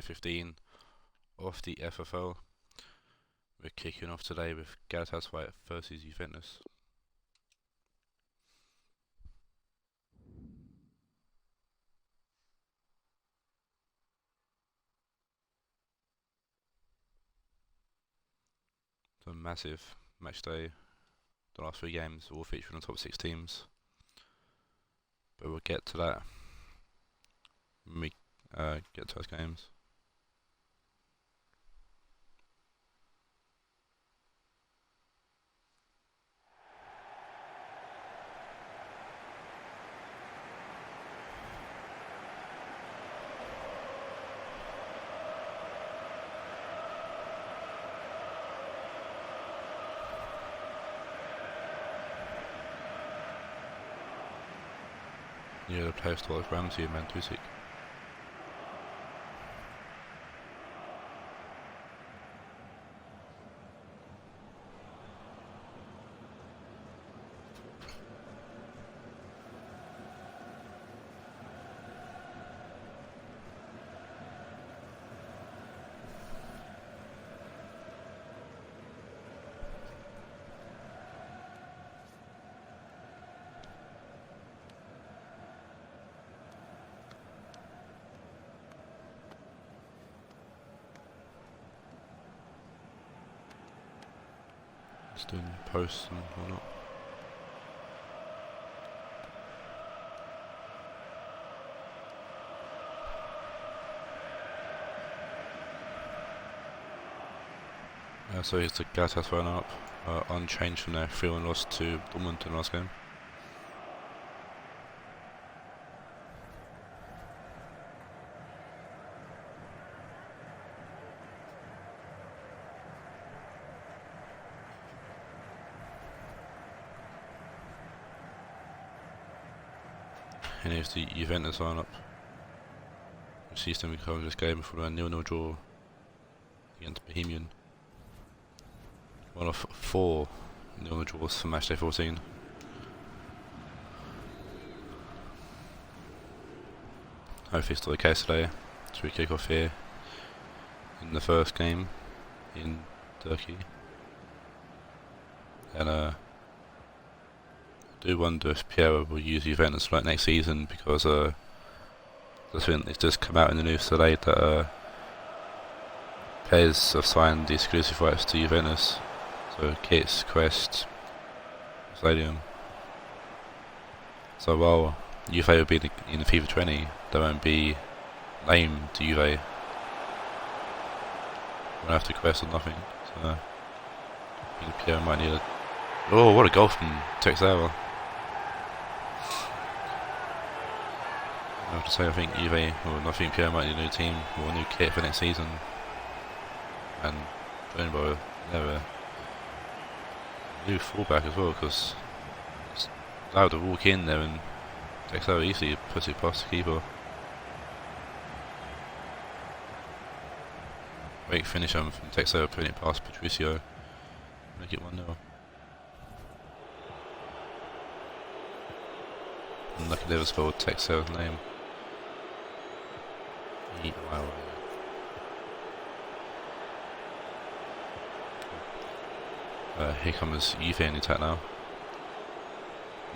15 of the FFL. We're kicking off today with Galatasaray versus Juventus. It's a massive match day. The last 3 games all featuring the top 6 teams. But we'll get to that when we get to those games. Yeah, the player style of Ramsey and Mandzukic. Just doing posts and whatnot. So here's the Galatasaray up, unchanged from their 3-1 loss to Dortmund in the last game. And here's the Juventus lineup. We've seen them recover this game from a 0-0 draw against Bohemian. One of 4 0-0 draws for Matchday 14. Hopefully still the case today, so we kick off here in the first game in Turkey. And I do wonder if Piero will use Juventus like next season, because it's just come out in the news today that players have signed the exclusive rights to Juventus. So kits, crest, stadium. So while Juve will be in the FIFA 20, there won't be named Juve. Won't have to crest or nothing. So I think Piero might need a... Oh, what a goal from Taawoun. I have to say, I think Juve, or I think Piero might need a new team or a new kit for next season. And Rionegro never. New fullback as well, because it's allowed to walk in there and Taawoun easily puts it past the keeper. Great finish from Taawoun, putting it past Patricio. Make it 1-0. Unlucky never spelled Taawoun's name. Wow. Here comes Juve in the attack now.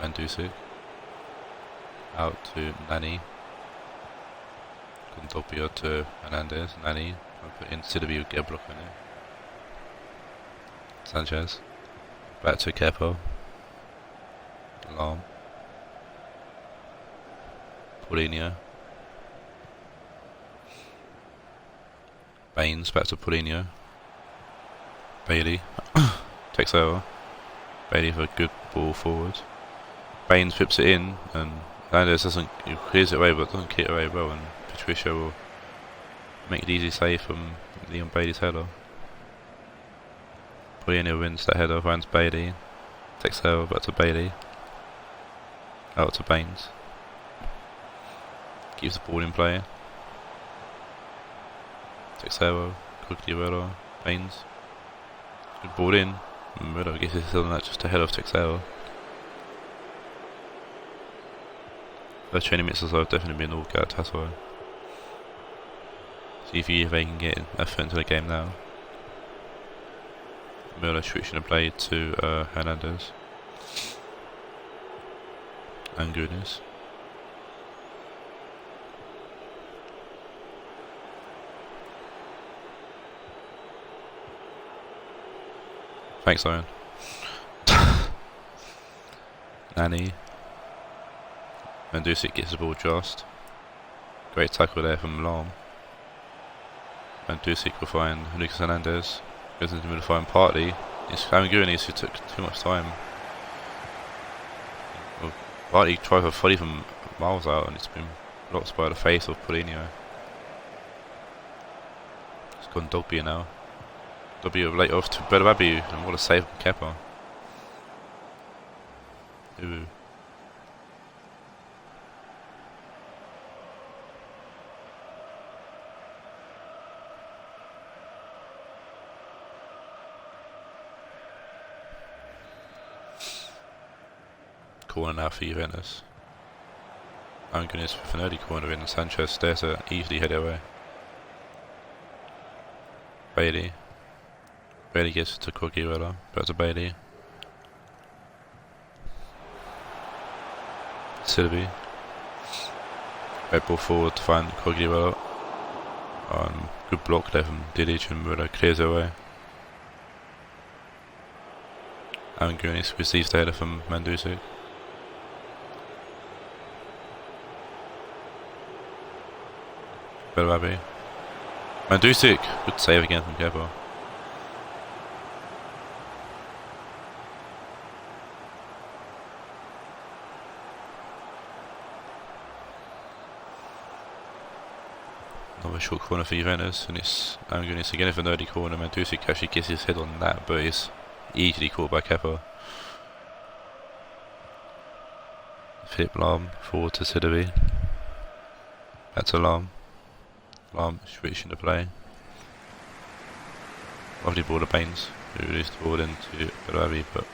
Mandzukic. Out to Nani. Condopio to Hernandez. Nani. Put in Sidibe, get a block in there. Sanchez. Back to Kepo. Alarm. Paulinho. Baines back to Paulinho. Bailey. Takes over. Bailey for a good ball forward. Baines whips it in, and Hernandez clears it away, but doesn't kick it away well, and Patricio will make it easy save from Leon Bailey's header. Paulinho wins that header, finds Bailey. Takes over, back to Bailey. Out to Baines. Keeps the ball in play. Takes over, quickly Rado. Baines. Good ball in. Rado gets his on that just ahead of Taawoun. First 20 minutes or so have definitely been all Galatasaray. See if they can get effort into the game now. Müller switching the play to Hernandez. And Goodness. Thanks, Iron. Nani. Mandzukic gets the ball just. Great tackle there from Lahm. Mandzukic will find Lucas Hernandez. Goes into the middle to find Partey. It's Goodness who took too much time. Well, Partey tried for a volley from miles out and it's been blocked by the face of Paulinho. It's gone Dogby now. Dogby late off to Belababu, and what a save from Kepa. Ooh. Corner now for Juventus. I'm going to with an early corner in. Sanchez there to easily head away. Bailey. Bailey gets to Kogiwala. Back to Bailey. Silby. Red ball forward to find Kogiwala. Good block there from Didic and Müller clears away. Gunis receives the header from Mandzukic. Belababu. Mandzukic, good save again from Kepa. Another short corner for Juventus, and it's Gunis again for an early corner. Mandzukic actually gets his head on that, but it's easily caught by Kepa. Philip Lahm forward to Sidibe. Back to Lahm. Lahm switching the play. Lovely ball to Baines, who released the ball into Belababu, but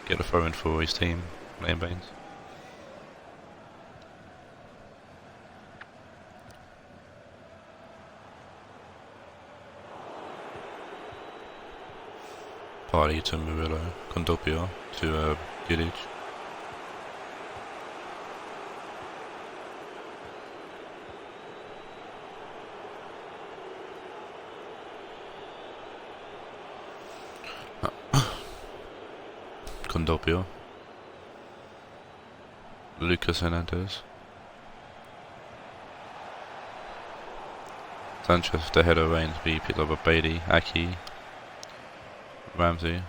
get a throw in for his team, playing Baines. Partey to Murillo, Condopio to Didic. Condopio. Lucas Hernandez. Sanchez the header range be picked up by Bailey, Aki, Ramsey.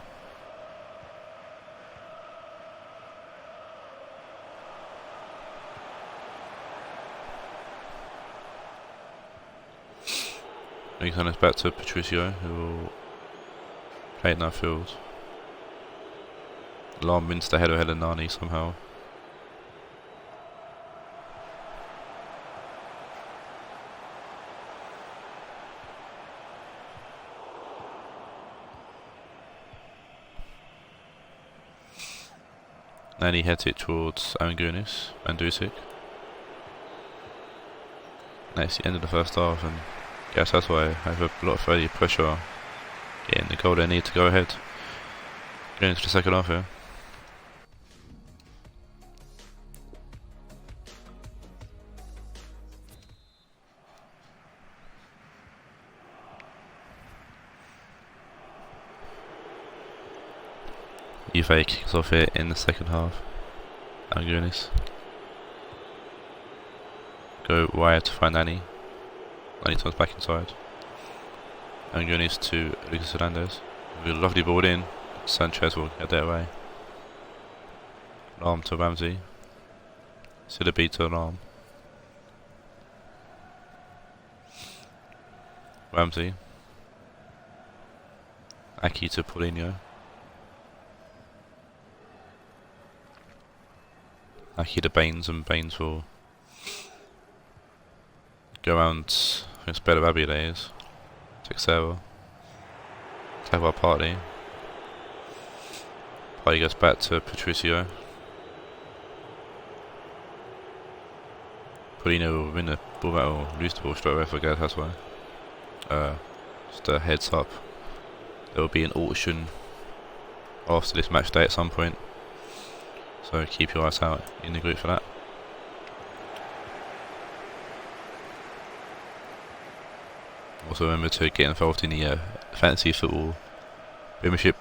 It's back to Patricio, who will play it in that field. Lahm wins the header ahead of Nani somehow. Nani heads it towards Gunis and Mandzukic. That's the end of the first half, and I guess that's why I have a lot of early pressure getting the goal they need to go ahead. Going into the second half here. Juve kicks off here in the second half. Gunis. Go wide to find Nani. Nani turns back inside. Gunis to Lucas Hernandez. With a lovely ball in. Sanchez will get that away. Lahm to Ramsey. Sidibe to Lahm. Ramsey. Aki to Paulinho. Aki to Baines, and Baines will go around. It's Belababu there is. Takes over. Clever Partey. Partey goes back to Patricio. Paulinho will win the ball back or lose the ball straight away for Galatasaray. Just a heads up, there will be an auction after this match day at some point, so keep your eyes out in the group for that. Also remember to get involved in the fantasy football Premiership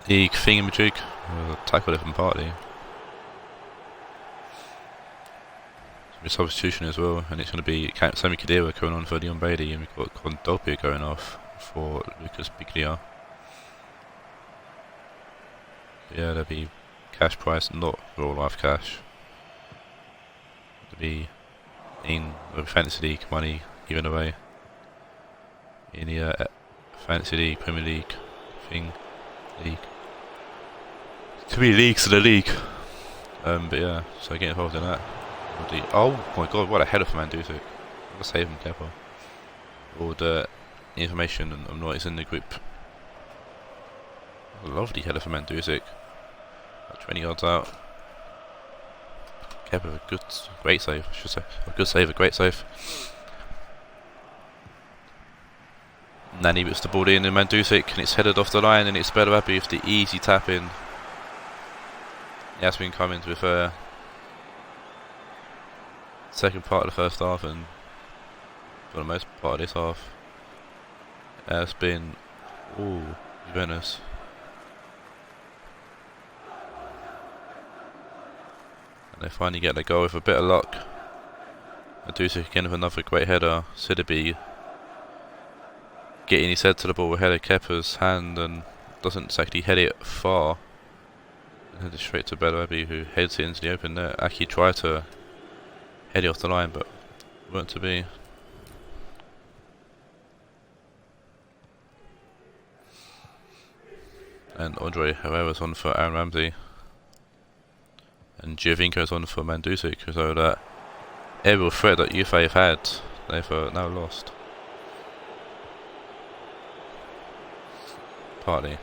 League thing in Madrid. We'll tackle a different party. It's a substitution as well, and it's going to be Sammy Khedira going on for Leon Bailey, and we've got Condopia going off for Lucas Biglia. Yeah, there'll be cash prize, not real life cash. There'll be in the fantasy league money given away in the fantasy league, Premier League thing, league. Too many leagues in the league. But yeah, so get involved in that. Oh my god, what a header for Mandzukic. I'll save him, careful. All the information and what is in the group. A lovely header for Mandzukic. 20 yards out. Kepa, a great save, I should say. A good save, a great save. Nani puts the ball in, and Mandzukic, and it's headed off the line, and it's Bellarabi with the easy tap in. Yasmin Cummins with her second part of the first half, and for the most part of this half has been Juventus. And they finally get the goal with a bit of luck. Mandzukic again with another great header. Sidibe getting his head to the ball ahead of Kepa's hand and doesn't exactly head it far. Head it straight to Bellarabi, who heads it into the open net. Aki tried to head it off the line, but weren't to be. And Andre Herrera's on for Aaron Ramsey. And Giovinco's on for Mandzukic, so that aerial threat that Juve have had, they've now lost. Partly.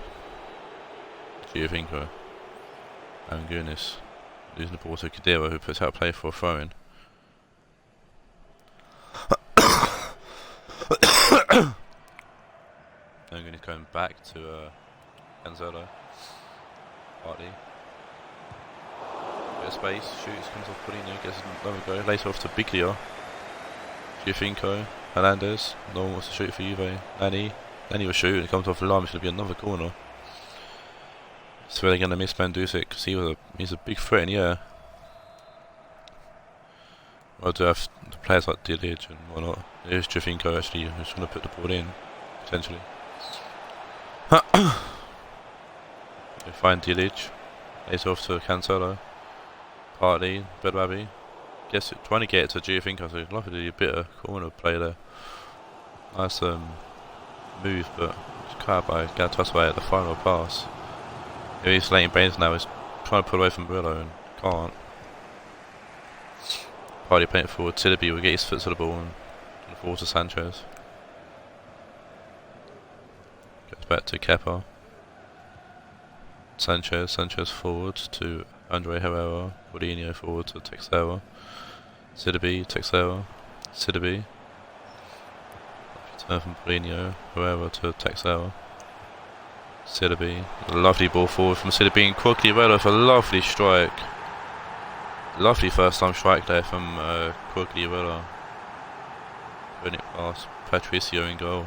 Giovinco. Aaron Gunis losing the ball to Khedira, who puts out play for a throw-in. Aaron Gunis going back to Cancelo. Partly. Bit of space, shoots, comes off Polino, gets another go, later off to Biglia. Giovinco, Hernandez, no one wants to shoot for Juve. Nani will shoot, and it comes off the line, it's going to be another corner. So they're going to miss Mandzukic because he's a big threat in the air. Well, do have the players like Dilic and whatnot. There's Giovinco actually who's going to put the ball in, potentially. They find Dilic, lays off to Cancelo. Partly, Bellarabi. Guess trying to get it to Giovinco, so luckily a bit of corner play there. Nice move, but it's cut out by Galatasaray at the final pass. He's letting Baines now, is trying to pull away from Murillo and can't. Partly playing it forward, Sidibe will get his foot to the ball and forward to Sanchez. Goes back to Kepa. Sanchez forward to Andre Herrera. Coutinho forward to Texera. Sidibe, Texera. Sidibe. Turn from Coutinho, Herrera to Texera. Sidibe, a lovely ball forward from Sidibe, and Quagliarella with a lovely strike. Lovely first time strike there from Quagliarella. Putting it past Patricio in goal.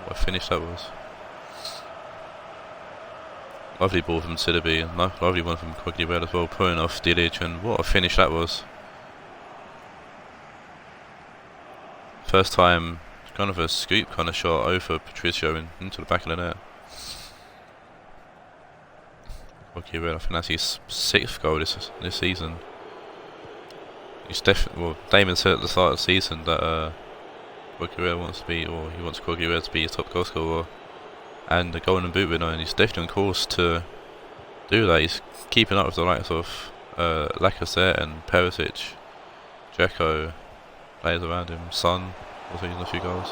What a finish that was. Lovely ball from Sidibe, lovely one from Quagliarella as well, pulling off Dilic, and what a finish that was. First time, kind of a scoop kind of shot over Patricio and into the back of the net. Quagliarella, I think that's his 6th goal this season. He's definitely, well, Damon said at the start of the season that Quagliarella wants to be, or he wants Quagliarella to be a top goal scorer and the golden boot winner, and he's definitely on course to do that. He's keeping up with the likes of Lacazette and Perisic, Dzeko, players around him, Son, also using a few goals.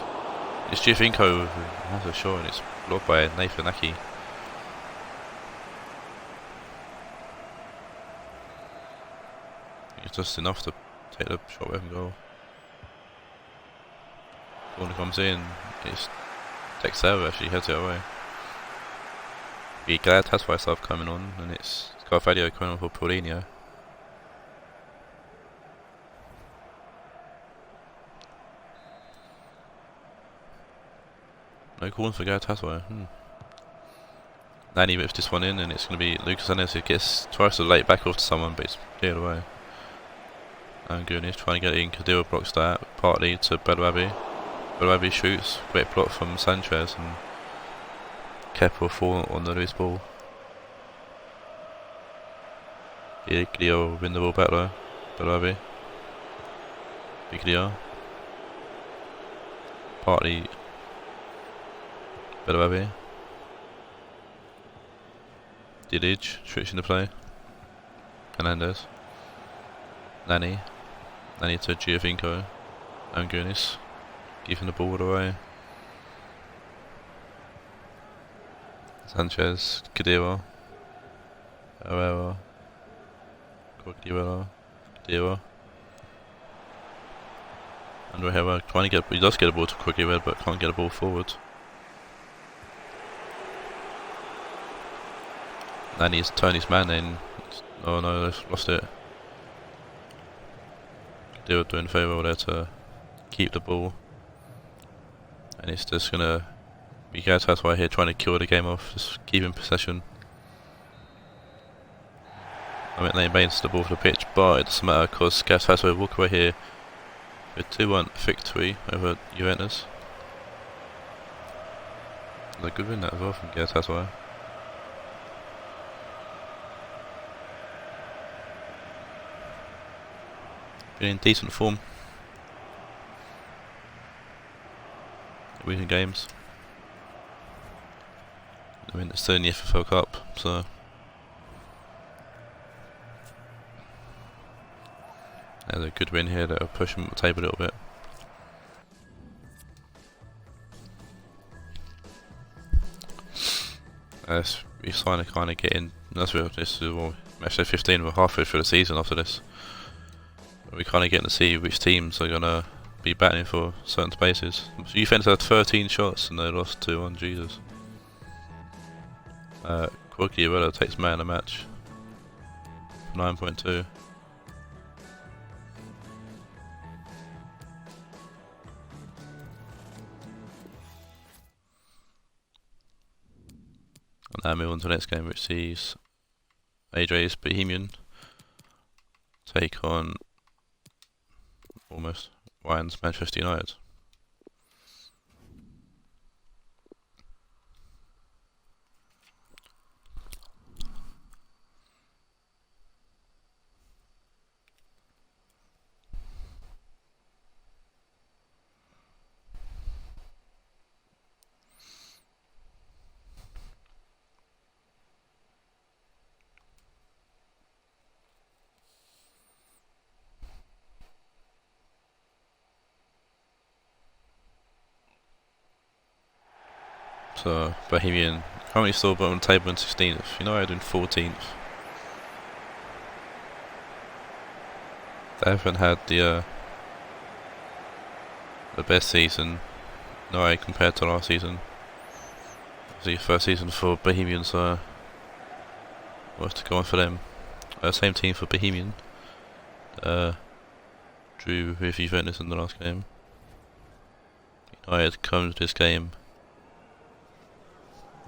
It's Giovinco who has a shot, and it's blocked by Nathan Aki. It's just enough to take the shot away from goal. Corner comes in. It's Texera actually heads it away. The Galatasaray stuff coming on, and it's Carvalho coming on for Paulinho. No corner for Galatasaray. Nani whips this one in, and it's going to be Lucas Hernandez who tries to lay it back off to someone, but it's cleared away. And Goonish trying to get it in. Kadira blocks that, partly to Belwabi. Belwabi shoots, great block from Sanchez, and Kepa fall on the loose ball. Giglio will win the ball back though. Belwabi. Giglio. Partly Belwabi. Didic switching the play. Hernandez. Nani to Giovinco. Angunis giving the ball away. Sanchez, Kadira, Herrera, Quagliarella, Kadira. And Herrera trying to he does get a ball to Quagliarella but can't get a ball forward. Nani's turned his man in. Oh no, they've lost it. Kadira doing very well there to keep the ball. And it's just gonna be Galatasaray here trying to kill the game off, just keeping possession. I mean, they maintains the ball for the pitch, but it doesn't matter because Galatasaray walk away here with 2-1 victory over Juventus. A good win that as well from Galatasaray. Been in decent form. Winning games. I mean, it's still in the FFL Cup, so there's a good win here that'll push them up the table a little bit. We trying to kind of get in. That's where this is Matchday 15. We're halfway through the season after this. But we're kind of getting to see which teams are gonna be battling for certain spaces. Juventus had 13 shots and they lost 2-1. Jesus. Quagliarella takes man of the match. 9.2. And now move on to the next game, which sees Ajax Bohemian take on almost Ryan's Manchester United. So Bohemian currently still bottom of the table in 16th. United in 14th. They haven't had the best season, no, compared to last season. The first season for Bohemian, so what's to go on for them? Same team for Bohemian. Drew with Juventus in the last game. United comes to this game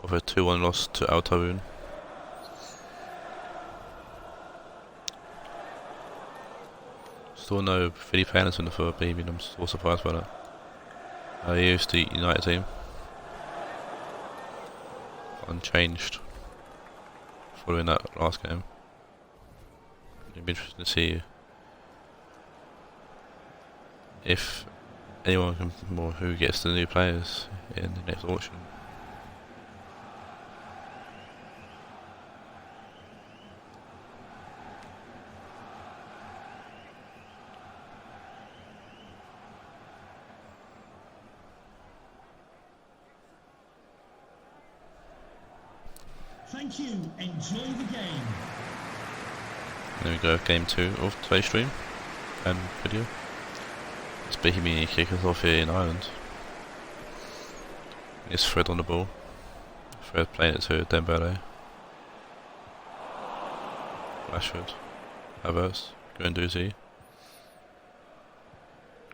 of a 2-1 loss to Taawoun. Still no Felipe Anderson for Bohemian. I'm still surprised by that. He used the United team. Unchanged following that last game. It'd be interesting to see if anyone can, or who gets the new players in the next auction. Thank you. Enjoy the game. There we go, game 2 of today's stream and video. It's Bohemian kick us off here in Ireland. It's Fred on the ball. Fred playing it to Dembele. Rashford. Havertz. Guendouzi.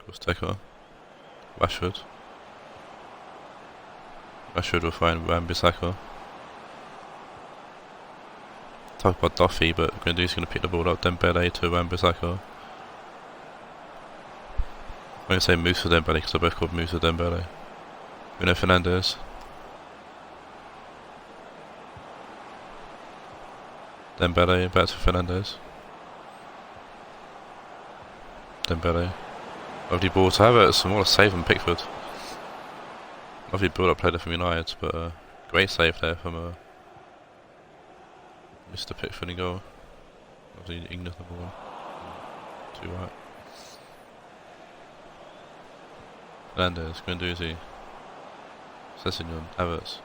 Kosteka. Rashford. Rashford will find Wan-Bissaka. Talk about Duffy, but Guendouzi's going to pick the ball up. Dembele to Wan-Bissaka. I'm going to say Moussa Dembele because they're both called Moussa Dembele. Bruno Fernandes. Dembele back to Fernandes. Dembele. Lovely ball to Havertz, and what a save from Pickford. Lovely build-up play there from United, but great save there from Mr. Pickford in goal. Obviously ignored the ball. Too right. Fernandes, Guendouzi. Sessegnon, Havertz.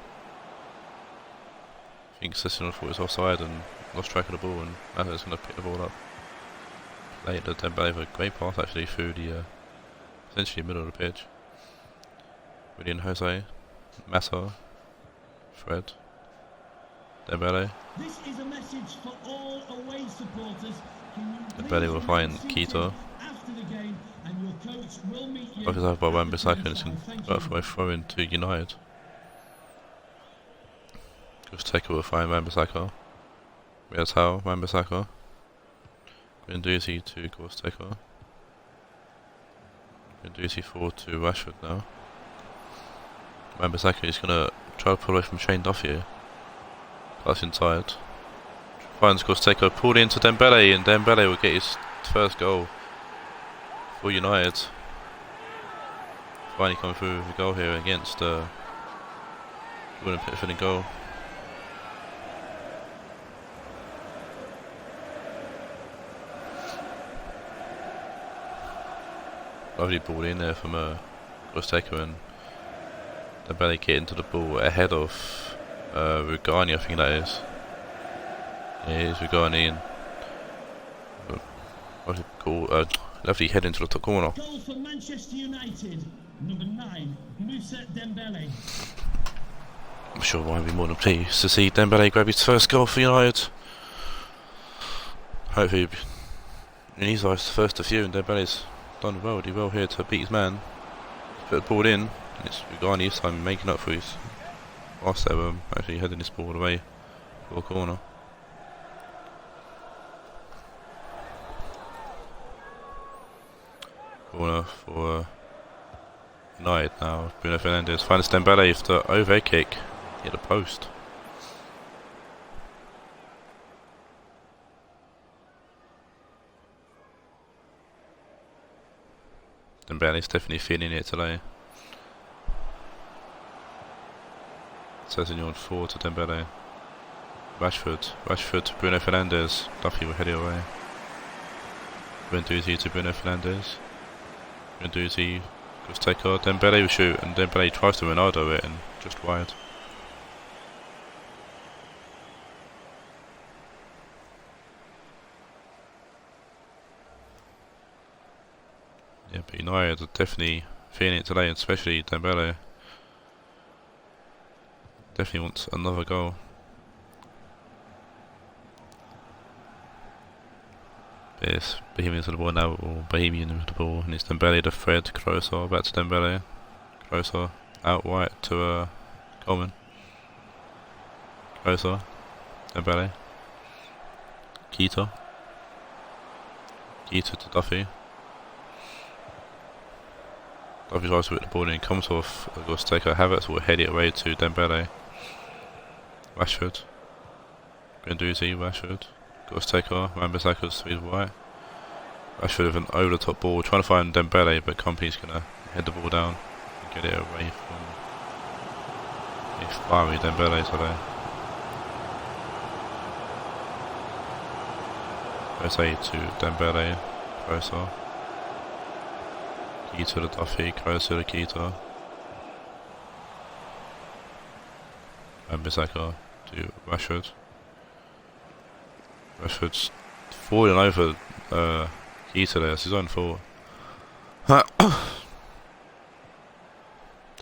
I think Sessegnon thought it was offside and lost track of the ball, and Havertz going to pick the ball up. Late to Dembele with a great pass actually through the essentially middle of the pitch. Willian Jose, Massa, Fred, Dembele. This is a message for all away supporters. Dembele will find Keita. After the game, and your coach will meet you. Focus out by Wan-Bissaka, and it's going to throw in to United. Kosteka will find Wan-Bissaka. Taawoun, Wan-Bissaka. Guendouzi to Kosteka. Guendouzi forward to Rashford now. Wan-Bissaka is going to try to pull away from Shane Duffy here. Pass inside. Finds Kosteka, pulled into Dembele, and Dembele will get his first goal for United. Finally coming through with a goal here against Jordan Pickford in goal. Lovely ball in there from Kosteka, and Dembele getting to the ball ahead of Rugani, I think that is. Yeah, it is Rugani, and lovely head into the top corner. Goal for Manchester United, number 9, Moussa Dembele. I'm sure I won't be more than pleased to see Dembele grab his first goal for United. Hopefully, in his eyes, the first of few, and Dembele's done well, did well here to beat his man. Put the ball in, and it's Rugani this time making up for his last there, actually heading this ball away for a corner. Corner for United now. Bruno Fernandes finds Dembele with the overhead kick, hit the post. Dembele's definitely feeling it today. Sessegnon forward to Dembele. Rashford to Bruno Fernandes. Duffy will head it away. Guendouzi to Bruno Fernandes. Guendouzi goes take out. Dembele will shoot, and Dembele tries to Ronaldo it, and just wide. Yeah, but United are definitely feeling it today, especially Dembele. Definitely wants another goal. It's Bohemian to the ball now, or Bohemian with the ball, and it's Dembele to Fred, Kroos, back to Dembele. Kroos out wide to Coleman. Kroos, Dembele. Keita to Duffy. Duffy tries to whip the ball in, comes off, goes to take a Havertz, will head it away to Dembele. Rashford. Guendouzi, Rashford. Goes to take her, Wan-Bissaka speeds right. Rashford with an over the top ball, trying to find Dembele, but Company's going to head the ball down and get it away from the fiery Dembele today. Rosé to Dembele, Kroos. Keita to Duffy, Kroos to Keita. Wan-Bissaka to Rashford. Rashford's falling over Keita there, it's his own fault.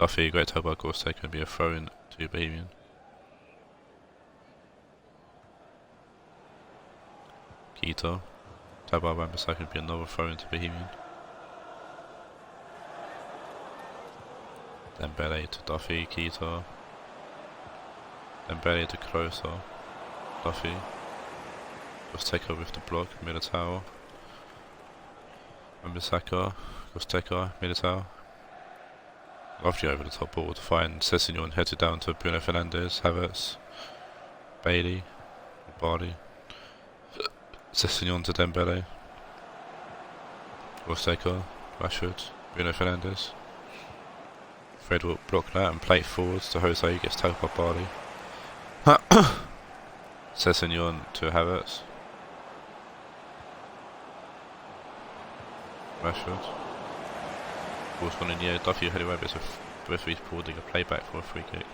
Duffy, great toe by course taken, be a throw in to Bohemian. Keita, toe by Wan-Bissaka would be another throw into Bohemian. Dembele to Duffy, Keita. Dembele to Kroos, Duffy. Gosteka with the block, Militao. Wan-Bissaka, Gosteka, Militao. Lovely over the top ball to find Sessegnon, headed down to Bruno Fernandes, Havertz, Bailey, Bardi. Sessegnon to Dembele. Gosteka, Rashford, Bruno Fernandes. Fred will block that and play it forwards to Jose, gets tackled by Bardi. Sessegnon to Havertz. Rashford. Ball's gone in the air. Duffy headed away, but it's a referee's pulled a playback for a free kick.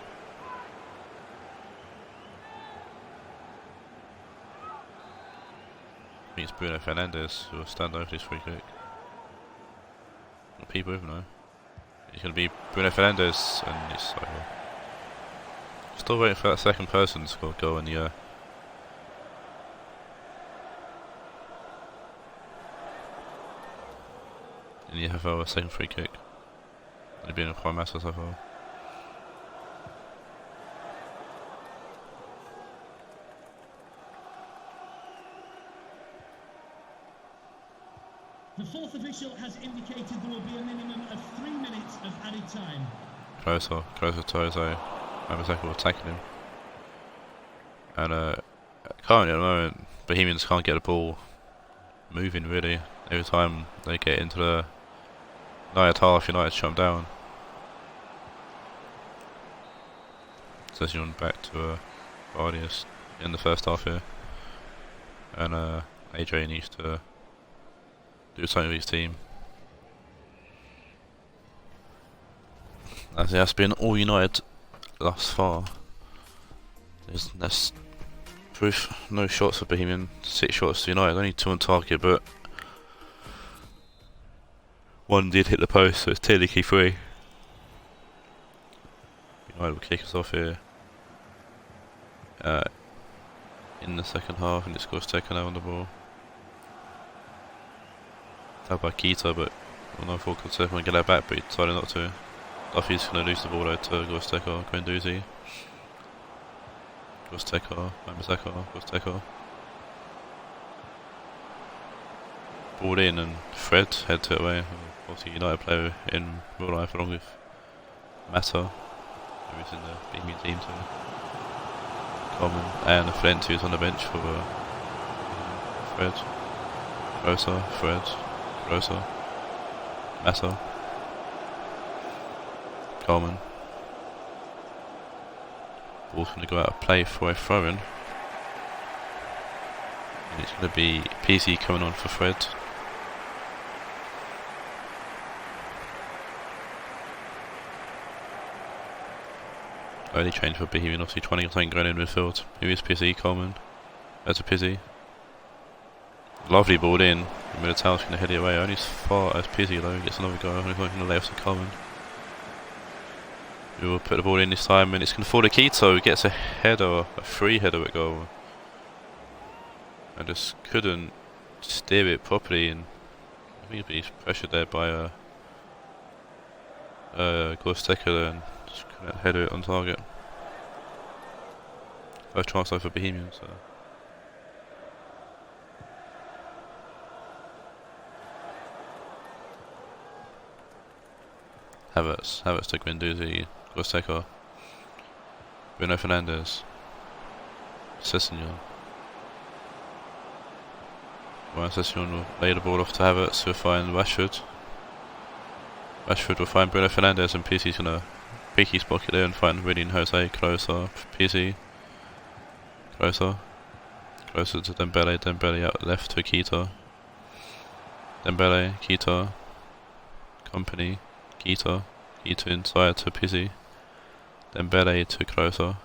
Means Bruno Fernandes who will stand over this free kick. People even know. It's going to be Bruno Fernandes, and it's over. Still waiting for that second person to score a goal in the air. In the FFL, a second free kick. Only been in quite massive so far. The fourth official has indicated there will be a minimum of 3 minutes of added time. Closer to Jose. Wan-Bissaka will tackle him. And currently at the moment, Bohemians can't get the ball moving really. Every time they get into the United half, United shut them down. Sessegnon back to Bardius in the first half here. And AJ needs to do something with his team. As it has been all United thus far. That's proof. No shots for Bohemian, 6 shots to United, only 2 on target, but one did hit the post, so it's technically 3. United will kick us off here in the second half, and it's Gosteka now on the ball. Tapped by Keita, but no thought Gosteka would get that back, but he decided not to. Duffy's going to lose the ball out to Gosteka, Guendouzi. Gosteka, Wan-Bissaka, Gosteka. Ball in and Fred heads it away. Obviously United player in real life along with Mata, who is in the Bohemian team too. Coleman and Flint, who's on the bench for Fred. Rosa, Fred, Rosa, Mata. Coleman. Ball's going to go out of play for a throw-in. And it's going to be PC coming on for Fred. Early change for Bohemian, obviously trying to get something going in midfield. Here is PC, Coleman. That's a Pizzi. Lovely ball in. Militao's going to head it away. Only as far as Pizzi though. Gets another goal. Only going to lay off to Coleman. We will put the ball in this time, and it's going to fall to Keita, who gets a header, a free header at goal. And just couldn't steer it properly, and I think he's pressured there by Gosteka and just couldn't header it on target. First chance though for Bohemian, so. Havertz to Guendouzi, Gosteka, Bruno Fernandes, Sessegnon. Sessegnon will lay the ball off to Havertz, who will find Rashford. Rashford will find Bruno Fernandes, and PC's going to pick his pocket there and find Raed and Jose. Closer, PC. Closer to Dembele. Dembele out left to Keita. Dembele, Keita. Company, Keita inside to Pizzi. Dembele to Closer.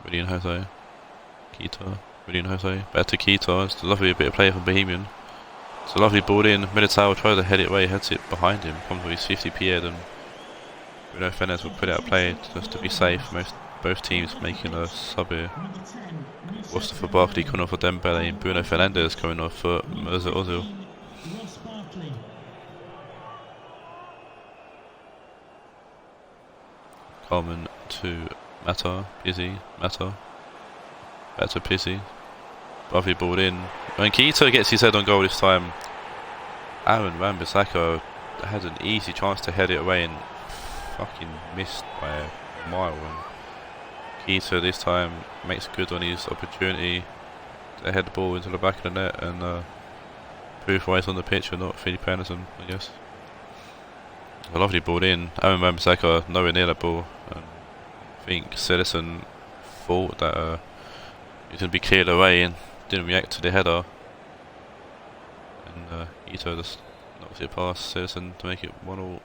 Raed and Jose. Keita. Raed and Jose. Back to Keita. It's a lovely bit of play from Bohemian. It's a lovely ball in. Militao tries to head it away, heads it behind him. Comes with his 50p head and Bruno Fernandes will put it out play just to be safe. Both teams making a sub here. Number 10, Moussa Mustafa Barkley Dembele. coming off for Dembele and Bruno Fernandes coming off for Mesut Ozil. 19, Ross Barkley. Coleman to Mata, Pizzi, Mata. Back to Pizzi. Lovely ball in. When Keita gets his head on goal this time, Aaron Wan-Bissaka had an easy chance to head it away and fucking missed by a mile. And Keita this time makes good on his opportunity to head the ball into the back of the net and prove why he's on the pitch and not Felipe Anderson, I guess. A lovely ball in. Aaron Wan-Bissaka nowhere near that ball. And I think Citizen thought that he was going to be cleared away and didn't react to the header. And Ito just knocks it past Citizen to make it 1-1.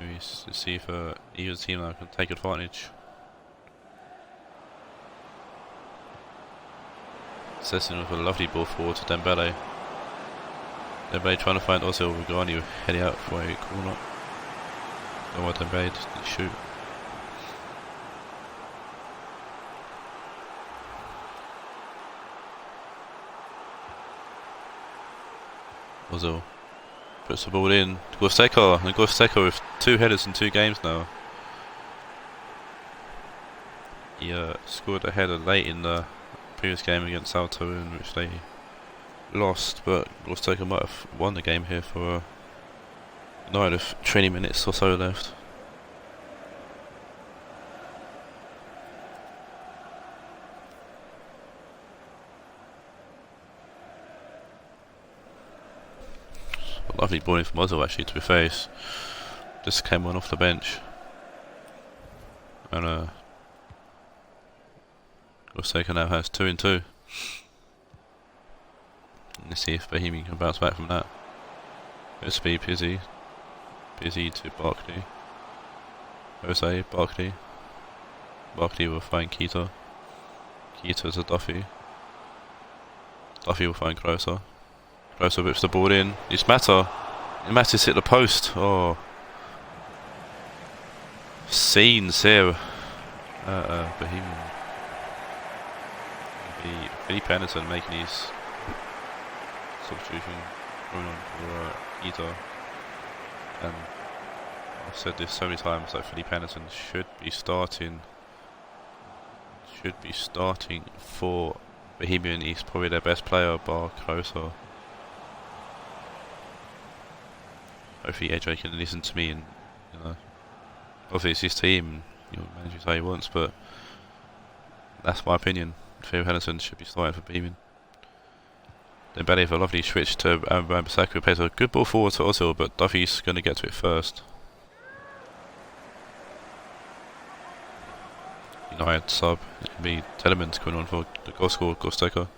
Let's see if either team now can take advantage. Citizen with a lovely ball forward to Dembele. Dembele trying to find Ozil. Rugani heading out for a corner. Don't want Dembele to shoot. Ozil puts the ball in. Gorsteka, and Gorsteka with 2 headers in 2 games now. He scored a header late in the previous game against Taawoun, which they lost, but Gorsteka might have won the game here for a night of 20 minutes or so left. A lovely ball in from Ozil actually, to be fair. Just came on off the bench. And Gorsteka now has 2 and 2. Let's see if Bohemian can bounce back from that. Let's be Pizzi. Pizzi to Barkley. Jose, Barkley. Barkley will find Keita. Keita to Duffy. Duffy will find Krosa. Krosa whips the ball in. It's Mata. And Mata's hit the post. Oh. Scenes here. Bohemian. Felipe Anderson making his substitution going on for Keita. And I've said this so many times that Felipe Anderson should be starting for Bohemian. He's probably their best player bar Krosa. Hopefully AJ can listen to me and, you know, obviously it's his team, you know, manages how he wants, but that's my opinion. Felipe Anderson should be starting for Bohemian. Then Dembele with a lovely switch to Wan-Bissaka, who plays a good ball forward to Ozil, but Duffy's going to get to it first. United sub, it'll be Telemans coming on for the goal scorer, Gorsteka.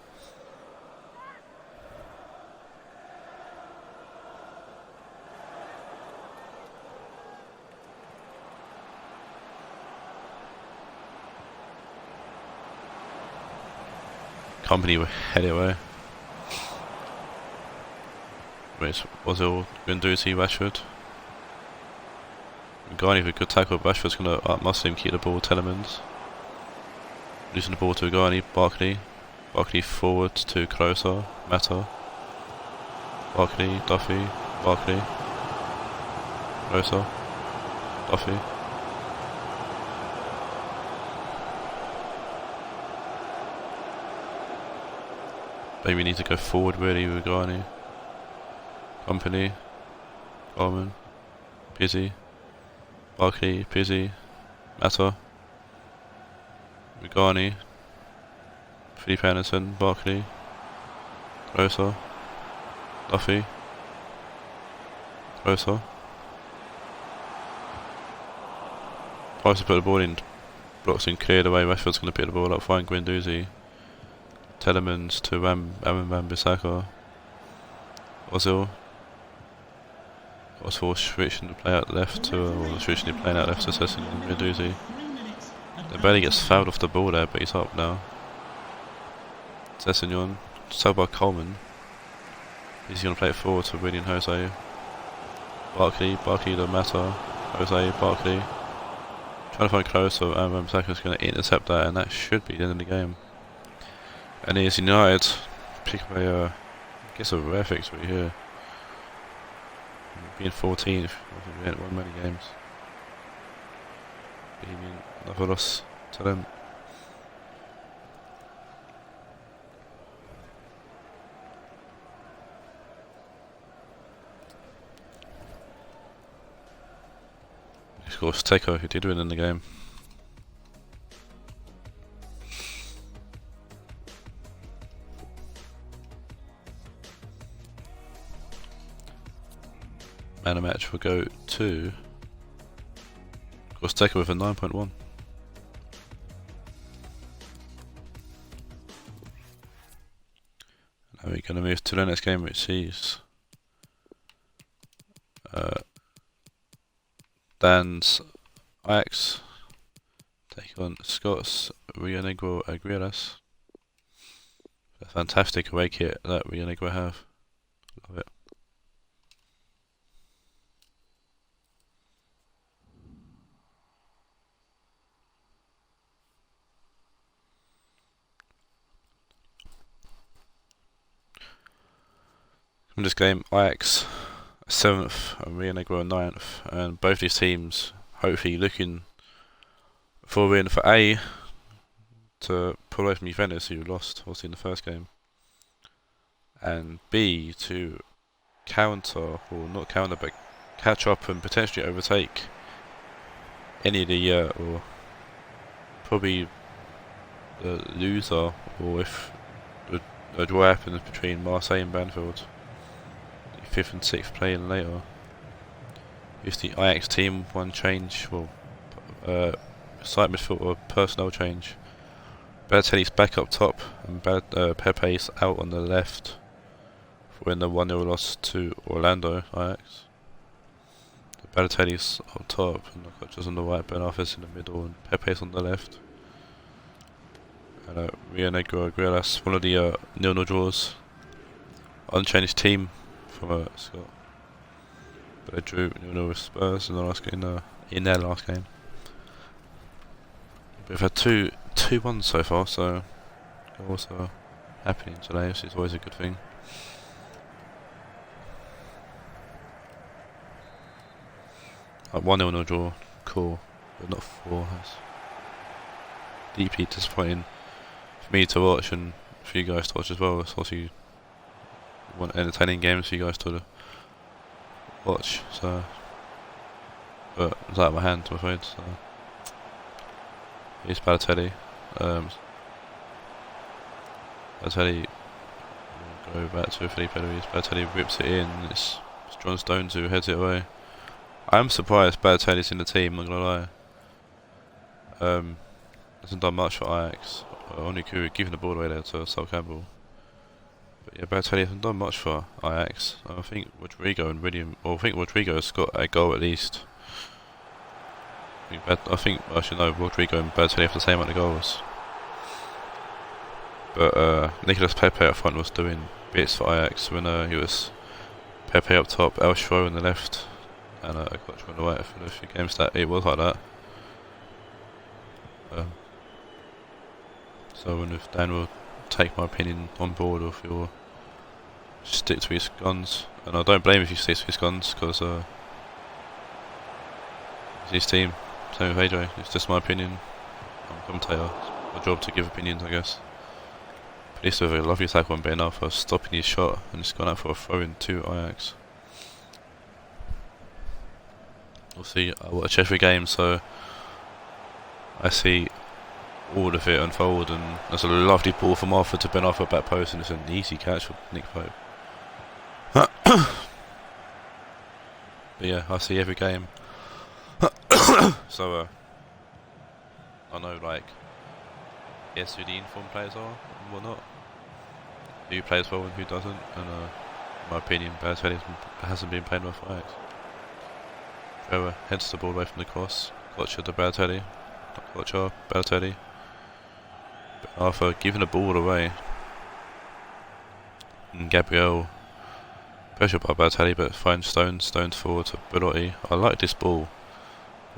Company will head it away. Wait, Ozil, Guendouzi, Rashford. Ugani with a good tackle. Rashford's going to must him keep the ball. Telemans losing the ball to Ugani. Barkley. Barkley forward to Krosa. Mata. Barkley. Duffy. Barkley. Krosa. Duffy. Maybe we need to go forward really with Ugani. Company. Coleman. Pizzi. Barkley. Pizzi. Mata. Ugani. Felipe Anderson. Barkley. Krosa. Duffy. Krosa. Tries to put the ball in. Blocks and cleared away. Rashford's going to pick the ball up. Find Guendouzi. Telemans to Wan-Bissaka. Ozil. Ozil switching to play out left to, or switching to playing out left to Sessin and Guendouzi. Dembele gets fouled off the ball there, but he's up now. Sessignon sub by Coleman. He's going to play it forward to William Jose. Barkley to Mata. Jose, Barkley. Trying to find close, so Saka's going to intercept that, and that should be the end of the game. And here's United. Pick up a, I guess a rare victory here. Being 14th, we hadn't won many games. Bohemian, another loss to them. Of course, Teko, who did win in the game. Man of match will go to, of course, Teko with a 9.1. Now we're going to move to the next game, which sees Dan's Ajax take on Scott's Rionegro Aguilas. A fantastic away kit that Rionegro have. Love it. From this game, Ajax 7th and Rionegro 9th, and both these teams hopefully looking for a win for A, to pull away from Juventus, who lost obviously in the first game, and B, to counter, or not counter, but catch up and potentially overtake any of the or probably the loser, or if a draw happens between Marseille and Banfield, 5th and 6th playing later. If the Ajax team, one change, well, side midfield or personnel change. Balotelli's back up top and Pepe's out on the left for when the 1-0 loss to Orlando Ajax. Balotelli's up top and the coach is on the right, Ben Arthur's in the middle and Pepe's on the left. And Rionegro Aguilas, one of the 0-0 draws. Unchanged team from Scott, but they drew 0-0 with Spurs in the last game, in their last game. We've had two 2-1 so far, so goals are happening today, which is always a good thing. Like 1-0 draw, cool, but not 4. That's deeply disappointing for me to watch and for you guys to watch as well. It's also want entertaining games for you guys to watch, so but it's out of my hand, I'm afraid. So here's Balotelli. Balotelli will go back to Felipe Luis. Balotelli rips it in. It's John Stones who heads it away. I'm surprised Balotelli's in the team, I'm not gonna lie. Hasn't done much for Ajax. Only giving the ball away there to Sol Campbell. But yeah, Balotelli hasn't done much for Ajax. I think Rodrigo and William, or I think Rodrigo's got a goal at least. I think actually no, Rodrigo and Balotelli have the same amount of goals. But Nicolas Pepe up front was doing bits for Ajax when he was Pepe up top, El Shro on the left, and a coach on the right for a few games that it was like that. So I wonder if Dan will take my opinion on board, or if he'll stick to his guns. And I don't blame him if he sticks to his guns, because it's his team. Same with AJ. It's just my opinion. I'm a commentator. It's my job to give opinions, I guess. But this was a lovely tackle on Ben Arthur, stopping his shot, and it's gone out for a throw-in to Ajax. We'll see. I watch every game, so I see all of it unfold, and there's a lovely ball from Arthur to Ben Arthur back post, and it's an easy catch for Nick Pope. But yeah, I see every game. So I know, like, yes, who the informed players are and whatnot, who plays well and who doesn't, and in my opinion, Balotelli hasn't been playing well for Ajax. Trevor heads the ball away from the cross, Gotcha to Balotelli, Balotelli, Arthur giving the ball away. And Gabriel, pressure by Balotelli, but finds Stones forward to Belotti. I like this ball.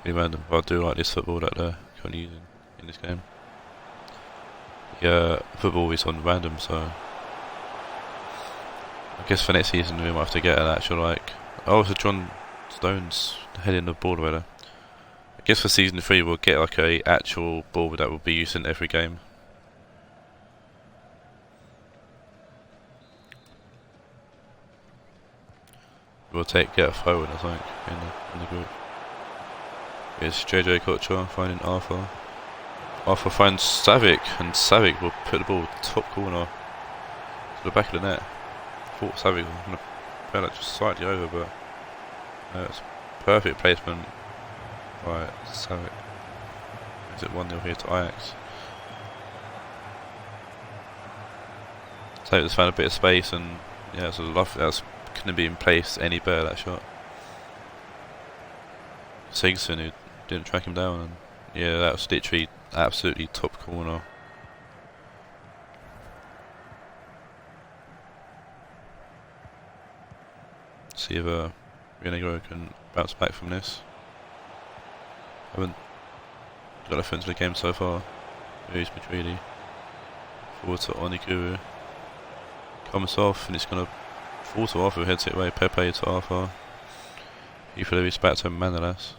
Really random, but I do like this football that they're currently using in this game. Yeah, football is on random, so I guess for next season we might have to get an actual like. Oh, so John Stones heading the ball away there. I guess for season 3 we'll get like a actual ball that will be used in every game. We'll get a forward, I think, in the group. It's JJ Kocher finding Arthur. Arthur finds Savic, and Savic will put the ball top corner to the back of the net. I thought Savic was going to play that just slightly over, but it's perfect placement by Savic. Is it 1-0 here to Ajax? Savic just found a bit of space, and yeah, it's a lovely. That's couldn't be in place any better, that shot. Sigurdsson, who didn't track him down, and yeah, that was literally absolutely top corner. See if Rionegro can bounce back from this. Haven't got a friend to the game so far. Here's Madrid. Forward to Onikuru. Comes off, and it's going to fall to Arthur, heads it away. Pepe to Arthur. Ufolovi's back to Manolas.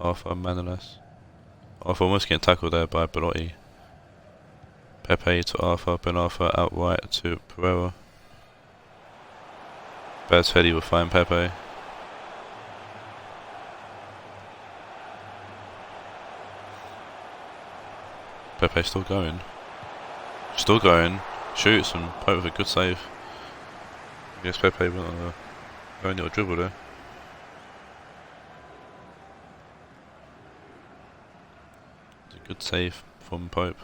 Arthur almost getting tackled there by Belotti. Pepe to Arthur. Ben Arthur outright to Pereira. Balotelli will find Pepe. Pepe still going. Shoots, and Pope with a good save. I guess Pepe went on a very little dribble there. It's a good save from Pope.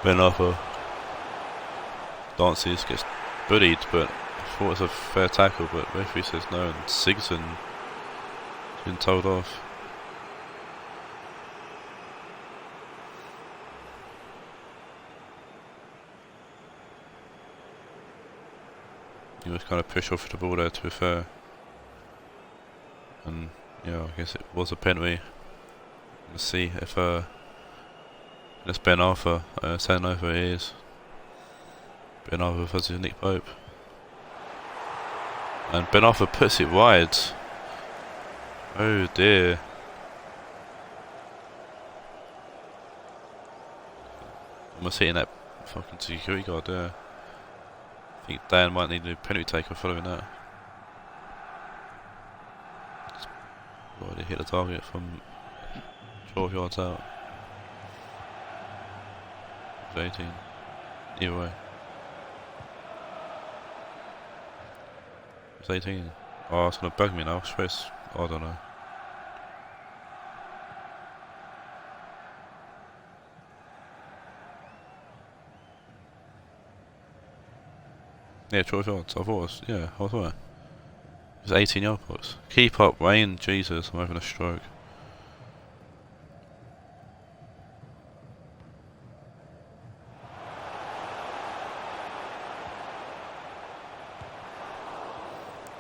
Ben Arthur dances, gets bullied, but I thought it was a fair tackle, but referee says no, and Sigurdsson has been told off. He was kind of pushed off the ball there, to be fair. And yeah, I guess it was a penalty. Let's see if that's Ben Arthur saying over it is. Ben Arthur versus Nick Pope. And Ben Arthur puts it wide. Oh dear. Almost hitting that fucking security guard there. I think Dan might need a penalty taker following that. Already hit the target from 12 yards out. It's 18. Either way. It's 18. Oh, it's gonna bug me now. Stress. I don't know. Yeah, 12 yards. I thought it was, yeah, I thought it was 18 yard box. Keep up, Wayne. Jesus, I'm having a stroke.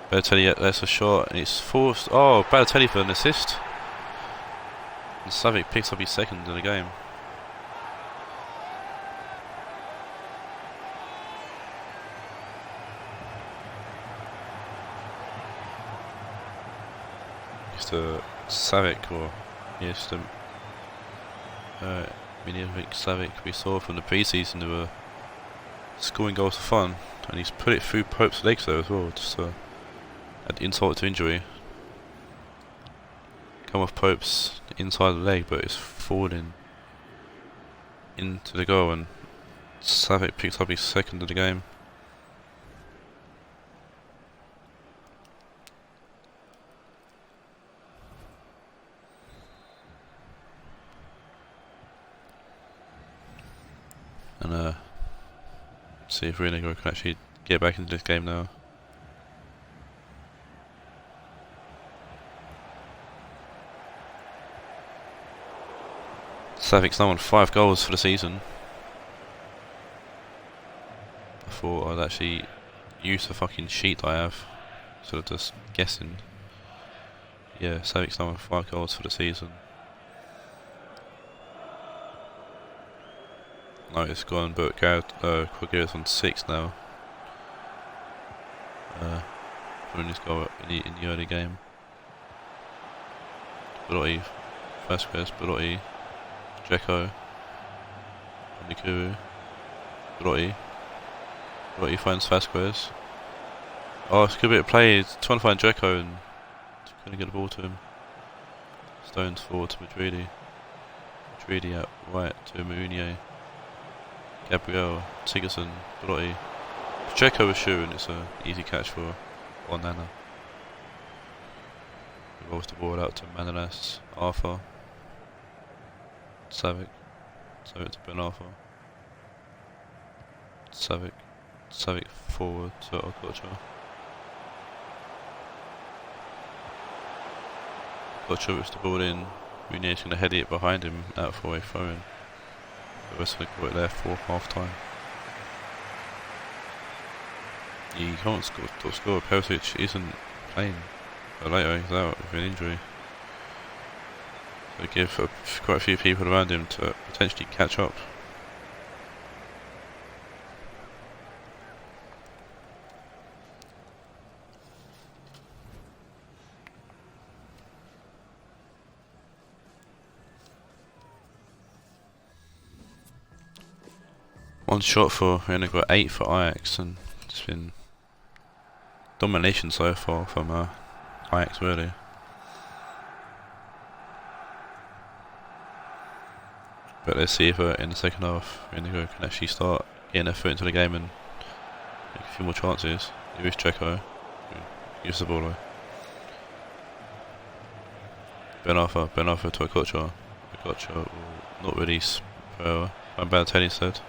Balotelli, that's a shot, and it's forced. Oh, Balotelli for an assist. And Savic picks up his second in the game. Savic, or yes, the Milojevic Savic we saw from the pre-season, who were scoring goals for fun, and he's put it through Pope's legs there as well, just add insult to injury. Come off Pope's inside the leg, but it's falling into the goal, and Savic picks up his second of the game. And see if Rionegro can actually get back into this game now. Savic's now on 5 goals for the season. I thought I'd actually use the fucking sheet I have, sort of just guessing. Yeah, Savic's now on 5 goals for the season. No, it's gone, but Quaglia's on 6 now. Following his goal in the early game. Belotti, Vasquez, Belotti, Dzeko, Nikuru, Belotti finds Vasquez. Oh, it's a good bit of play. He's trying to find Dzeko and couldn't get the ball to him. Stones forward to Madrid. Madrid out right to Mourinho. Gabriel, Sigurdsson, Belotti. Dzeko was shooting, it's an easy catch for Onana. He rolls the ball out to Manolas, Arthur, Savic to Ben Arthur, Savic forward to Okocha. Okocha whips the ball in, Munia's going to head it behind him, out for a throw in. The rest of the there for half time. He can't score. Perisic isn't playing. Later he's out with an injury. So give quite a few people around him to potentially catch up. One shot for Rionegro, 8 for Ajax, and it's been domination so far from Ajax really. But let's see if in the second half Rionegro can actually start getting their foot into the game and make a few more chances. Here is Dzeko, who gives the ball away. Ben Arthur to Okocha. Okocha will not release Van Balotelli instead.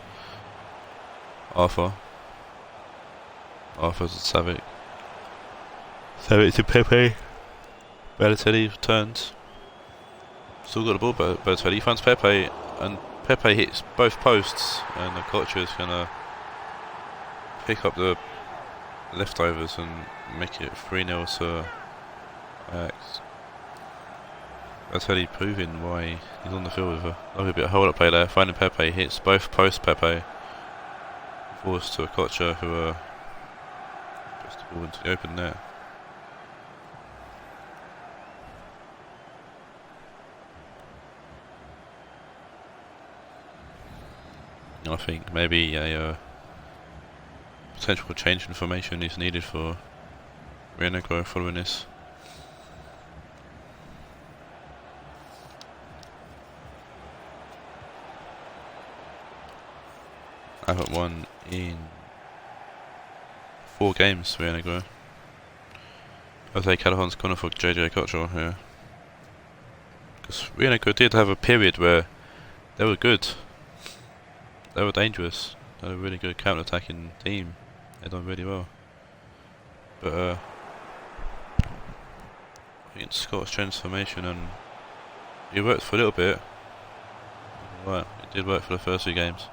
Arthur to Savic. Savic to Pepe. Balotelli returns. Still got the ball, but Balotelli finds Pepe, and Pepe hits both posts, and Okocha is gonna pick up the leftovers and make it 3-0 to Ajax. Balotelli proving why he's on the field with a lovely bit of hold-up play there. Finding Pepe, hits both posts. Pepe forced to Okocha, who puts the ball into the open net. I think maybe a potential change in formation is needed for Rionegro following this. I haven't won in 4 games for Rionegro. Jose Callahan's gone off for JJ Okocha here. Because Rionegro did have a period where they were good. They were dangerous. They were a really good counter-attacking team. They done really well. But I think it's Scott's transformation, and it worked for a little bit. Right, it did work for the first 2 games.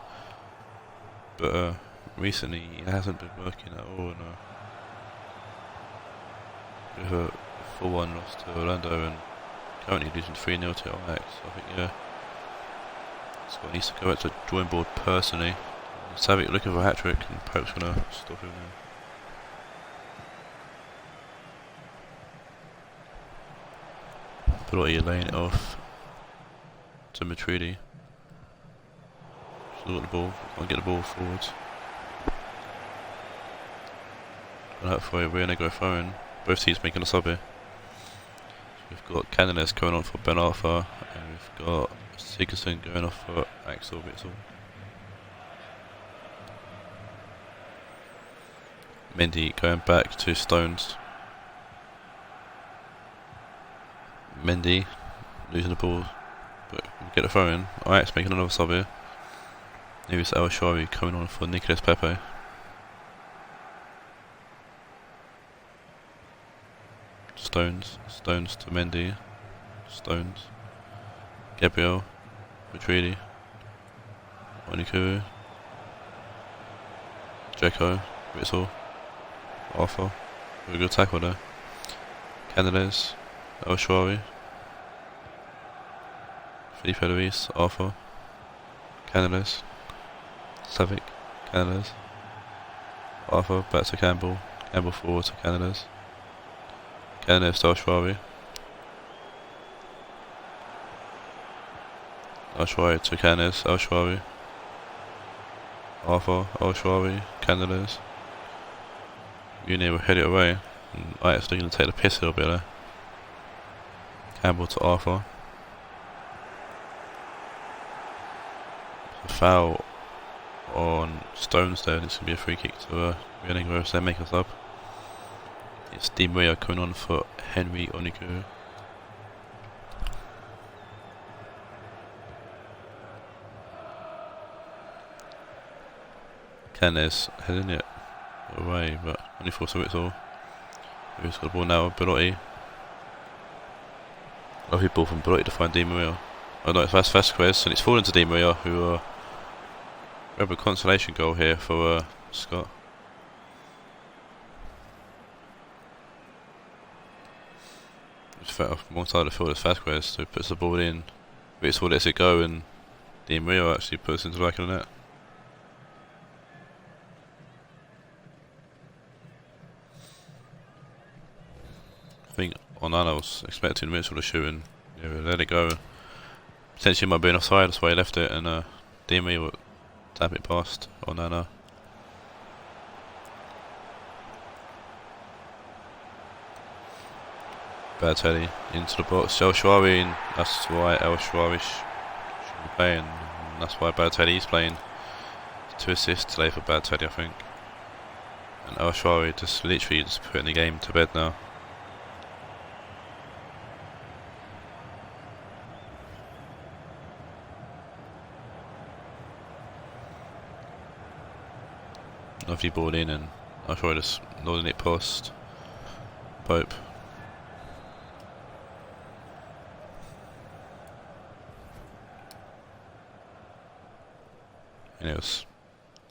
But recently it hasn't been working at all. With a 4-1 loss to Orlando and currently losing 3-0 to Ajax, I think Scott needs to go back to the drawing board personally. Savic looking for a hat-trick, and Pope's going to stop him now. Belotti laying it off to Matridi. Still got the ball, can't get the ball forwards. And out for a Rionegro throwing. Both teams making a sub here. So we've got Canales going on for Ben Arthur, and we've got Sigurdsson going off for Axel Witsel. Mendy going back to Stones. Mendy losing the ball, but we get a throw in. Ajax making another sub here. Nevis El Shaarawy coming on for Nicolas Pepe. Stones to Mendy. Stones. Gabriel Madrid, Rionegro, Dzeko, Ritzel, Arthur. A good tackle there. Canales, El Shaarawy, Felipe Luis, Arthur, Canales, Savic, Canales, Arthur back to Campbell, Campbell forward to Canales, Canales to El Shaarawy, El Shaarawy to Canales, El Shaarawy, Arthur, El Shaarawy, Canales. Uni will head it away, and Ajax are going to take the piss a little bit there. Campbell to Arthur. A foul on Stones there, and it's going to be a free kick to Rionegro if they make us up. It's Di Maria coming on for Henry Oniku. Canales heading it away, but only for Ritzel. Who's got the ball now? Belotti. Lovely ball from Belotti to find Di Maria. Oh no, it's Vasquez, and it's fallen to Di Maria, who grab a consolation goal here for Scott. It's fed off one side of the field as Vasquez, so puts the ball in. Ritzel lets it go, and Di Maria actually puts it into the back of the net. I think Onana was expecting Mitchell to shoot and let it go. Potentially might be an offside, that's why he left it, and Di Maria would tap it past Onana. Balotelli into the box. El Shaarawy, and that's why El Shaarawy should be playing. And that's why Balotelli is playing. 2 assists today for Balotelli, I think. And El Shaarawy just literally just putting the game to bed now. Lovely ball in, and El Shaarawy just nodding it past Pope. And it was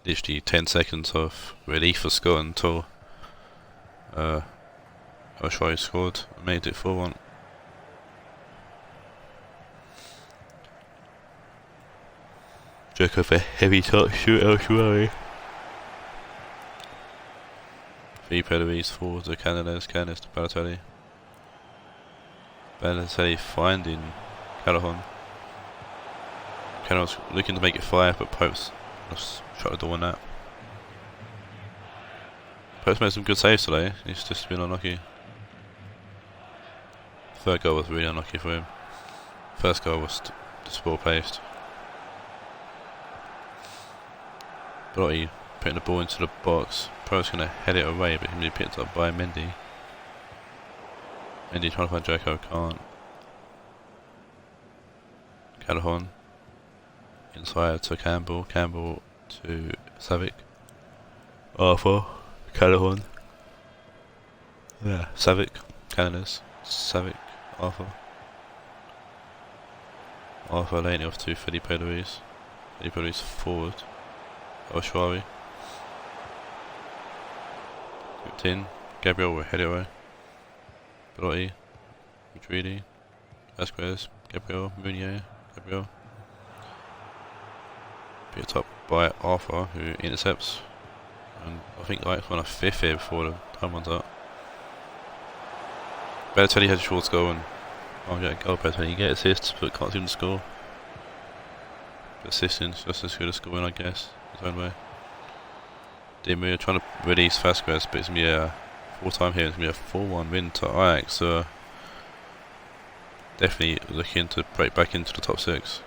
literally 10 seconds of relief for Scott until El Shaarawy scored and made it 4-1. Joke of a heavy touch shoot El Shaarawy. Felipe Luis forward to Canales to Balotelli. Balotelli finding Callahan. Callahan's looking to make it 5, but Pope's shut the door on that. Pope's made some good saves today, he's just been unlucky. Third goal was really unlucky for him. First goal was just well placed. Belotti putting the ball into the box. Pope's going to head it away, but he'll be picked up by Mendy. Mendy trying to find Dzeko, can't. Callahan inside to Campbell, Campbell to Savic. Arthur, Callahan. Yeah, Savic, Canales, Savic, Arthur. Arthur laying it off to Felipe Luis. Felipe Luis forward. El Shaarawy. Whipped in. Gabriel will head it away. Belotti. Madrid. Vasquez. Gabriel. Meunier. Gabriel. Picked up by Arthur, who intercepts. And I think Ajax won a 5th here before the time runs out. Balotelli had a short goal, and oh yeah, goal Balotelli. You get assists, but can't seem to score. But assisting is just as good as scoring, I guess, his own way. Di Maria trying to release Vasquez, but it's going to be a 4-time here. It's going to be a 4-1 win to Ajax. So definitely looking to break back into the top 6.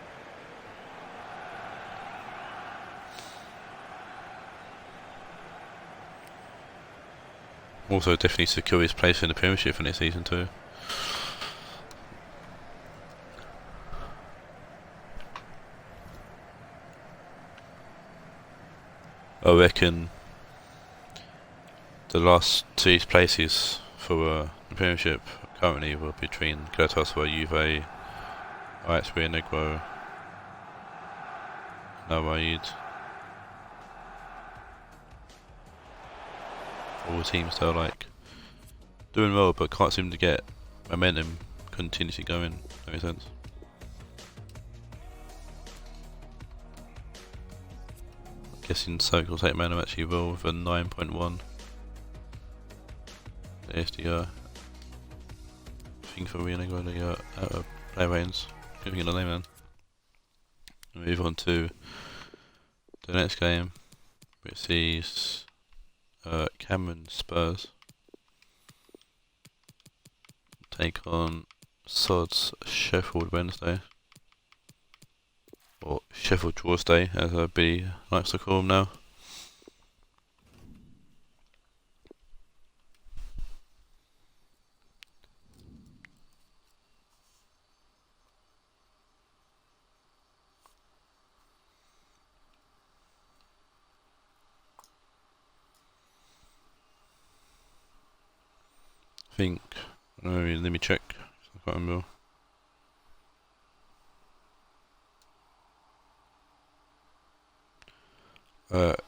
Also definitely secure his place in the Premiership for next season too. I reckon the last 2 places for the Premiership currently will be between Galatasaray, Juve, Ajax, Rionegro, Now Raed. All teams still like doing well, but can't seem to get momentum continuously going. That makes sense. Guessing Stoke will take momentum actually will with a 9.1. There's the thing for Rionegro, the player ratings. Couldn't get the name then. Move on to the next game, which sees Cameron Spurs take on Sod's Sheffield Wednesday, or Sheffield Draws Day as Billy likes to call them now. Let me check. I can't remember.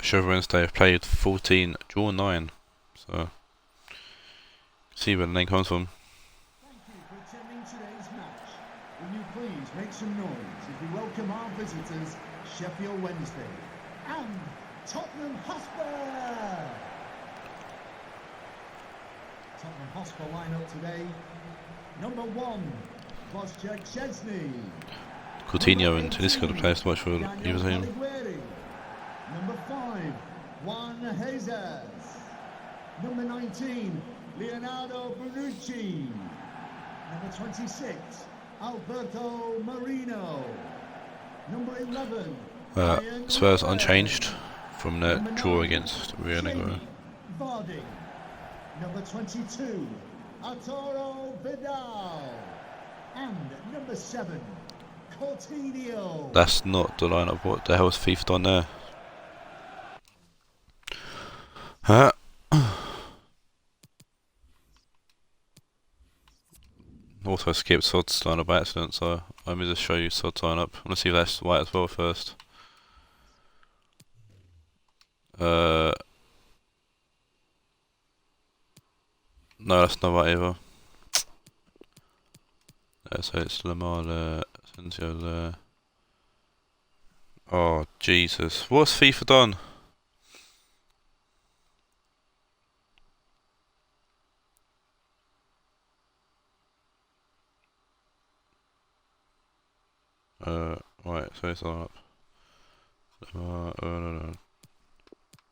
Sheffield Wednesday have played 14, draw 9. So, see where the name comes from. Thank you for attending today's match. Will you please make some noise as we welcome our visitors, Sheffield Wednesday and Tottenham Hotspur. Tottenham Hotspur lineup today. Number 1, Wojciech Szczesny. Coutinho and Tedesco the players to watch for either team. Number 5, Juan Jesus. Number 19, Leonardo Bonucci. Number 26, Alberto Marino. Number 11, Spurs unchanged from the draw against Rionegro. Vardy. Number 22, Arturo Vidal. And number 7, Coutinho. That's not the lineup. What the hell is FIFA done there? Huh? Also skipped Sod's lineup by accident, so let me just show you Sod's lineup. I want to see if that's right as well first. No, that's not right either. So it's Lamar there, Asensio there. Oh Jesus, what's FIFA done? Right, so it's up. No.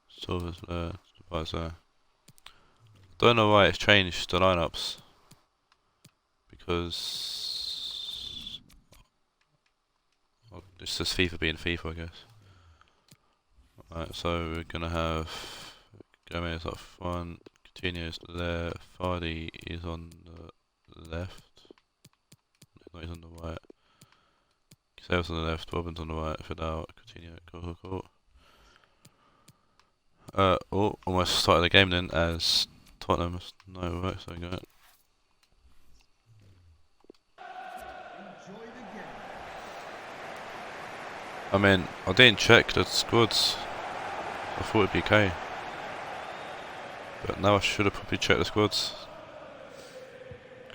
Silver's there, Device there. Don't know why it's changed the lineups. Because well, it's just FIFA being FIFA, I guess. Right, so we're gonna have Gomez up front, Coutinho's there, Vardy is on the left. No, he's on the right. Sales on the left, Robbins on the right, Vidal, Coutinho, cool. Almost started the game then as Tottenham. No, right, so go. I mean, I didn't check the squads. I thought it'd be okay. But now I should have probably checked the squads.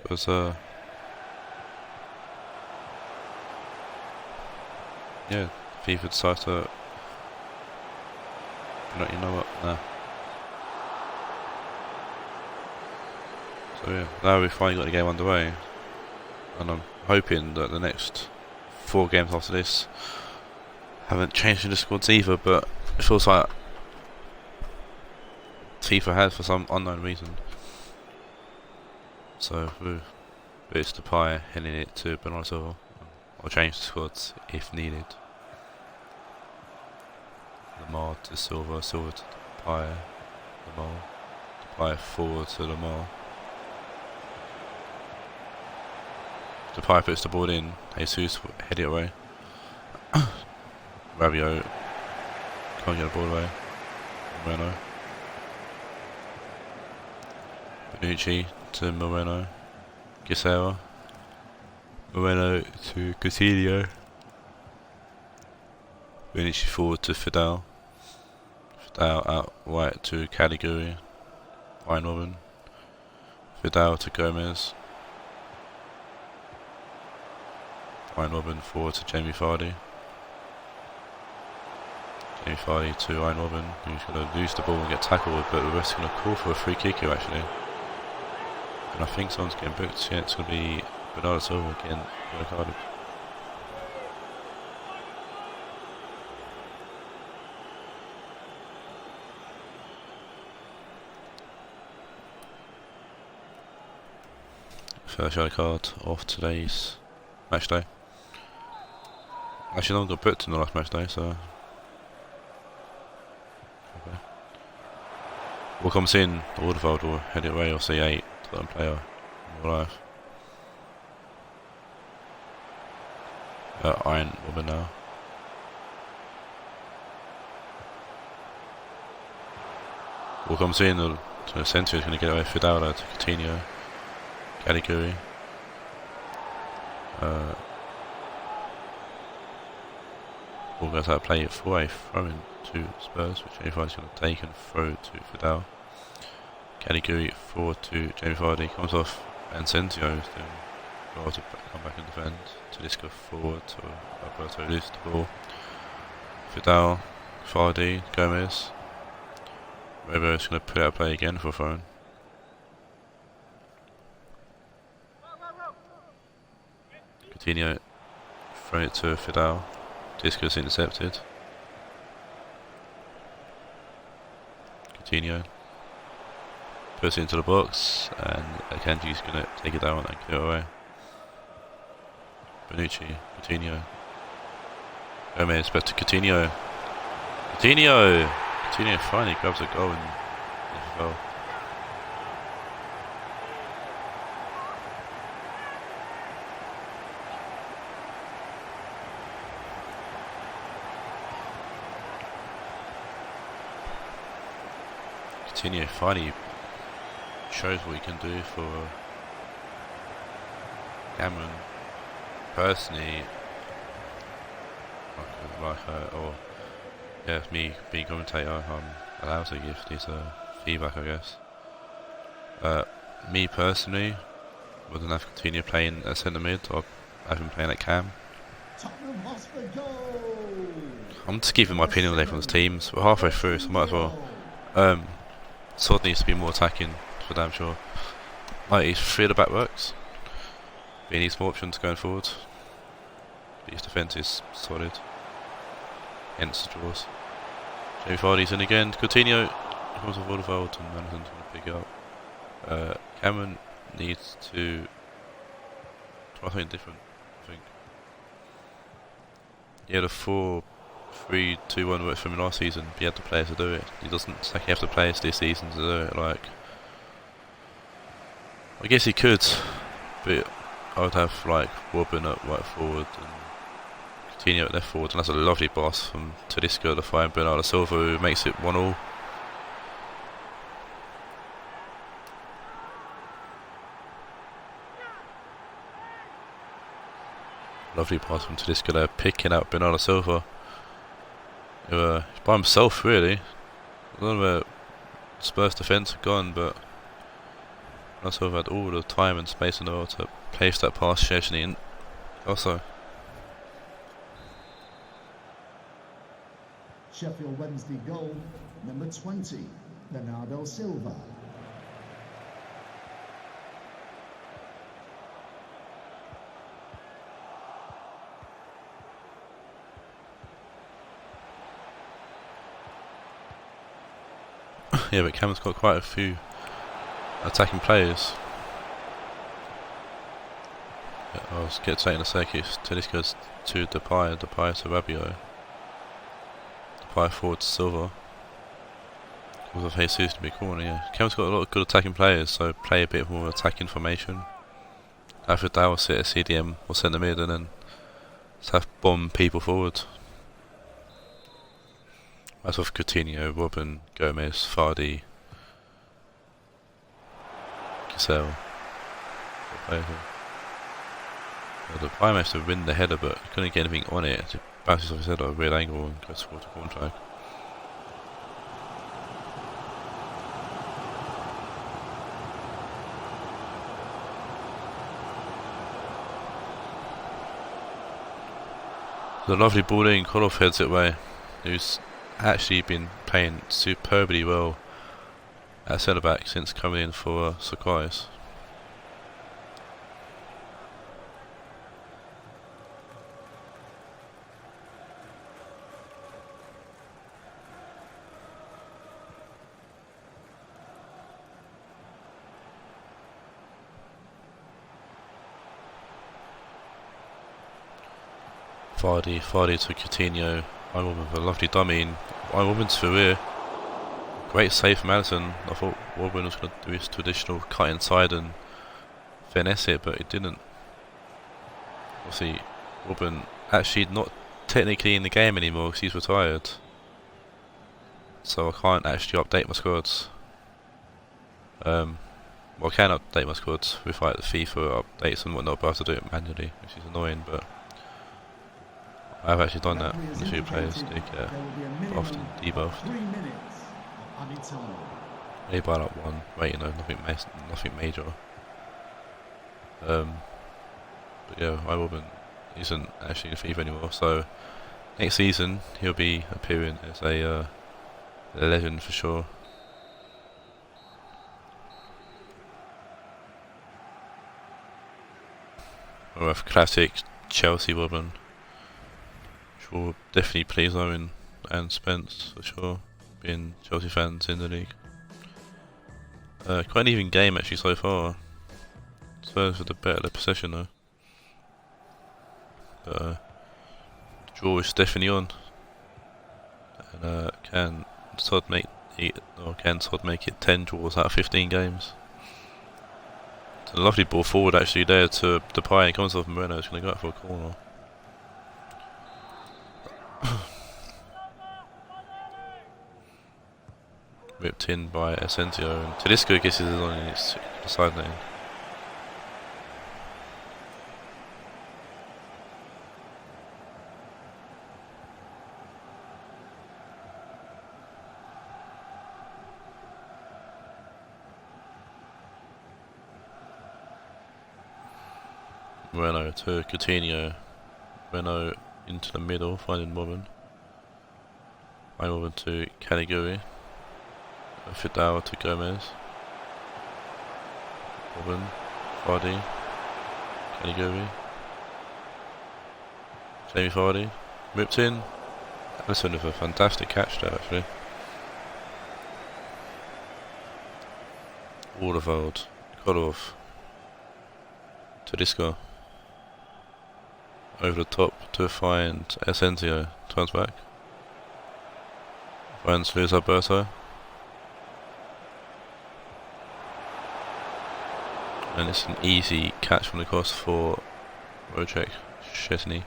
Because, yeah, FIFA decided to... You know what? Nah. So yeah, now we've finally got the game underway. And I'm hoping that the next 4 games after this haven't changed in the squads either, but it feels like FIFA has for some unknown reason. So, it's the pie handing it to Bernardo Silva. I'll change the squads if needed. Lamar to Silva, Silva to Depay, Lamar, Depay forward to Lamar. Depay puts the ball in, Jesus head it away. Rabiot can't get the ball away. Moreno. Bonucci to Moreno. Gisela. Moreno to Coutinho. Vinicius forward to Fidel. Fidel out right to Caliguri. Wijnaldum. Fidel to Gomez. Wijnaldum forward to Jamie Vardy. Jamie Vardy to Wijnaldum, who's going to lose the ball and get tackled, but the rest are going to call for a free kick here actually. And I think someone's getting booked. Yeah, it's going to be Bernardo Silva again, yellow carded. First yellow card of today's match day. Actually, no one got booked in the last match day, so. Okay. What comes in, Alderweireld will head it away or C8 to let him play in real life. Iron Woman now. What comes in, the centre is going to get away Fidaldo to Coutinho. Caliguri. Ball goes out of play for a throw in to Spurs, which Jamie Vardy's going to take and throw to Fidel. Caliguri forward to Jamie Vardy, comes off, and Sensio is doing well to come back and defend. Talisca forward to Alberto, loses the ball. Fidel, Vardy, Gomez. Rebo is going to put out play again for a throw in. Coutinho throw it to Fidel. Discus intercepted. Coutinho puts it into the box, and Akanji's going to take it down and clear it away. Bonucci, Coutinho. Gomez back to Coutinho. Coutinho finally grabs a goal in the FFL. Coutinho finally shows what he can do for Cameron. Personally, me being commentator, I'm allowed to give this feedback, I guess. Me personally, wouldn't have Coutinho playing at centre mid, or have him playing at cam. I'm just giving my opinion on everyone's teams. We're halfway through, so might as well. Sword needs to be more attacking, for damn sure. Like, he's free of the back works. But he needs more options going forward. But his defence is solid. Hence the draws. Jamie Vardy's in again. Coutinho comes with Alderweireld and Anderson's going to pick it up. Cameron needs to try something different, I think. He had a 4-3-2-1 work for him last season, but he had the players to do it. He doesn't exactly have the players this season to do it. Like, I guess he could, but I would have like Robin at right forward and Coutinho at left forward, and that's a lovely pass from Talisca to find Bernardo Silva, who makes it 1-1. Lovely pass from Talisca there, picking out Bernardo Silva. He's by himself really. I don't know where Spurs defence had gone, but Bernardo Silva had all the time and space in the world to place that pass Szczesny in. Also, Sheffield Wednesday goal, number 20, Bernardo Silva. yeah, but Cameron's got quite a few attacking players. Yeah, I'll get to that in a sec. Talisca's to Depay to Rabiot. Depay forward to Silva. Comes off Jesus to be corner, yeah. Cameron's got a lot of good attacking players, so play a bit more attacking formation. After that, will sit at CDM or centre mid and then just have bomb people forward. As of Coutinho, Robin, Gomez, Vardy, Cassell. The Depay managed to win the header, but couldn't get anything on it. bounces off his head at a weird angle and goes towards the corner flag. The lovely ball in, Koloff heads it away, who's actually been playing superbly well at centre back since coming in for Sakais. Vardy to Coutinho. Eindhoven with a lovely dummy. Eindhoven's Verweer. Great save from Madison. I thought Robin was going to do his traditional cut inside and finesse it, but it didn't. Obviously, Robin actually not technically in the game anymore because he's retired. So I can't actually update my squads. Well, I can update my squads with like the FIFA updates and whatnot, but I have to do it manually, which is annoying. But I've actually done that. And a few players do get often debuffed. Maybe by like one, right? You know, nothing major. But yeah, Eindhoven isn't actually in FIFA anymore. So next season he'll be appearing as a legend for sure. We'll have classic Chelsea Robin, which will definitely please Owen and Spence for sure, being Chelsea fans in the league. Quite an even game actually so far. Spurs with the better possession though. But the draw is definitely on. And can Todd make it 10 draws out of 15 games? It's a lovely ball forward actually there to Depay, and comes off Moreno. It's going to go out for a corner. Ripped in by Asensio, and Tedesco gets it on its side lane. Moreno to Coutinho. Moreno into the middle, finding Robin. Eindhoven to Caliguri. Fidao to Gomez. Robin, Vardy, Caliguri. Jamie Vardy, ripped in. Alisson with a fantastic catch there actually. Alderweireld, Kodorov, Tedesco. Over the top to find Asensio, turns back. Finds Luis Alberto. And it's an easy catch from the cross for Wojciech Szczesny.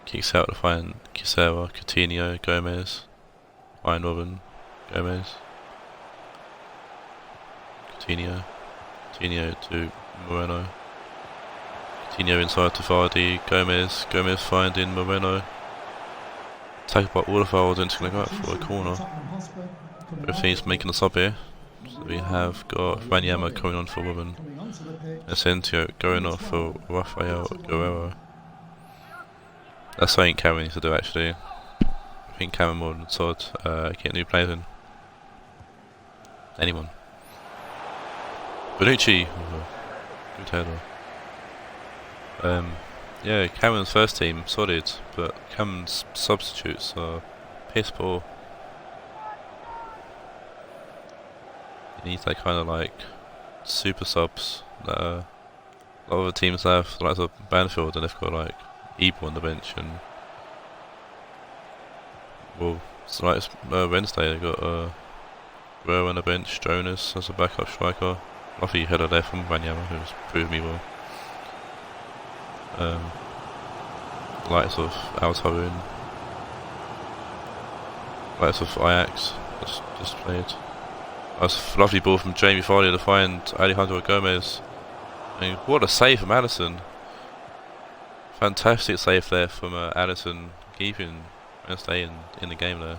Kicks out to find Kisera, Coutinho, Gomez, Eindhoven, Gomez, Coutinho to Moreno. Coutinho inside to Vardy, Gomez finding Moreno. Tackled by Alderweireld, and it's going to go out for a corner. Both teams making a sub here. So we have got Wanyama coming on for Robin. Asensio going off for Rafael Guerrero. That's something Cameron needs to do actually. I think Cameron more than Todd get new players in. Anyone. Bonucci. Good header. Yeah, Cameron's first team solid, but Cameron's substitutes are piss poor. He needs that kind of like super subs that a lot of the teams have, like the Banfield, and they've got like Ebel on the bench, and well, it's like Wednesday they've got Guerrero on the bench, Jonas as a backup striker. Lovely header there from Wanyama, who's proved me well. Likes of Taawoun, likes of Ajax just played. That's a lovely ball from Jamie Vardy to find Alejandro Gomez. I mean, what a save from Alisson. Fantastic save there from Allison, keeping Wednesday in the game there.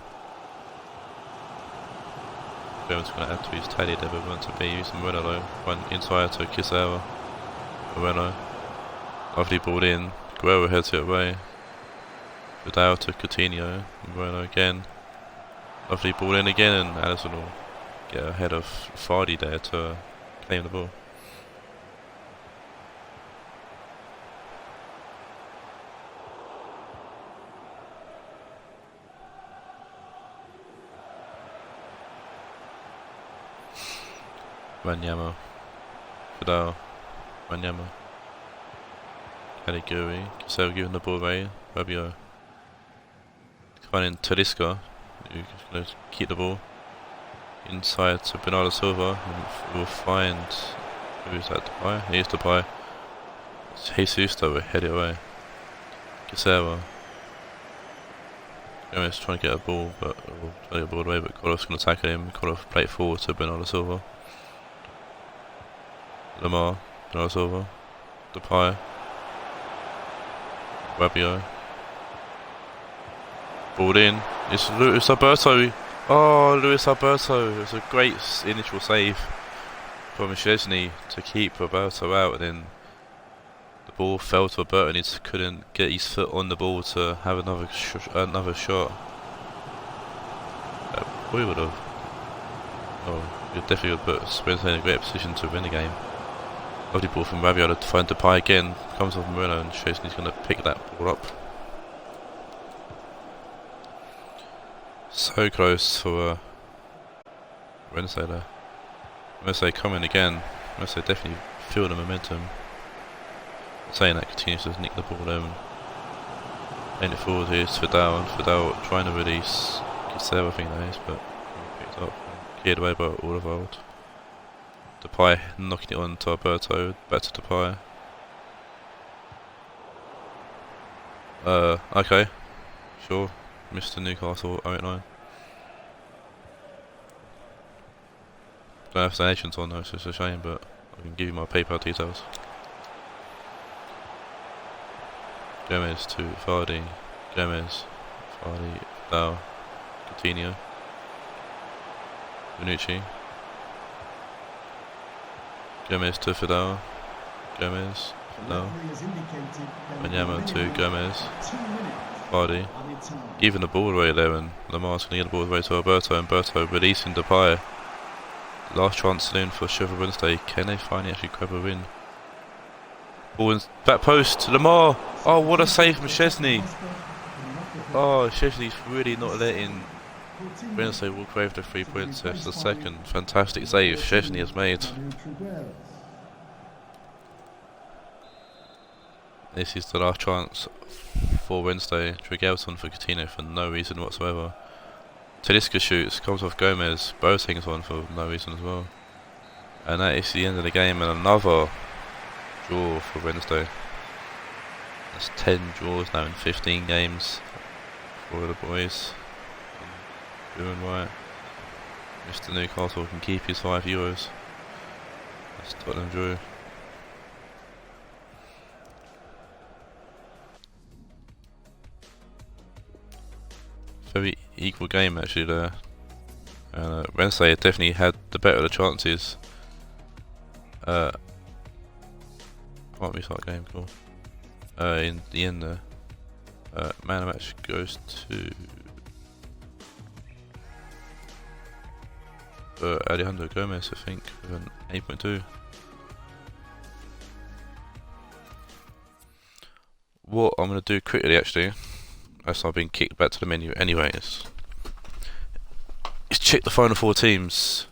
Jones going to add to his tally there, but wants to be using Moreno though. One inside to Kisao. Moreno. Lovely ball in. Guerrero heads it away. Vidal to Coutinho. Moreno again. Lovely ball in again, and Allison will get ahead of Fardy there to claim the ball. Wanyama, Vidal, Wanyama, Caliguri, Casel giving the ball away, Rabiot, finding Talisca, who's going to keep the ball, inside to Bernardo Silva, who will find, who is that, Depay? He is Depay, it's Jesus that will head it away, Casella, Gomez trying to get a ball, but trying to get the ball away, but Kolov's going to tackle him, Kolov play it forward to Bernardo Silva. Lamar, Bernardo Silva, Depay, Rabiot, balled in, it's Luis Alberto, oh Luis Alberto, it was a great initial save from Szczesny to keep Alberto out, and then the ball fell to Alberto and he just couldn't get his foot on the ball to have another shot. We would have, we definitely would put Spurs in a great position to win the game. Lovely ball from Rabiot to find Depay again, comes off Moreno and Szczesny's going to pick that ball up. So close for Wednesday there. Wednesday coming again, Wednesday definitely feel the momentum. Saying that continues to nick the ball there and playing it forward here to Vidal, and Vidal trying to release Giselle, I think that is, but picked up and cleared away by Alderweireld. Depay knocking it on to Alberto, back to Depay. Okay, sure, Mr. Newcastle 089. Don't have the agents on though, so it's a shame, but I can give you my PayPal details. Gomez to Fardy, Gomez, Fardy, Vidal, Coutinho, Bonucci. Gomez to Vidal, Gomez, Vidal, Wanyama to Gomez, Fardy, giving the ball away there, and Lamar's going to get the ball away to Alberto, and Alberto releasing Depay. Last chance saloon for Sheffield Wednesday, can they finally actually grab a win? Ball in back post, Lamar, oh what a save from Szczesny. Oh, Szczesny's really not letting Wednesday walk away with the 3 points. That's the second fantastic save Szczesny has made. This is the last chance for Wednesday. Trigelton for Coutinho for no reason whatsoever. Talisca shoots, comes off Gomez, both things on for no reason as well. And that is the end of the game, and another draw for Wednesday. That's 10 draws now in 15 games for the boys. Blue and white. Mr. Newcastle can keep his €5. That's Tottenham drew. Very equal game actually there. Wednesday definitely had the better of the chances. Might restart game, cool. In the end there. Man of the match goes to Alejandro Gomez, I think, with an 8.2. What I'm going to do quickly actually, as I've been kicked back to the menu anyways, is check the final 4 teams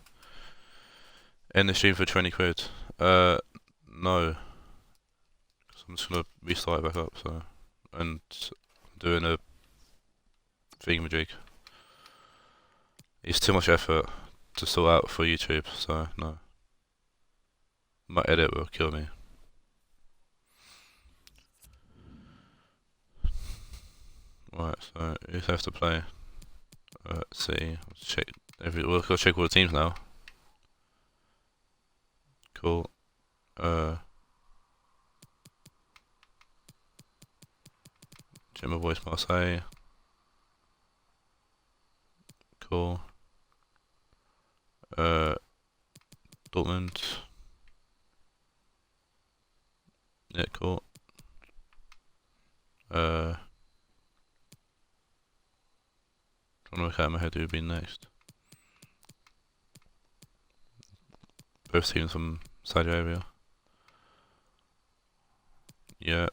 in the stream for 20 quid. No, I'm just going to restart it back up, so, and doing a thingamajig. It's too much effort to sort out for YouTube, so no. My edit will kill me. Right, so who's have to play? Let's see. Let's check we'll check all the teams now. Cool. Check my voice, Marseille. Cool. Dortmund. Yeah, cool. Trying to work out in my head who would be next. Both teams from Saudi Arabia. Yeah.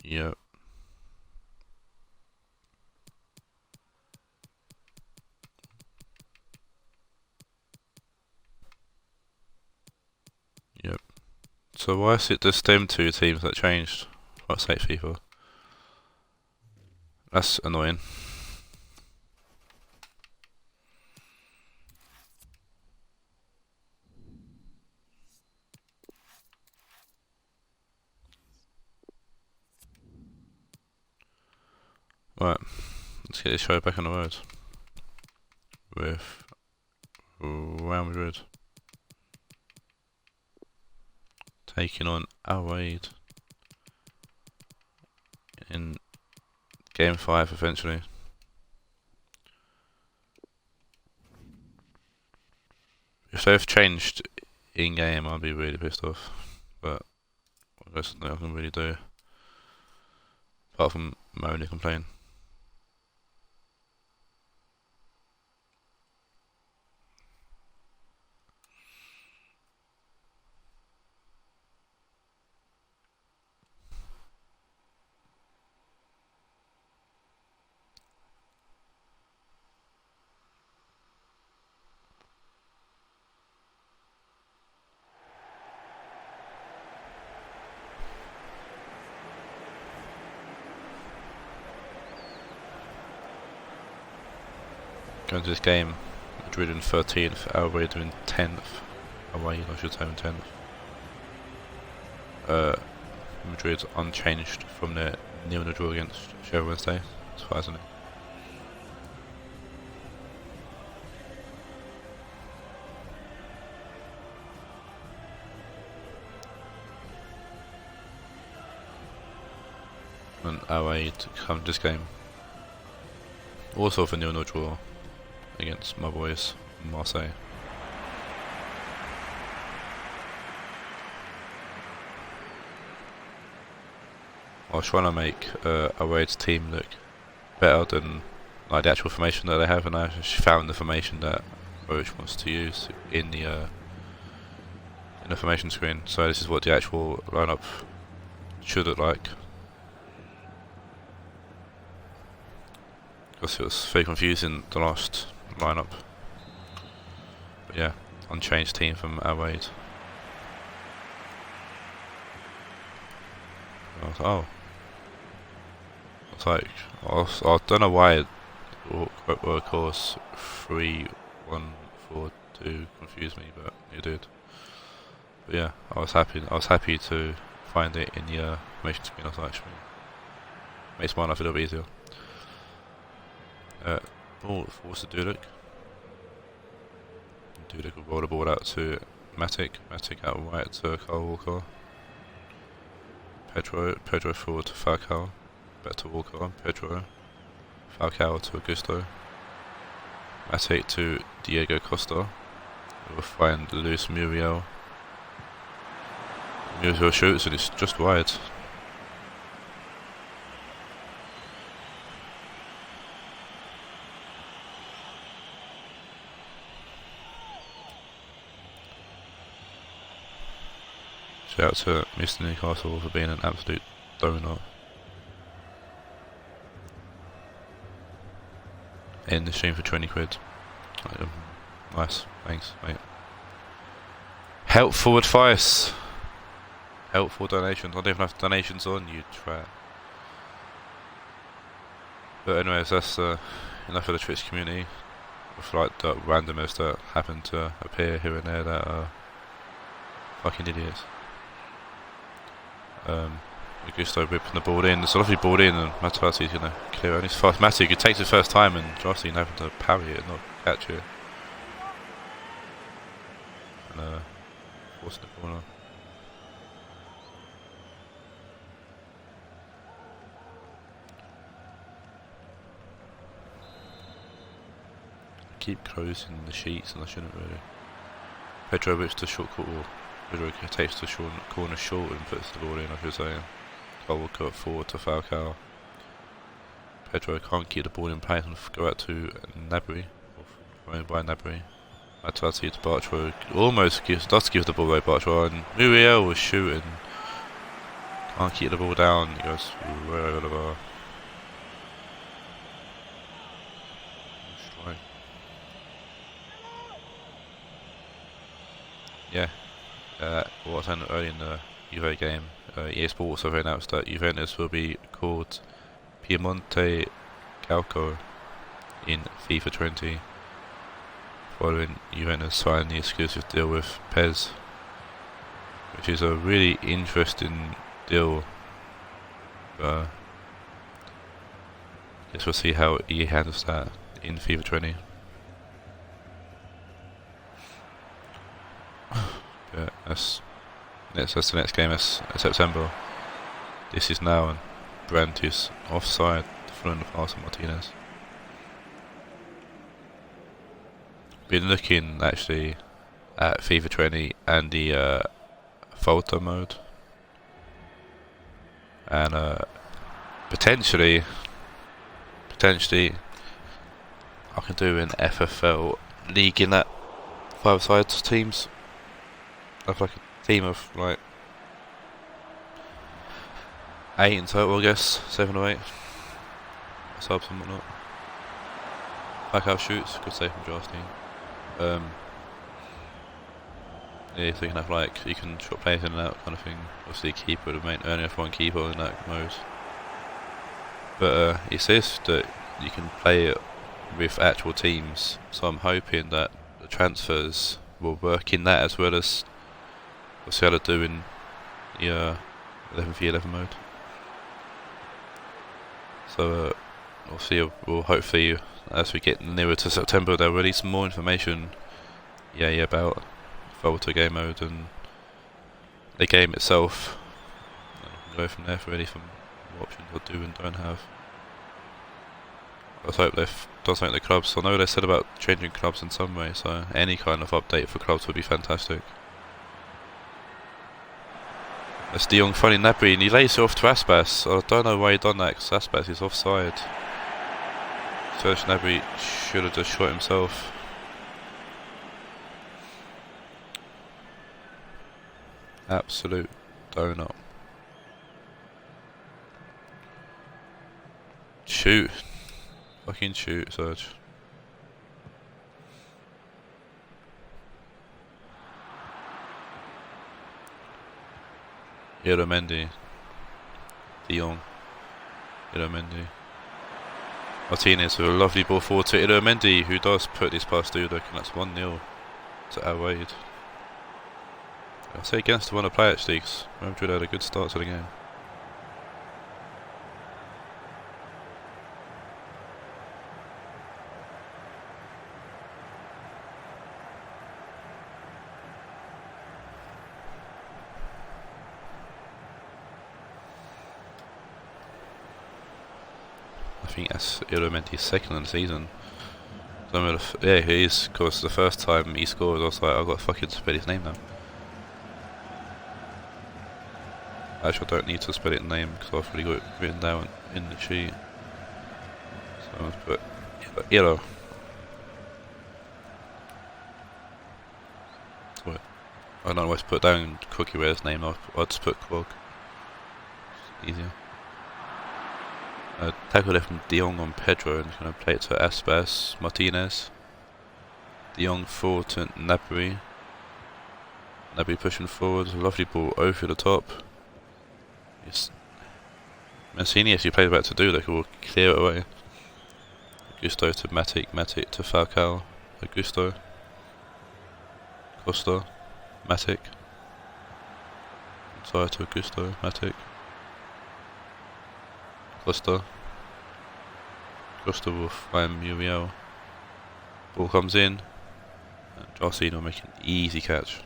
Yep. Yep. So why is it just them two teams that changed? What state FIFA? That's annoying. Right, let's get this show back on the road with Real Madrid taking on Raed in Game 5 eventually. If they've changed in game, I'll be really pissed off, but there's nothing I can really do apart from moan and complain. Going to this game, Madrid in 13th, Raed in 10th, away I should say in 10th. Madrid unchanged from their 0-0 draw against Sheffield Wednesday, as far as I know. And Raed come this game, also for 0-0 draw against my boys Marseille. I was trying to make Raed's team look better than like the actual formation that they have, and I actually found the formation that Roach wants to use in the formation screen. So this is what the actual lineup should look like. Because it was very confusing, the last lineup. But yeah, unchanged team from Raed. I was like, oh. It's like, I don't know why of course 3-1-4-2 confused me, but it did. But yeah, I was happy to find it in the information screen. I was like, actually makes my life a little easier. Ball forced to Dudek. Dudek will roll the ball out to Matic. Matic out wide to Kyle Walker. Pedro forward to Falcao. Back to Walker. Pedro. Falcao to Augusto. Matic to Diego Costa. We'll find loose Muriel. Muriel shoots and it's just wide. Shout out to Mr. Newcastle for being an absolute donut. In the stream for 20 quid. Nice, thanks mate. Helpful advice. Helpful donations. I don't even have donations on, you twat. But anyways, that's enough of the Twitch community. With like the randomers that happen to appear here and there that are fucking idiots. Augusto whipping the ball in. It's a lovely ball in, and Matati's going to clear it. And it's fast. Matic, it takes his first time, and Jocelyn having to parry it and not catch it. And forcing the corner. keep closing the sheets, and I shouldn't really. Pedro whips the short corner. Pedro takes the corner short and puts the ball in, I should say. Cole cut forward to Falcao. Pedro can't keep the ball in place and go out to Nabry. Thrown by Nabry. Atati to Bartro. Almost does give the ball away, Bartro. And Muriel was shooting. Can't keep the ball down. He goes way over the bar. Strike. Yeah. What I was saying earlier in the Juve game, EA Sports have announced that Juventus will be called Piemonte Calcio in FIFA 20, following Juventus signing the exclusive deal with PES, which is a really interesting deal. Guess we'll see how EA handles that in FIFA 20. Yeah, that's the next game. That's September. This is now, and Brandt is offside, following the pass on Martinez. Been looking actually at FIFA 20 and the photo mode, and potentially I can do an FFL league in that 5-side teams. Have like a team of like 8 in total, I guess, 7 or 8 subs and whatnot. Backup shoots, good save from draft team. Yeah, so you can have like, you can shot players in and out kind of thing. Obviously keeper would main only have one keeper in that mode. But it says that you can play it with actual teams, so I'm hoping that the transfers will work in that as well as we'll see how to do in the 11v11 mode. So we'll see. We'll hopefully, as we get nearer to September, they'll release more information, about Volta game mode and the game itself. And we can go from there for any from what options I do and don't have. I hope they've done something to the clubs. I know they said about changing clubs in some way, so any kind of update for clubs would be fantastic. That's De Jong funny Nabry, and he lays it off to Aspas. I don't know why he done that, because Aspas is offside. Serge Gnabry should have just shot himself. Absolute donut. Shoot. Fucking shoot, Serge. Mendy, De Jong, Mendy, Martinez with a lovely ball forward to Mendy, who does put this past Dudek, and that's 1-0 to Raed. I'll say against the one to play actually, because Madrid had a good start to the game. I think that's Mendy's second in the season. So yeah, he is, of course, the first time he scored, I was like, I've got to fucking spell his name now. Actually, I don't need to spell it in name, because I've already got it written down in the sheet. So I'll put yellow. What? I don't always put down Cookie Ware's name, I'll just put Quog. It's easier. Tackle there from De Jong on Pedro, and he's going to play it to Aspas, Martinez. De Jong forward to Nabry. Nabry pushing forward, lovely ball over the top. Mancini actually plays back to Dudek, who will clear it away. Augusto to Matic, Matic to Falcao, Augusto, Costa, Matic. Sorry to Augusto, Matic. Costa will find Muriel. Ball comes in, and Jarcino will make an easy catch.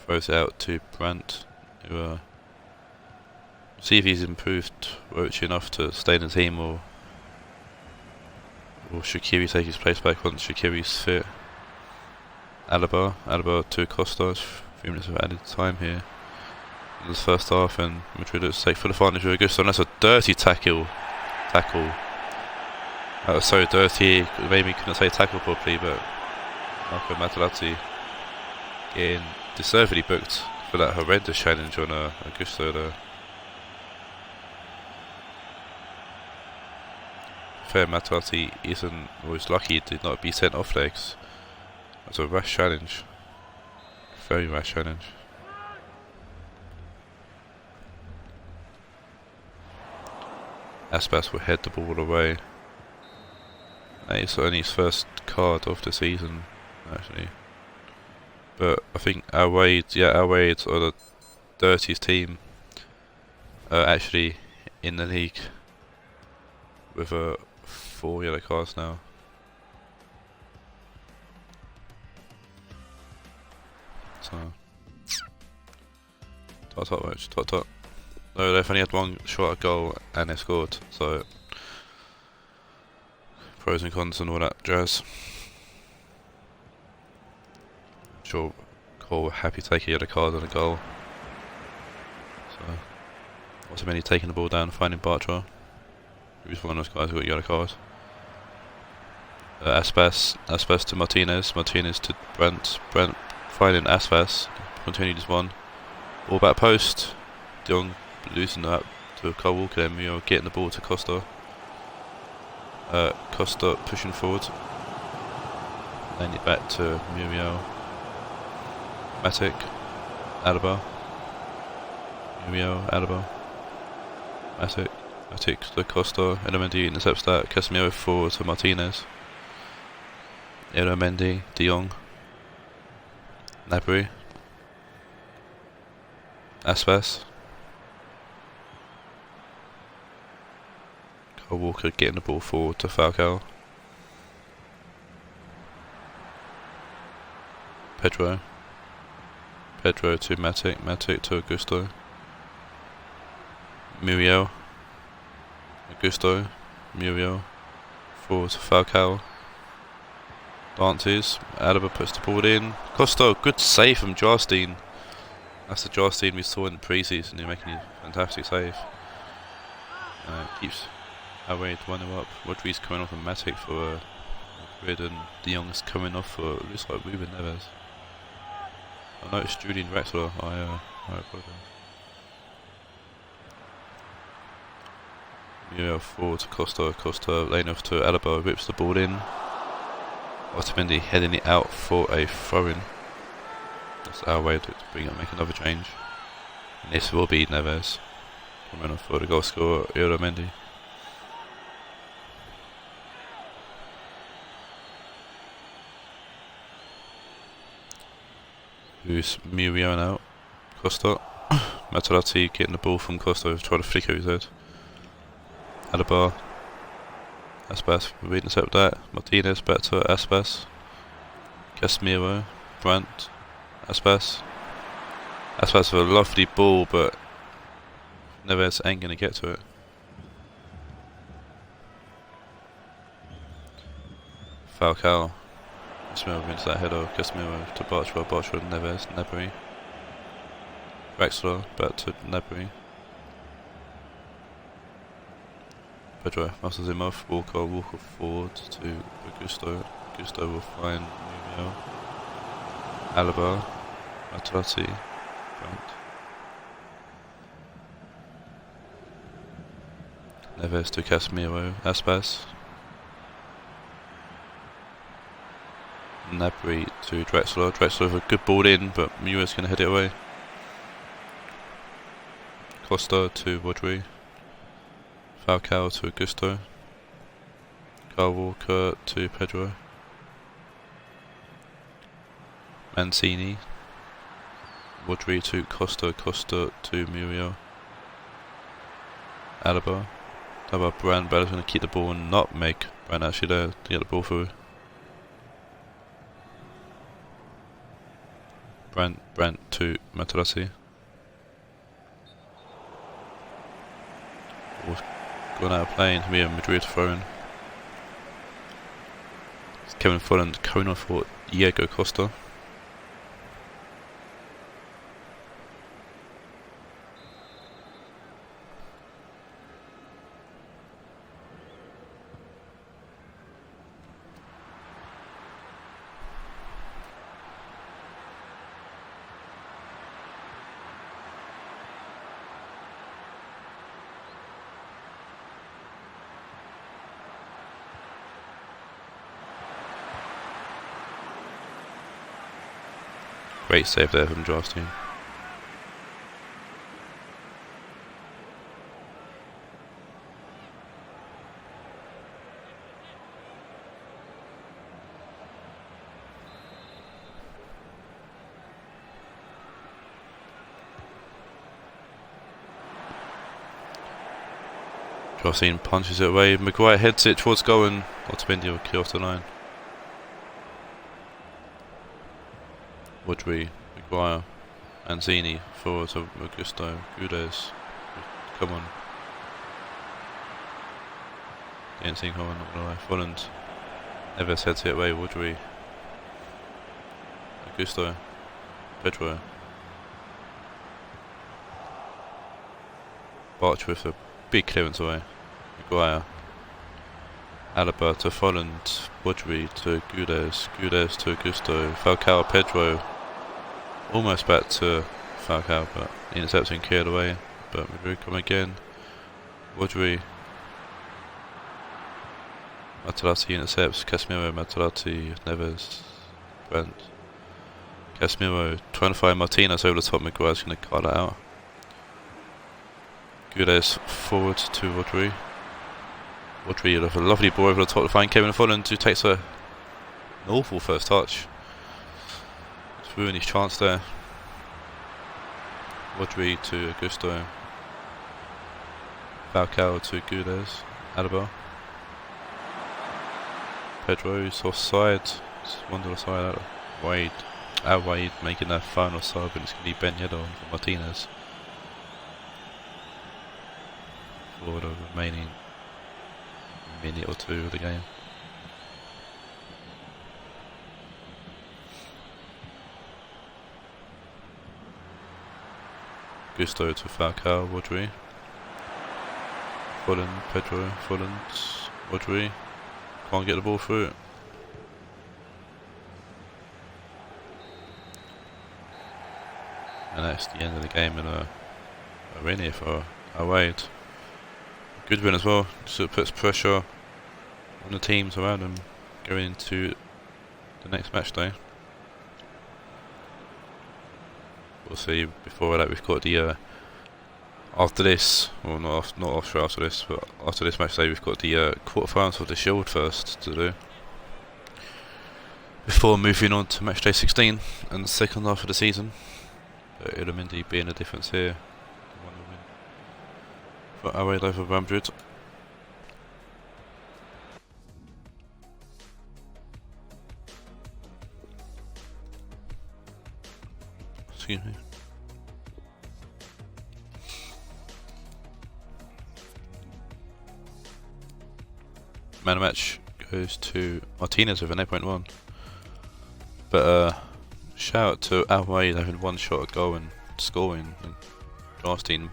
Throws it out to Brandt, who see if he's improved Roach enough to stay in the team, or Will Shaqiri take his place back once Shaqiri's fit? Alaba to Costa. 3 minutes of added time here in this first half, and Madrid has take full advantage of Augusto. And that's a dirty tackle. That was so dirty. Maybe couldn't say tackle properly, but Marco Materazzi getting deservedly booked for that horrendous challenge on Augusto there. Fair, Materazzi was lucky he did not be sent off legs. That's a rash challenge. Very rash challenge. Aspas will head the ball away. It's only his first card of the season, actually. But I think our Raed are the dirtiest team actually in the league, with 4 yellow cards now. So tot. No, they've only had 1 shot at goal and they scored, so pros and cons and all that jazz. I'm sure Cole will happy to take a yellow card and a goal. So what's many taking the ball down, finding Bartra, who's one of those guys who got a yellow card. Aspas to Martinez to Brandt finding Aspas, continues one. All back post, De Jong losing that to Kyle Walker, then Mio getting the ball to Costa. Costa pushing forward, laying it back to Muriel. Matic, Alaba, Muriel, Alaba, Matic to Costa. Elamendi intercepts that. Casemiro forward to Martinez. Elamendi, De Jong, Gnabry, Aspas. Kyle Walker getting the ball forward to Falcao. Pedro to Matic to Augusto. Muriel, forward to Falcao. Dantes, Alaba puts the ball in. Costa, good save from Jarstein. That's the Jarstein we saw in the pre-season. He's making a fantastic save. Keeps Raed 1-0 up. Rodri's coming off a Matic for Raed, and De Jong's coming off for, looks like Ruben Neves. I noticed Julian Drexler. I apologise. Muriel forward to Costa laying off to Alaba, whips the ball in. Otamendi heading it out for a throw-in. That's our way to make another change. And this will be Neves coming off for the goal scorer, Otamendi. Who's Muriel out? Costa. Materazzi getting the ball from Costa, trying to flick over his head. Alaba. Aspas, we intercept that. Martinez back to Aspas. Casemiro. Brandt. Aspas. Aspas with a lovely ball, but Neves ain't going to get to it. Falcao. Casemiro into that header. Casemiro to Bartra. Neves. Gnabry. Drexler back to Gnabry. Pedro muscles him off. Walker forward to Augusto. Augusto will find Muriel. Alaba. Materazzi. Brandt. Neves to Casemiro. Aspas. Gnabry to Drexler. Drexler with a good ball in, but Muriel's going to head it away. Costa to Rodri. Falcao to Augusto. Kyle Walker to Pedro. Mancini. Rodri to Costa to Muriel. Alaba. Brandt is going to keep the ball and not make Brandt actually there to get the ball through. Brandt to Materazzi. Gone out of play, to be a Madrid throw-in. Kevin Folland, Kona for Diego Costa. Great save there from Justin. Justin punches it away. Maguire heads it towards goal and Otamendi will clear off the line. Woodry, Maguire, Anzini, forward to Augusto, Gudes, come on. Didn't think on, not gonna lie. Folland, Neves heads it away, Woodry, Augusto, Pedro. Barch with a big clearance away, Maguire. Alaba to Folland, Woodry to Gudes, Gudes to Augusto, Falcao, Pedro, almost back to Falcao, but intercepting cleared away, but Madrid come again, Woodry, Materazzi intercepts, Casemiro, Materazzi, Neves, Brent, Casemiro trying to find Martinez over the top, Maguire's going to cut that out, Gudes forward to Woodry. Woodry with a lovely ball over the top to find Kevin Folland, who takes an awful first touch. It's ruined his chance there. Woodry to Augusto. Falcao to Gudes. Alaba. Pedro's offside. It's one offside out of Raed. Raed making that final side, but it's going to be Ben Yedder for Martinez. For the remaining minute or two of the game. Gusto to Falcao, Woodry. Folland, Pedro, Folland, Woodry. Can't get the ball through. And that's the end of the game in a win here for Raed. Good win as well, so it puts pressure on the teams around them going into the next match day. We'll see. Before that, we've got the after this, well not after this, but after this match day, we've got the quarterfinals of the Shield first to do. Before moving on to match day 16 and the second half of the season. It'll indeed being a difference here. For Raed over Madrid. Excuse me. Man of match goes to Martinez with an 8.1. But shout out to Raed having one shot at goal and scoring, and Jarstein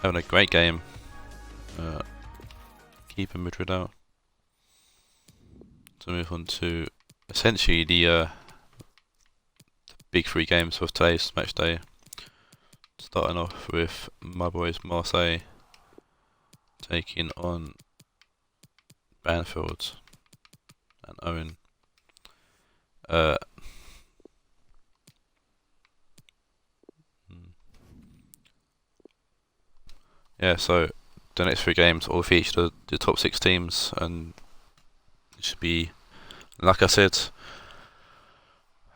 having a great game, keeping Madrid out. To move on to essentially the big three games of today's match day. Starting off with my boys Marseille taking on Banfield and Owen. Yeah, so the next three games all feature the top 6 teams, and it should be, like I said,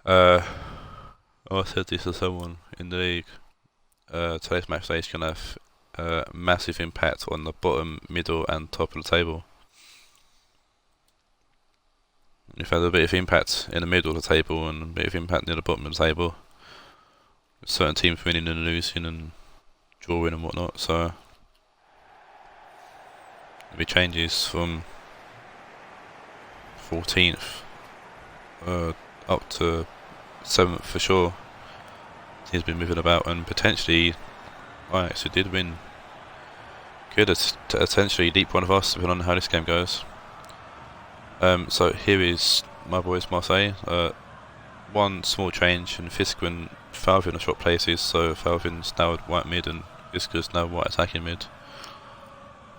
I said this to someone in the league, today's match day is going to have a massive impact on the bottom, middle and top of the table. We've had a bit of impact in the middle of the table and a bit of impact near the bottom of the table. With certain teams winning and losing and drawing and whatnot, so there'll be changes from 14th, up to 7th for sure. He's been moving about, and potentially Ajax, who did win, could essentially leap one of us depending on how this game goes. So here is my boys Marseille. One small change, and Fisk and Taawoun are short places, so Taawoun's now at white mid and Fiska's now white attacking mid.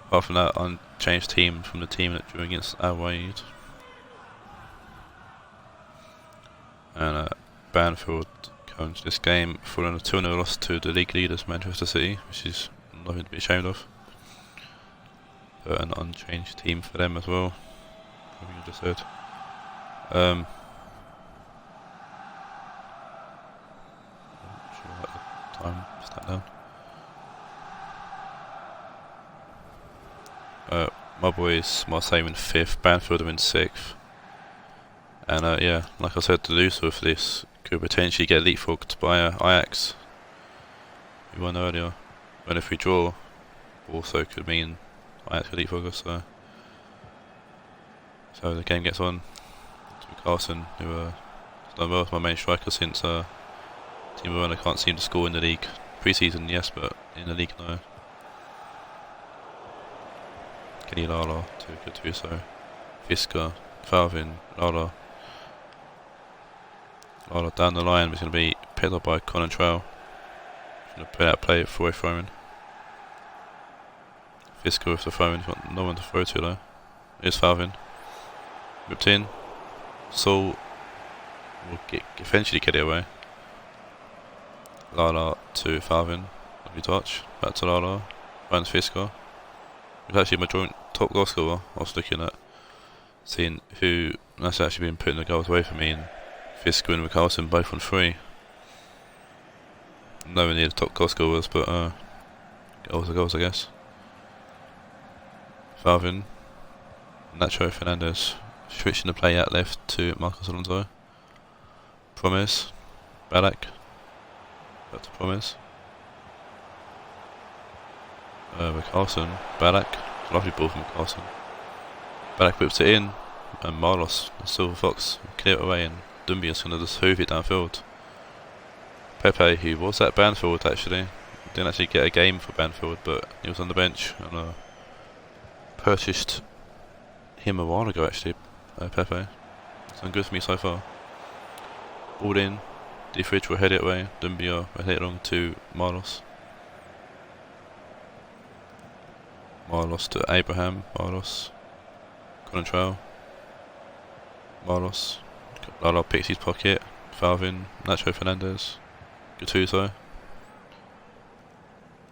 Apart from that, unchanged team from the team that drew against Raed. And Banfield going to this game following a 2-0 loss to the league leaders Manchester City, which is nothing to be ashamed of. But an unchanged team for them as well, like you just said. Time step down. My boys Marseille in 5th, Banfield are in 6th, and yeah, like I said, the loser for this could potentially get leapfrogged by Ajax, we won earlier, and if we draw, also could mean Ajax could leapfrog us. So the game gets on to Carlson, who has done well as my main striker since Team Werner can't seem to score in the league. Pre-season, yes, but in the league, no. Kenny Lala to Gattuso, Fisker, Taawoun, Lala. Lala down the line was going to be picked up by Conor Trowell. Going to play that play for a throw-in. Fisker with the throw-in, he's got no one to throw to though. Here's Taawoun. Whipped in. Saul will eventually get it away. Lala to Taawoun, lovely touch, back to Lala, finds Fisker. It's actually my joint top goal scorer. I was looking at seeing who that's actually been putting the goals away for me, and Fisker and Carlson both on 3. Nowhere near the top goal scorers, but goals are goals, I guess. Taawoun, Nacho Fernandez, switching the play out left to Marcos Alonso. Promise, Ballack. Back to Promise. Carlson, Ballack, lovely ball from Carlson. Ballack whips it in, and Marlos, the Silver Fox, clear it away, and Dumbia's going to just hoof it downfield. Pepe, who was at Banfield actually, didn't actually get a game for Banfield, but he was on the bench, and purchased him a while ago actually, Pepe. It's done good for me so far. Ball in, Fridge will head it away, Dumbia will head it along to Marlos. Marlos to Abraham, Marlos, Conor Trowell, Marlos, Lala picks his pocket, Taawoun, Nacho Fernandez, Gattuso,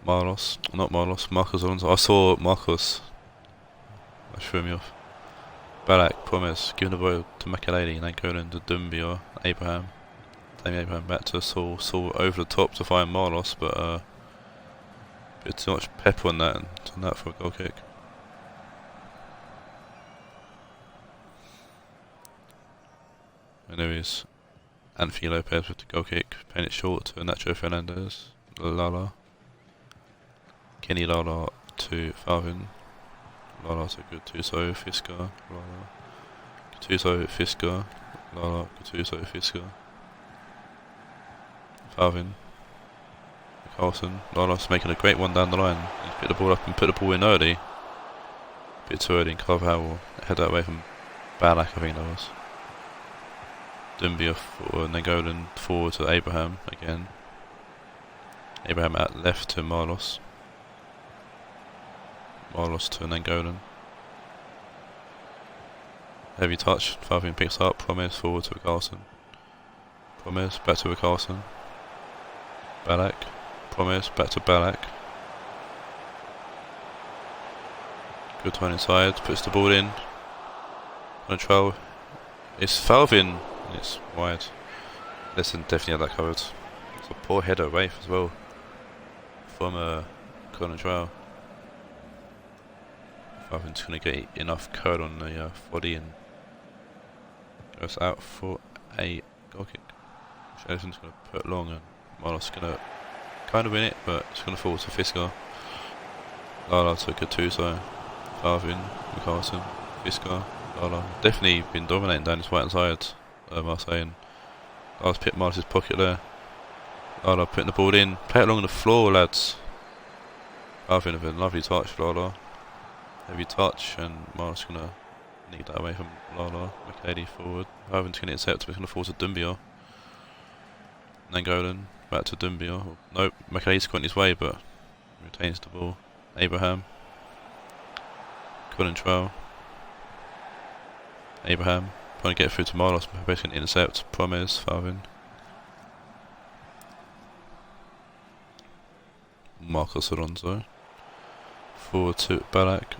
Marlos, not Marlos, Marcos Alonso. I saw Marcos, that threw me off. Ballack, Promise, giving the ball to Makaleli, and then going to Dumbia, Abraham. Abraham back to Saul over the top to find Marlos, but a bit too much pepper on that, and turn that for a goal kick. And there is Anthony Lopez with the goal kick, playing it short to Nacho Fernandez, Lala, Kenny Lala to Taawoun, Lala to Gattuso, Fisker, Lala, Gattuso, Fisker, Lala, Gattuso, Fisker. Taawoun, Carlson, Lala's making a great one down the line. He picked the ball up and put the ball in early. A bit too early, and Carvajal will head that away from Ballack, I think that was. Dumbia for Nangolan, forward to Abraham again. Abraham out left to Marlos. Marlos to Nangolan. Heavy touch, Taawoun picks up, Promise forward to Carlson. Promise, back to Carlson. Ballack, Promise, back to Ballack. Good turn inside, puts the ball in. Control. It's Taawoun, it's wide. Listen, definitely had that covered. It's a poor header away as well from Control. Taawoun's going to get enough curl on the body and goes out for a goal kick. Jason's going to put long, and Marlos going to kind of win it, but it's going to fall to Fisker. Lala to Gattuso, Taawoun, Carlson, Fisker, Lala. Definitely been dominating down his right hand side, Marseille. And last pit Marseille's pocket there. Lala putting the ball in. Play it along the floor, lads. Alvin with a lovely touch, Lala. Heavy touch, and Mar's gonna need that away from Lala. McAdy forward. Alvin's gonna intercept, but it's gonna fall to Dumbia. Nangolan back to Dumbia. Nope, McAdy's got in his way, but retains the ball. Abraham. Control. Abraham trying to get through to Marlos, but basically can intercept. Promise, Alvin. Marcos Alonso. Forward to Balak.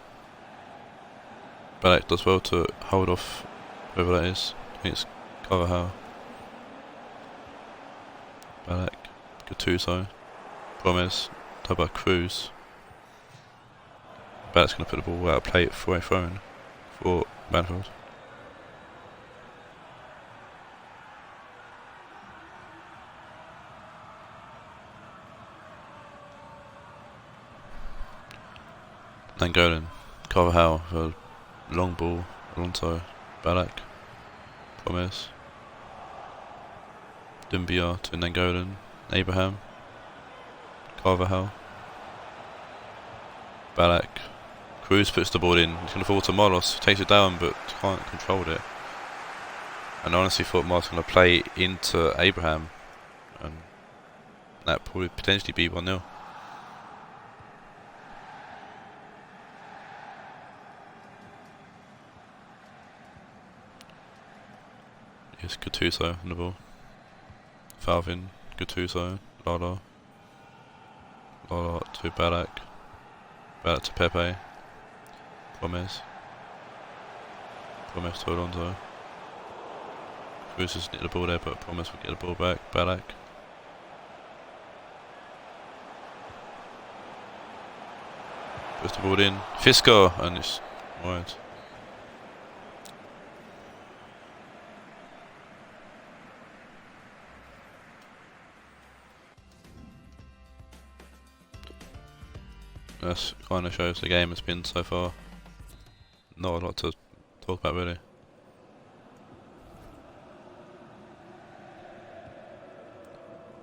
Balak does well to hold off whoever that is. I think it's Carvajal. Balak. Gattuso. Promise. Talk Cruz. Balak's going to put the ball out of play for a thrown for Banfield. Nangolan, Carvajal for a long ball, Alonso, Balak, Promise, Dumbia to Nangolan, Abraham, Carvajal, Balak, Cruz puts the ball in, he's going to fall to Marlos, takes it down but can't control it. And I honestly thought Marlos was going to play into Abraham, and that would potentially be 1-0. Yes, Gattuso on the ball. Falvin, Gattuso, Lala. Lala to Balak. Balak to Pepe. Promise. Promise to Alonso. Cruz just nicked the ball there, but Promise will get the ball back. Balak. Puts the ball in. Fisco, and it's wide. That kind of shows the game has been so far. Not a lot to talk about really.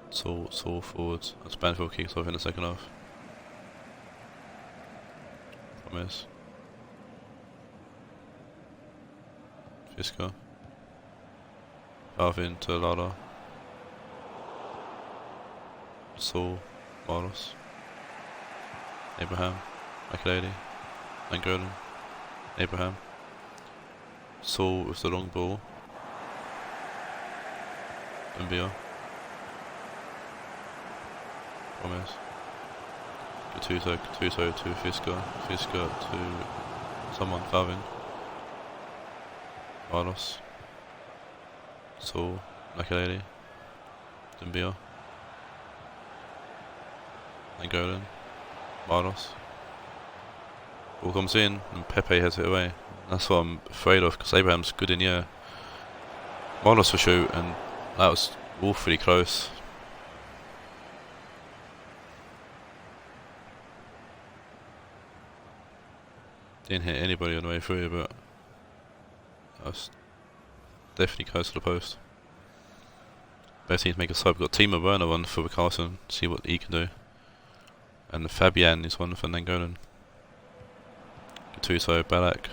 It's all forwards. As Banfield kicks off in the second half. Promise. Fisco. Alvin to Lala. Saul. Marlos. Abraham, McAlady, Nangolan, Abraham, Saul with the long ball, Mbia, Promise, Gattuso to Fisco to someone, Falvin, Marlos, Saul, McAlady, Mbia, Nangolan, Marlos. Ball comes in and Pepe heads it away. That's what I'm afraid of, because Abraham's good in the air. Marlos will shoot, and that was awfully close. Didn't hit anybody on the way through, but that was definitely close to the post. Best team to make a sub. We've got Timo Werner on for Carlson, see what he can do. And Fabian is one for Nangolan. Gattuso, Balak.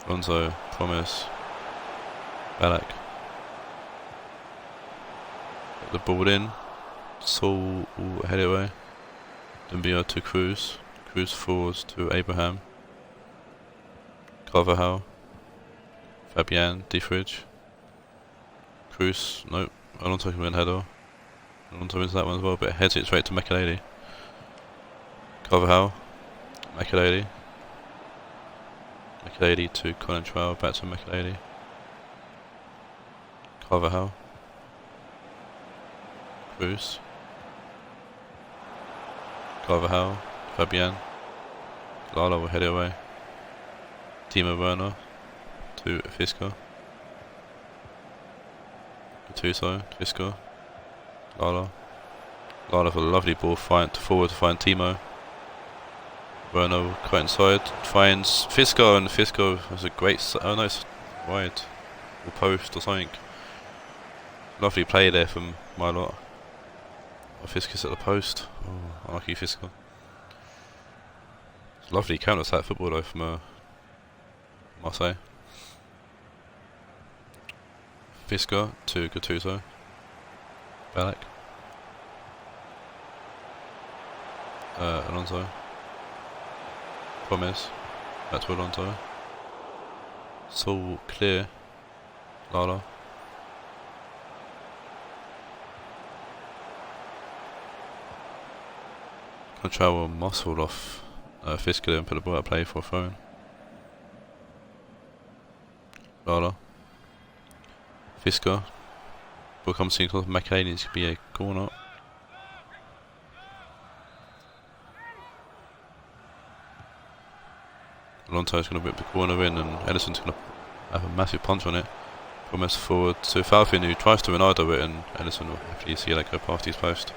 Alonso, Promise. Balak. Get the ball in. Saul will head it away. Dumbia to Cruz. Cruz forwards to Abraham. Carvajal. Fabian, Defridge. Cruz, nope. Alonso can win header. Alonso wins that one as well, but heads it straight to McAlady. Carvajal, McAlady to Control, back to McAlady. Carvajal, Cruz, Carvajal, Fabian, Lala will head it away. Timo Werner to Fisco. Gattuso, Fisco, Lala. Lala for a lovely ball forward to find Timo. Bruno quite inside, finds Fisco, and Fisco has a great. Oh no, it's wide or post or something. Lovely play there from my lot. Oh, Fisco's at the post. Oh, unlucky Fisco. It's lovely counter-attack football though from Marseille. Fisco to Gattuso. Ballack. Alonso. Promise. Back to Alonso. So clear. Lala. Control will muscle off Fisco and put the ball out of play for a throw. Lala. Fisco. Ball comes in close to McKay, needs to be a corner. Alonso's going to whip the corner in, and Edison's going to have a massive punch on it. Promise forward to Falcon, who tries to Ronaldo it, and Edison will happily see that go past his post.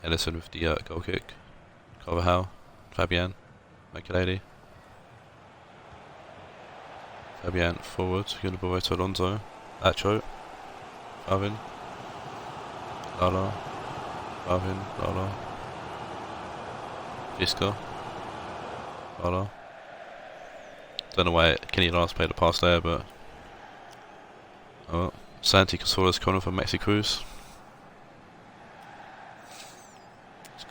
Edison with the goal kick. Carvajal, Fabian, Makelele. Fabian forward, going to ball to Alonso. Acho, Alvin, Lala. Alvin, Lala. Fisco. Lala. Don't know why Kenny last played a pass there, but oh, Santi Cazorla's corner for Maxi Cruz.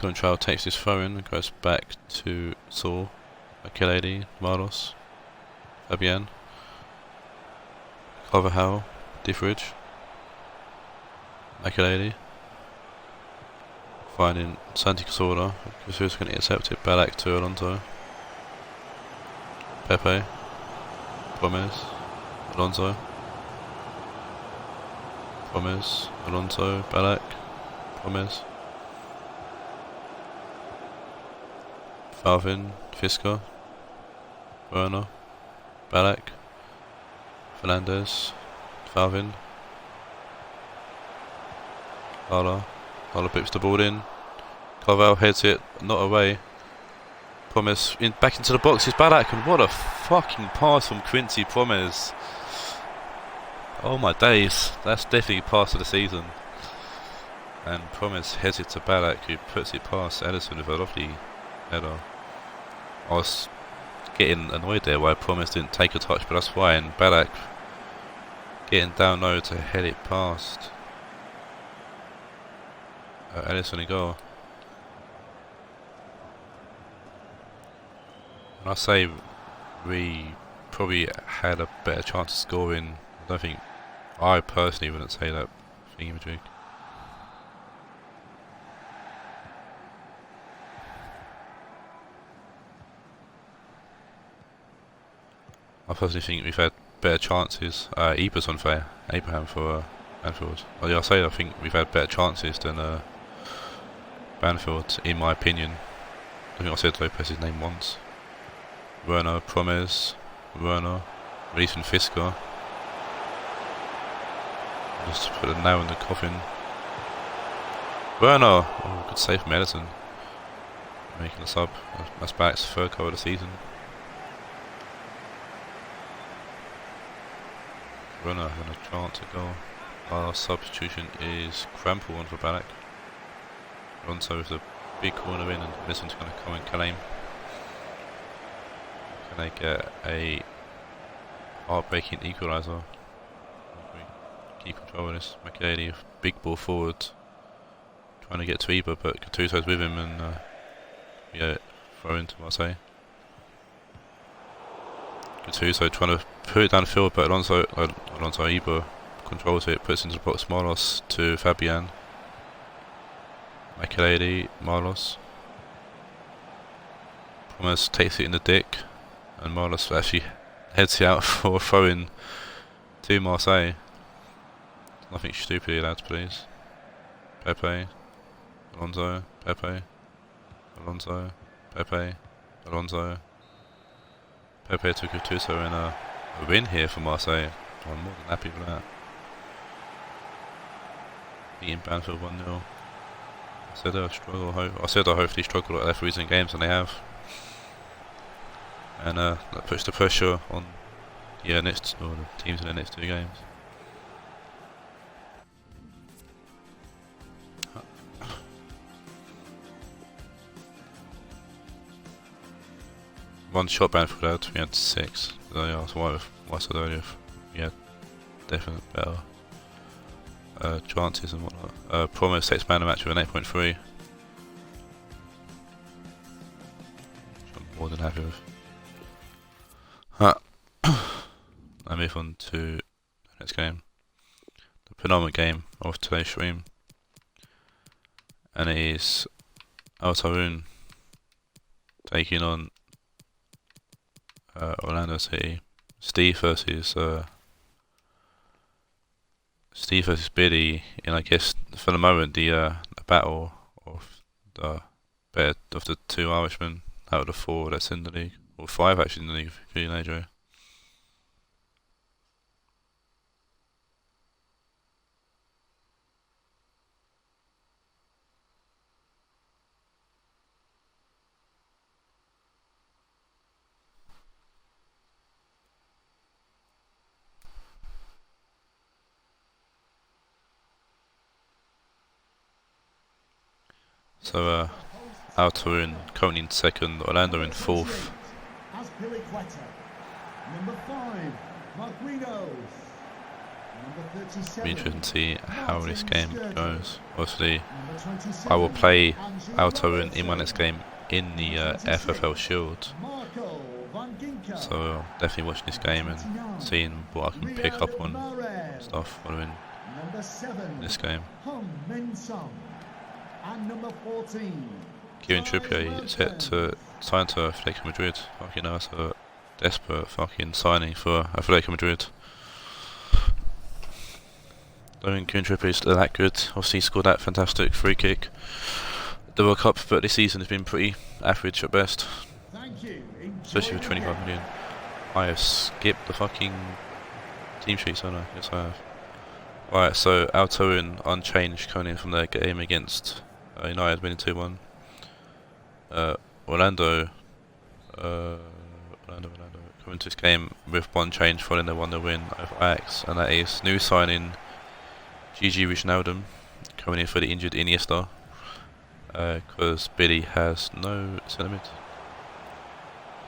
Contral takes his throw in and goes back to Saul, Makelele, Marlos, Fabian, Carvajal, Diffridge, Makelele. Finding Santi Cazorla, because who's going to intercept it? Ballack to Alonso. Pepe. Promise. Alonso. Promise. Alonso. Ballack. Promise. Falvin. Fisco. Werner. Ballack. Fernandez. Falvin. Lala. Lala bips the ball in. Carvalho heads it, not away. Promise in back into the box is Ballack, and what a fucking pass from Quincy Promise. Oh my days, that's definitely pass of the season. And Promise heads it to Ballack, who puts it past Edison with a lovely header. I was getting annoyed there why Promise didn't take a touch, but that's why, and Ballack getting down low to head it past Edison and goal. And I say we probably had a better chance of scoring. I don't think, I personally wouldn't say that thingy-majig. I personally think we've had better chances. Eber's unfair. Abraham for Banfield. Well, yeah, I think we've had better chances than Banfield, in my opinion. I think I said Lopez's name once. Werner, Promes, Werner, releasing Fisco. Just put a nail in the coffin. Werner! Oh, good save from Edison. Making a sub. That's Ballack's third goal of the season. Werner having a chance at goal. Our substitution is Crampel on for Ballack. Alonso with a big corner in, and Edison's going to come and claim. Can they get a heartbreaking equaliser? Keep control of this. Makelele, big ball forward, trying to get to Eber, but Gattuso's with him, and yeah, throw into Marseille. Gattuso trying to put it downfield, but Alonso Eber controls it, puts into the box. Marlos to Fabian. Makelele, Marlos. Promise takes it in the dick, and Marlos actually heads it out for a throw-in to Marseille. Nothing stupid here, lads, please. Pepe, Alonso, Pepe, Alonso, Pepe, Alonso. Pepe to Gattuso, and a win here for Marseille. I'm more than happy with that. beating Banfield 1-0. I said they'll struggle. I said they'll hopefully struggle at referees in games, and they have. And that puts the pressure on the teams in the next 2 games. One shot Banfield had, we had 6. So yeah, that's why I said earlier we had definitely better chances and whatnot. Promo 6 man a match with an 8.3. Which I'm more than happy with. I move on to the next game. The penultimate game of today's stream. And it is Taawoun taking on Orlando City. Steve versus Billy in, I guess, for the moment, the battle of the better of the 2 Irishmen out of the 4 that's in the league, or 5 actually in the league for Rionegro. So Taawoun currently in 2nd, Orlando in 4th. Be interesting to see how this game goes. Obviously, I will play Taawoun in my next game in the FFL Shield. So I'll definitely watch this game and seeing what I can pick up on stuff following this game. And number 14. Kieran Trippier is set to sign to Atletico Madrid. Fucking hell, that's a desperate fucking signing for Atletico Madrid. I mean, Kieran Trippier is that good. Obviously, he scored that fantastic free kick at the World Cup, but this season has been pretty average at best. Especially for 25 million. I have skipped the fucking team sheets, haven't I? Yes, I have. Right, so Taawoun unchanged coming in from their game against United, winning 2-1. Orlando coming to this game with 1 change following their 1-0 win over Ajax, and that is new signing Gigi Wijnaldum coming in for the injured Iniesta, because Billy has no centre mid.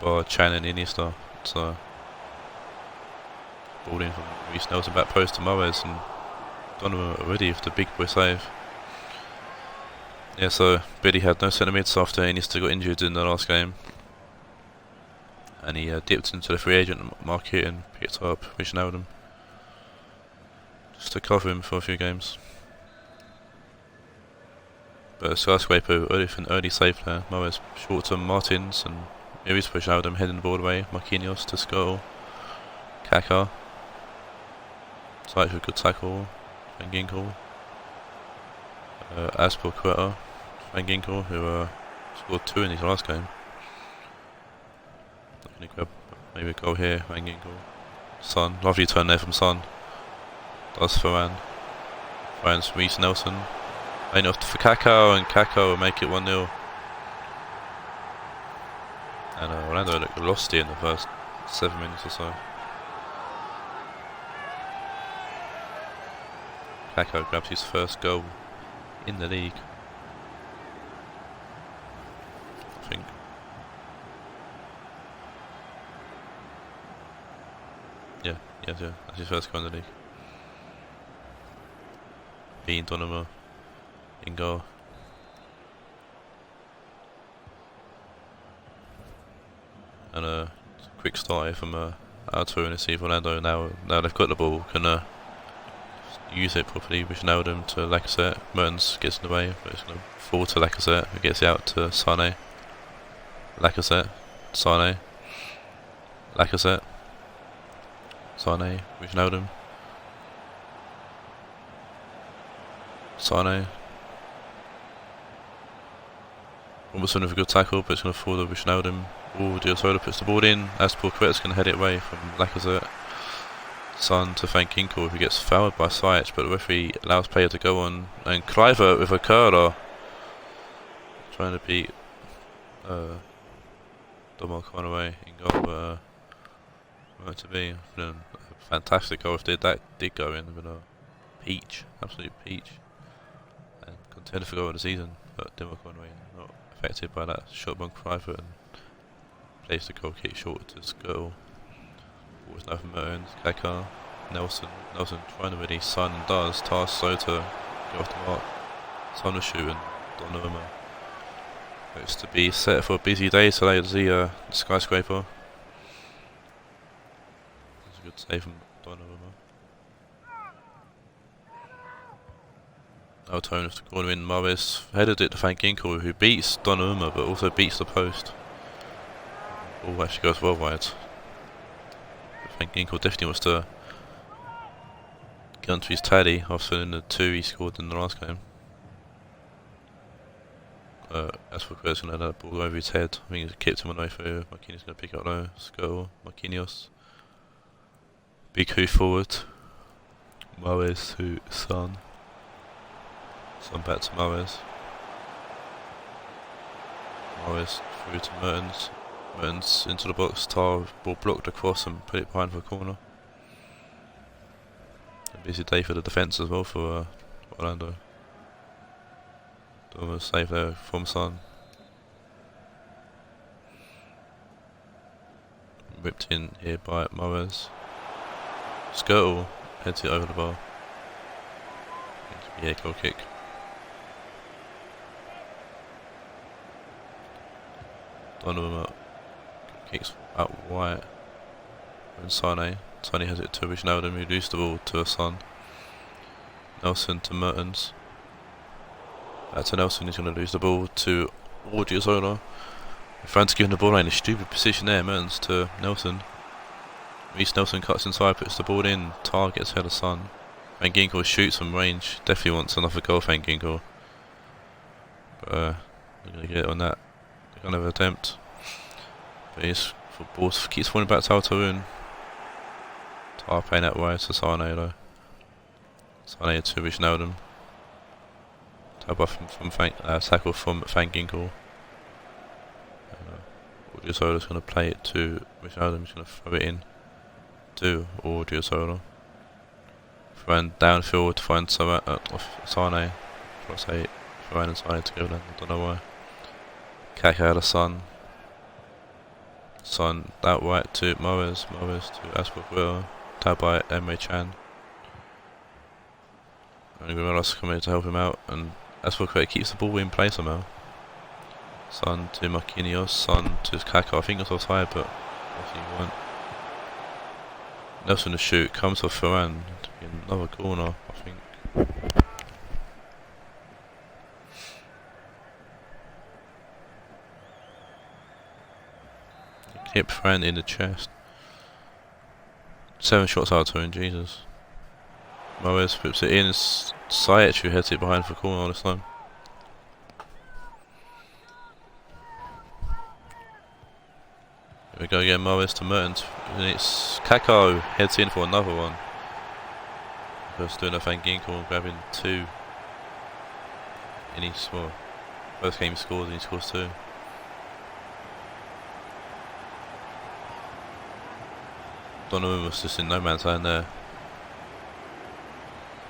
Bar Chan and Iniesta, so ball in from Reece Nelson, back post to Morez, and Donovan already with the big boy save. Yeah, so Billy had no centre mids after Iniesta got injured in the last game, and he dipped into the free agent market and picked up Wijnaldum just to cover him for a few games. But Skyscraper early save player. Morez short to Martins, and here is Wijnaldum heading the ball away. Marquinhos to Skull. Kaká. Such a good tackle. Van Ginkel. Aspilicueta. Van Ginkel, who scored 2 in his last game. Looking to grab maybe a goal here. Van Ginkel. Son. Lovely turn there from Son. Does Varane. Varane's Reece Nelson. Ain't off for Kaká, and Kaká will make it 1-0. And Orlando looked lost here in the first 7 minutes or so. Kaká grabs his first goal in the league, I think. Yeah, that's his first goal in the league. Being Donovan in goal. And a quick start here from Taawoun to see if Orlando, now they've got the ball, can use it properly. Wijnaldum to Lacazette. Mertens gets in the way, but it's going to fall to Lacazette, who gets it out to Sané. Lacazette, Sané, Lacazette, Sané, Wijnaldum, Sané. Robertson with a good tackle, but it's going to fall to Wijnaldum. Diosola puts the ball in. Aspilicueta's going to head it away from Lacazette. Son to Van Ginkel, who gets fouled by Siach, but the referee allows player to go on, and Kluivert with a curler trying to beat Dominic Conway in goal, but meant to be a fantastic goal if that did go in, but a peach, absolute peach, and contender for goal of the season, but Dominic Conway not affected by that shot by Kluivert and plays the goal kick short to Skirtle. Was now from Mertens, Kaká, Nelson trying to ready, Son does, Tars Sota, get off the mark, Son was shooting, Donnarumma. Looks to be set for a busy day today at the skyscraper. That's a good save from Donnarumma. Taawoun with the corner in, Morris headed it to Van Ginkel, who beats Donnarumma but also beats the post. Ball actually goes well wide. Van Ginkel definitely wants to get onto his tally after the 2 he scored in the last game. As for Quer's going to let that ball over his head. I think he's kicked him away through. Marquinhos going to pick it up though. Skirtle, Marquinhos. Big hoof forward. Morris to Son. Son back to Morris. Morris through to Mertens. Mertens into the box, Tar ball blocked across and put it behind for a corner. A busy day for the defence as well for Orlando. Almost save there from Son. Whipped in here by Morris. Skirtle heads it over the bar. Yeah, goal kick. Donnarumma kicks out wide. And Sane has it to Rionegro, who loses the ball to Son. Nelson to Mertens. Back to Nelson, he's going to lose the ball to Odriozola. Fran's giving the ball in a stupid position there, Mertens to Nelson. Reece Nelson cuts inside, puts the ball in, Tar gets ahead of Son. Van Ginkel shoots from range, definitely wants another goal, Van Ginkel. But they're going to get it on that kind of attempt. But he's for balls, keeps falling back to Taawoun. Tar playing that wide to Sane though. Sane to Rionegro. Tackle from Van Ginkel. Odriozola's going to play it to Rionegro. He's going to throw it in to Odriozola. Throwing downfield to find Sane. I say Varane and Sane together. I don't know why. Kaká to Son. Son out right to Morris. Morris to Asperger. Tabbed by Emre Can. And Guerrero's coming to help him out, and Asperger keeps the ball in play somehow. Son to Marquinhos, Son to Kaká. I think it's offside, but obviously he won't. Nelson to shoot, comes off Varane. Another corner, I think. Hit Varane in the chest. 7 shots out to him, Jesus. Morris puts it in, Siach who heads it behind for corner all this time. Here we go again, Morris to Mertens, and it's Kaká who heads in for another one. First doing a Van Ginkel, grabbing 2. And he's, well, first game he scores and he scores 2. Donnarumma was just in no man's land there.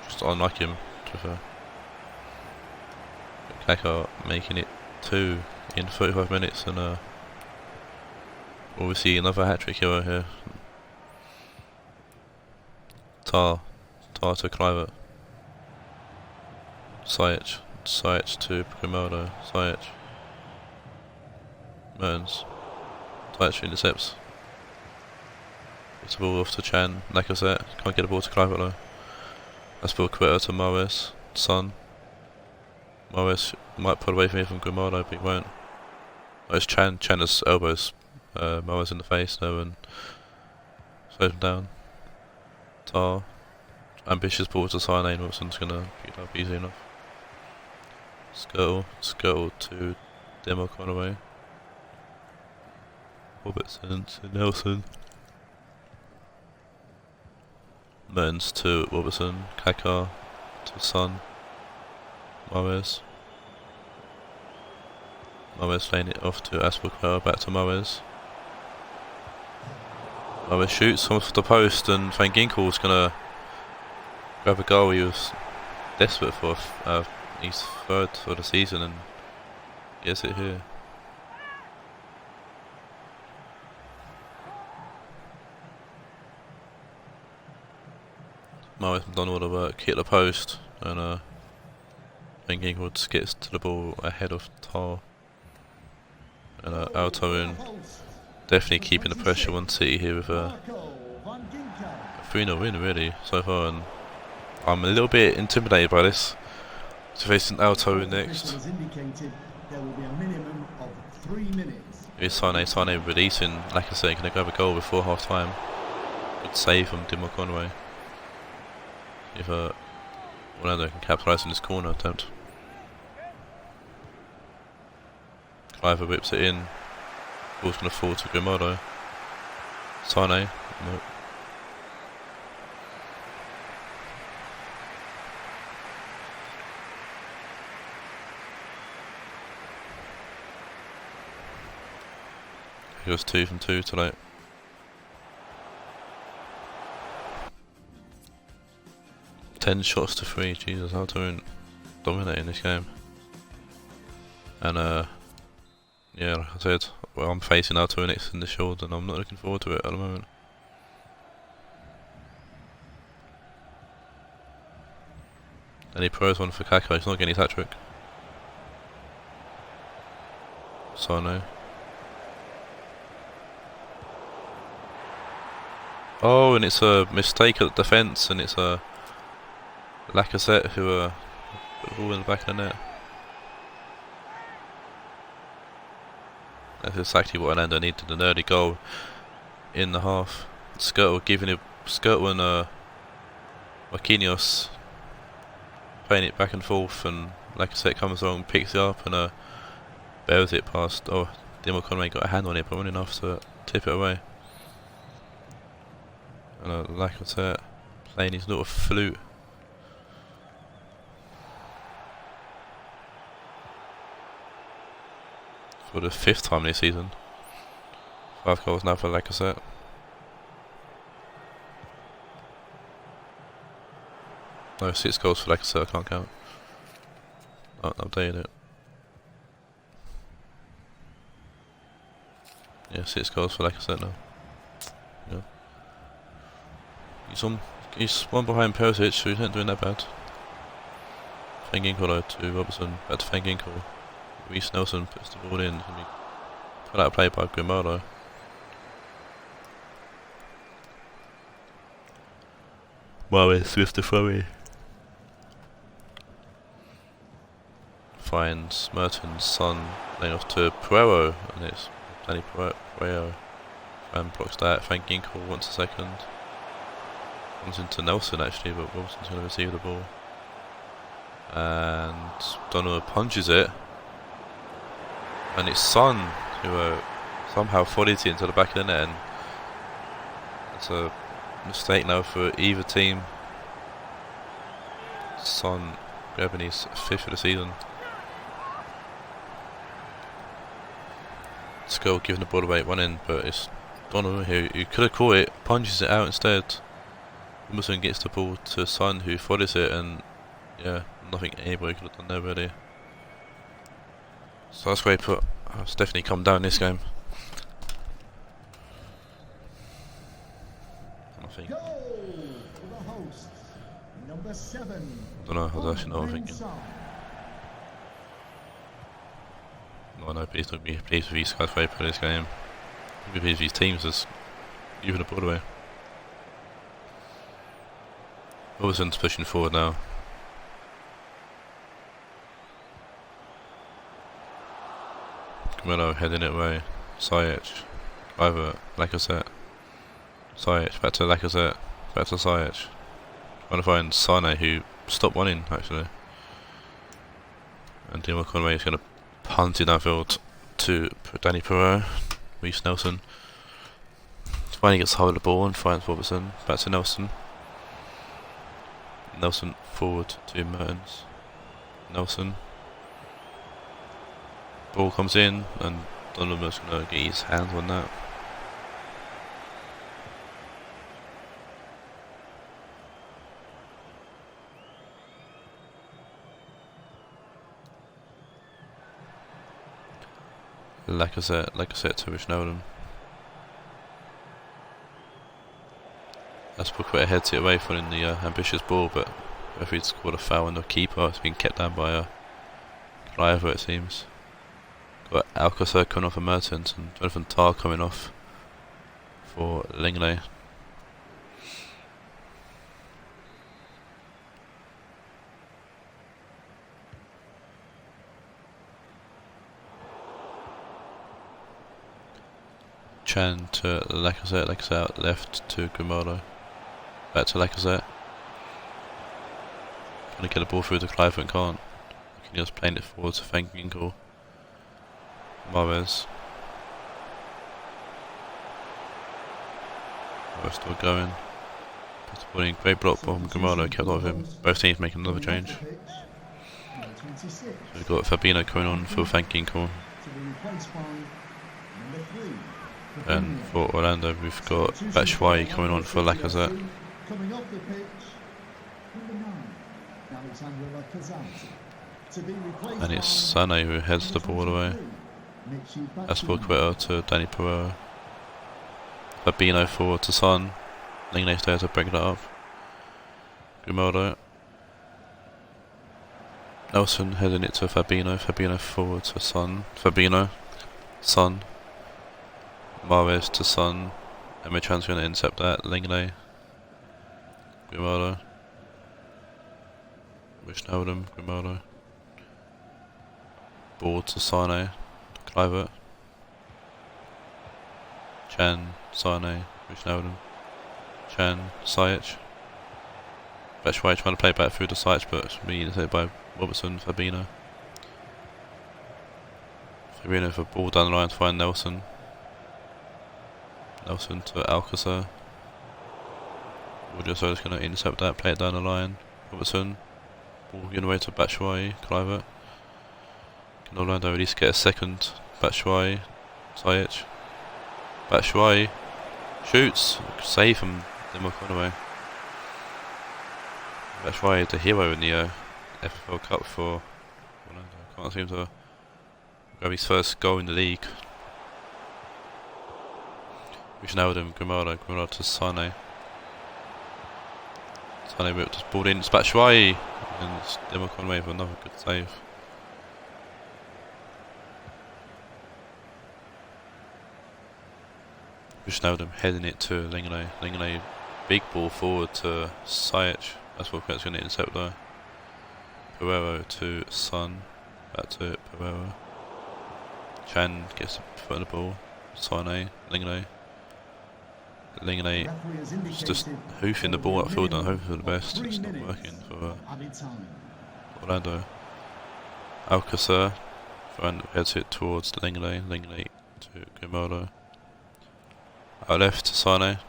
Just unlike him, to be fair. Kaká making it 2 in 35 minutes, and will we see another hat-trick hero here? Tar to Kluivert. Siach to Grimaldo. Siach. Mertens. Siach intercepts. Gets the ball off to Can. Lacazette. Can't get the ball to Kluivert though. That's ball quitter to Morris. Son. Morris might pull away from here from Grimaldo, but he won't. Oh, it's Can. Can has elbows Morris in the face though and slows him down. Tar. Ambitious ball to Sane. Wilson's gonna pick it up easy enough. Skirtle to Demo Conway. Robertson to Nelson. Mertens to Robertson, Kaká to Son, Mahrez. Mahrez playing it off to Aspilicueta, back to Mahrez. Mahrez shoots off the post, and Van Ginkel's gonna grab a goal he was desperate for his third for the season, and gets it here. Mahrez done all the work, hit the post, and Van Ginkel gets to the ball ahead of Tar. And Taawoun definitely keeping the pressure on City here with a 3-0 win really so far, and I'm a little bit intimidated by this. So facing Taawoun next. Here's Sane releasing Lacazette, going to grab a goal before half time. Good save from Dimmer Conway. If Ronaldo can capitalise on this corner attempt. Cliver whips it in. Ball's going to fall to Grimaldo. Sane. Nope. He goes 2 from 2 tonight. Ten shots to 3. Jesus, Taawoun dominating this game. And yeah, like I said, well, I'm facing Taawoun next in the Shield, and I'm not looking forward to it at the moment. And he pros one for Kaká. He's not getting his hat trick. Sane. Oh, and it's a mistake at the defence, and it's a Lacazette who put the ball in the back of the net. That's exactly what Orlando needed, an early goal in the half. Skirtle giving it, Skirtle and Marquinhos playing it back and forth, and Lacazette comes along, picks it up, and bears it past. Oh, Dimmer Conway got a hand on it, but not enough to tip it away. And Lacazette playing his little flute. For the 5th time this season. 5 goals now for Lacazette. No, 6 goals for Lacazette, I can't count. I updated it. Yeah, 6 goals for Lacazette now. Yeah. He's one behind Perisic, so he's not doing that bad. Van Ginkel to Robertson, back to Van Ginkel. Reece Nelson puts the ball in. Put out a play by Grimaldo. Mahrez with the throw-in. Finds Mertens' Son, laying off to Pereiro, and it's Danny Pereiro. And blocks that. Van Ginkel wants a second. Comes into Nelson actually, but Wilson's going to receive the ball. And Donnarumma punches it. And it's Son who somehow follies it into the back of the net, and it's a mistake now for either team. Son grabbing his 5th of the season. Skull giving the ball away at one end, but it's Donnarumma who could have caught it, punches it out instead. Wilson gets the ball to Son who follows it, and yeah, nothing anybody could have done there really. So that's where he put. It's definitely come down this game. I think. I don't know. I don't actually know what I'm thinking. No, no, please don't be pleased with his skyscraper for this game. Be pleased with his teams as giving the ball away. Wilson's pushing forward now. Camilo heading it away. Ziyech. Over Lacazette. Ziyech back to Lacazette. Back to Ziyech. Trying to find Sane who stopped one in actually. And Dimmer Conway is going to punt it downfield to Danny Pereiro. Reece Nelson. Finally gets hold of the ball and finds Robertson. Back to Nelson. Nelson forward to Mertens. Nelson. Ball comes in and Donovan's going to get his hands on that. Lacazette to Wijnaldum. Aspilicueta heads it away following the ambitious ball, but referee's scored a foul on the keeper. It's been kept down by Cliver, it seems. Got Alcacer coming off for Mertens and Jonathan Tah coming off for Lenglet. Chan to Lacazette out left to Grimaldo. Back to Lacazette. Trying to get the ball through to Clive and can't. He was playing it forward to Van Ginkel. Mahrez. We're still going. Puts the ball in. Great block from Grimaldo, kept up with him. Both teams making another change. So we've got Fabinho coming on for Van Ginkel. And for Orlando, we've got Batshuayi coming on for Lacazette. Coming off the pitch, number 9, Alexander Lacazette. To be replaced And it's Sané who heads the ball away. Aspilicueta to Danny Pereira. Fabinho forward to Son. Linglet's there to break that up. Grimaldo. Nelson heading it to Fabinho. Fabinho forward to Son. Fabinho. Son. Mahrez to Son. Emre Can's going to intercept that. Lenglet. Grimaldo. Wijnaldum. Grimaldo. Ball to Sané. To Kluivert. Chan. Sané. Wijnaldum. Chan. Sajic. Batshuayi trying to play back through the Sajic, but it's being intercepted by Robertson. Fabinho. Fabinho for ball down the line to find Nelson. Nelson to Alcacer. Woodrow is going to intercept that, play it down the line. Robertson. Ball getting away to Batshuayi. Kluivert. Can Orlando at least get a second? Batshuayi. Sajic. Batshuayi. Shoots. Save from Dimmer Conway. Batshuayi the hero in the FFL Cup for Orlando. Can't seem to grab his first goal in the league. Wijnaldum, Grimaldo to Sané. Sané whipped his ball in, it's Batshuayi, and it's Dimmer Conway for another good save. Wijnaldum heading it to Lenglet. Lenglet, big ball forward to Sajic. That's what Kret's going to intercept though. Pereira to Son. Back to Pereira. Chan gets the foot on the ball. Sané, Lenglet. Lenglet just hoofing the ball upfield and hoping for the best. It's not working for Orlando. Alcacer heads it towards Lenglet. Lenglet to Grimaldo. Out left to Sané.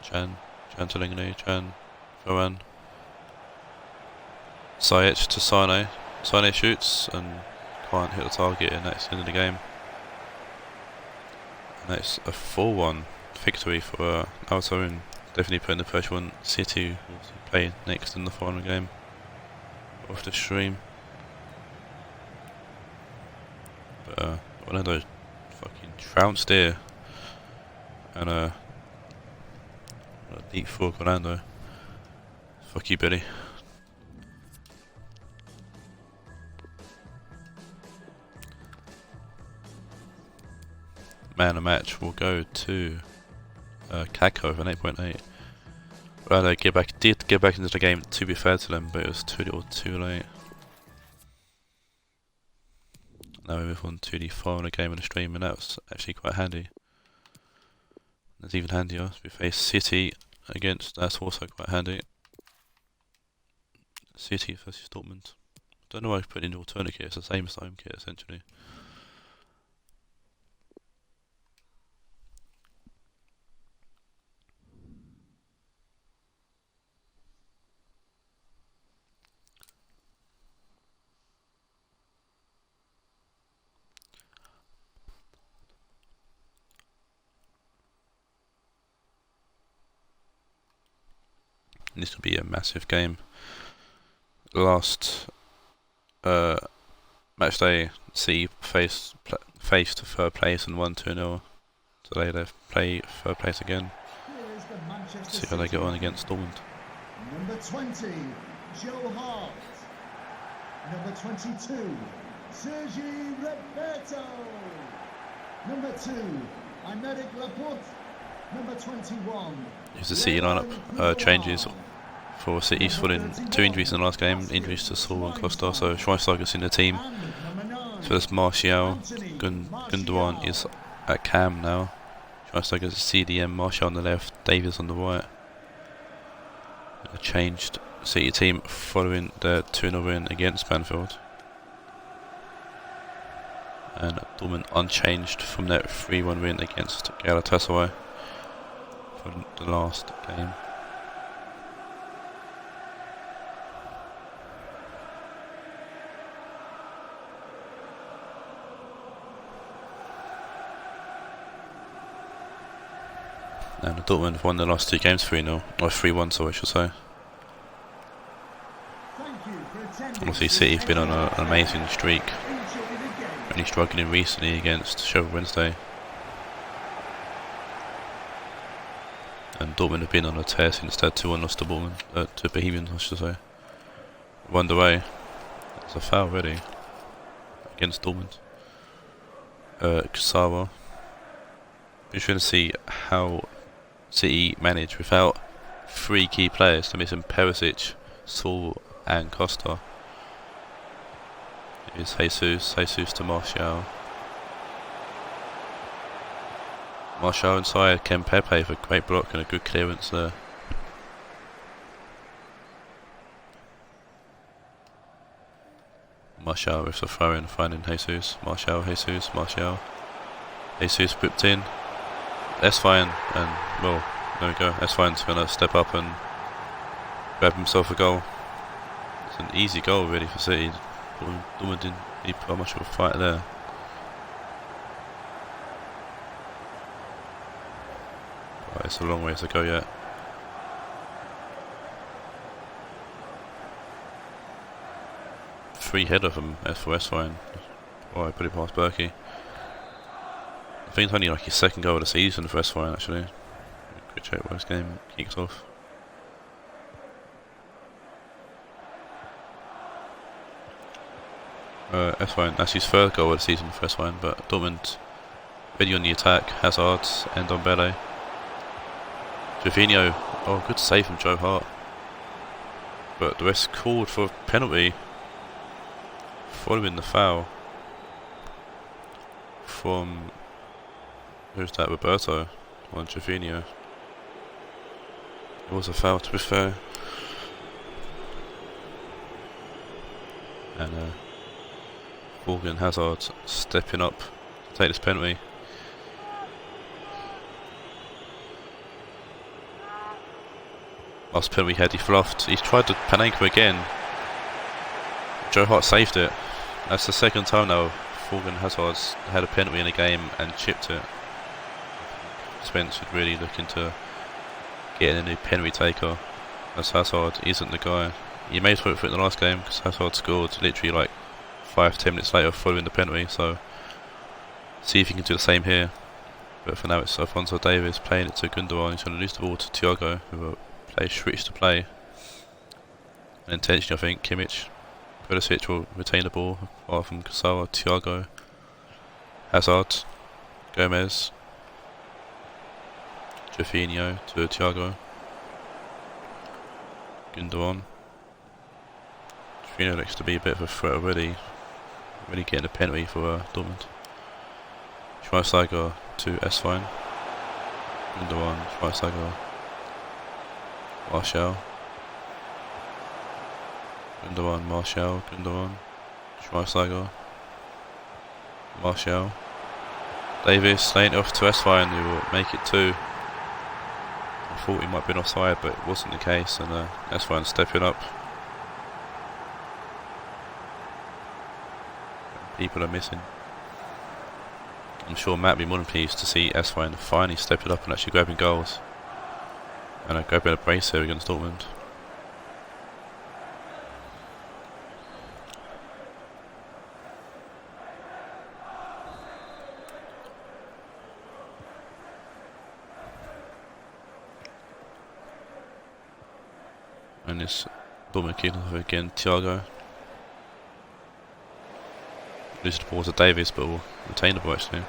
Chan to Lenglet. Chan. Varane. Sajic to Sané. Sané shoots and can't hit the target, and that's the end of the game. And that's a 4-1 victory for Taawoun. Definitely putting the pressure on City, who will play next in the final game of the stream. But Orlando fucking trounced here, and a deep for Orlando. Fuck you, Billy. Man of the match will go to Kako with an 8.8. Well, they did get back into the game, to be fair to them, but it was too little too late. Now we move on to the final game of the stream, and that was actually quite handy. It's even handier. We face City against, that's also quite handy. City versus Dortmund. Don't know why I put in the alternate kit, it's the same as the home kit essentially. This will be a massive game. Last Matchday, City faced third place and won 2-0. Today they play third place again. See how they get on against Dortmund. Number 20, Joe Hart. Number 22, Sergi Roberto. Number 2, Aymeric Laporte. Number 21. Here's the City lineup changes for City's following 2 injuries in the last game. Injuries to Saul and Costa, so Schweinsteiger's in the team. So there's Martial. Gundogan is at cam now. Schweinsteiger's CDM, Martial on the left, Davies on the right. A changed City team following their 2-0 win against Banfield. And Dortmund unchanged from their 3-1 win against Galatasaray for the last game. And Dortmund have won the last 2 games 3-0, or 3-1, so I should say. Obviously City have been on an amazing streak, only struggling recently against Sheffield Wednesday. And Dortmund have been on a tear since their 2-1 loss to Bohemian, I should say. One away. There's a foul already against Dortmund. Kusawa. We're trying to see how City manage without 3 key players. They're missing Perisic, Saul and Costa. Here's Jesus to Martial. Martial inside, Ken Pepe for a great block and a good clearance there. Martial with the throw in, finding Jesus. Martial. Jesus whipped in. That's fine, and well, there we go. That's fine's going to step up and grab himself a goal. It's an easy goal really for City. Dortmund didn't need put much of a fight there. But it's a long way to go yet. Free head of him for S-Fine. Oh, I put it past Berkey. I think it's only like his 2nd goal of the season for S-Fine actually. Quick check where this game kicks off. S-Fine, that's his 3rd goal of the season for S-Fine, but Dortmund ready on the attack. Hazard and Ndombele. Jorginho, oh good save from Joe Hart. But the rest called for a penalty following the foul from, who's that, Roberto on Jorginho. It was a foul to be fair. And Morgan Hazard stepping up to take this penalty. Last penalty had he fluffed. He's tried to Panenka again. Joe Hart saved it. That's the 2nd time now Morgan Hazard's had a penalty in a game and chipped it. Spence would really look into getting a new penalty taker, as Hazard isn't the guy. He made for it in the last game because Hazard scored literally like 5-10 minutes later following the penalty, so see if he can do the same here. But for now it's Alphonso Davies playing it to Gundogan. He's going to lose the ball to Thiago, who will play switch to play. And intentionally I think Kimmich, Perisic will retain the ball apart from Kusawa, Thiago, Hazard, Gomez, Jorginho to Thiago, Gundogan. Jorginho looks to be a bit of a threat already. Really getting a penalty for Dortmund. Schweinsteiger to S-Fine. Gundogan, Schweinsteiger, Martial. Gundogan, Martial, Gundogan, Schweinsteiger, Martial. Davies laying it off to S-Fine, who will make it 2. I thought he might have been offside, but it wasn't the case, and S-Fine stepping up. People are missing. I'm sure Matt will be more than pleased to see S-Fine finally stepping up and actually grabbing goals. And grabbing a brace here against Dortmund. and this Dortmund kicking off again. Thiago loses the ball to Davies, but will retain the ball actually.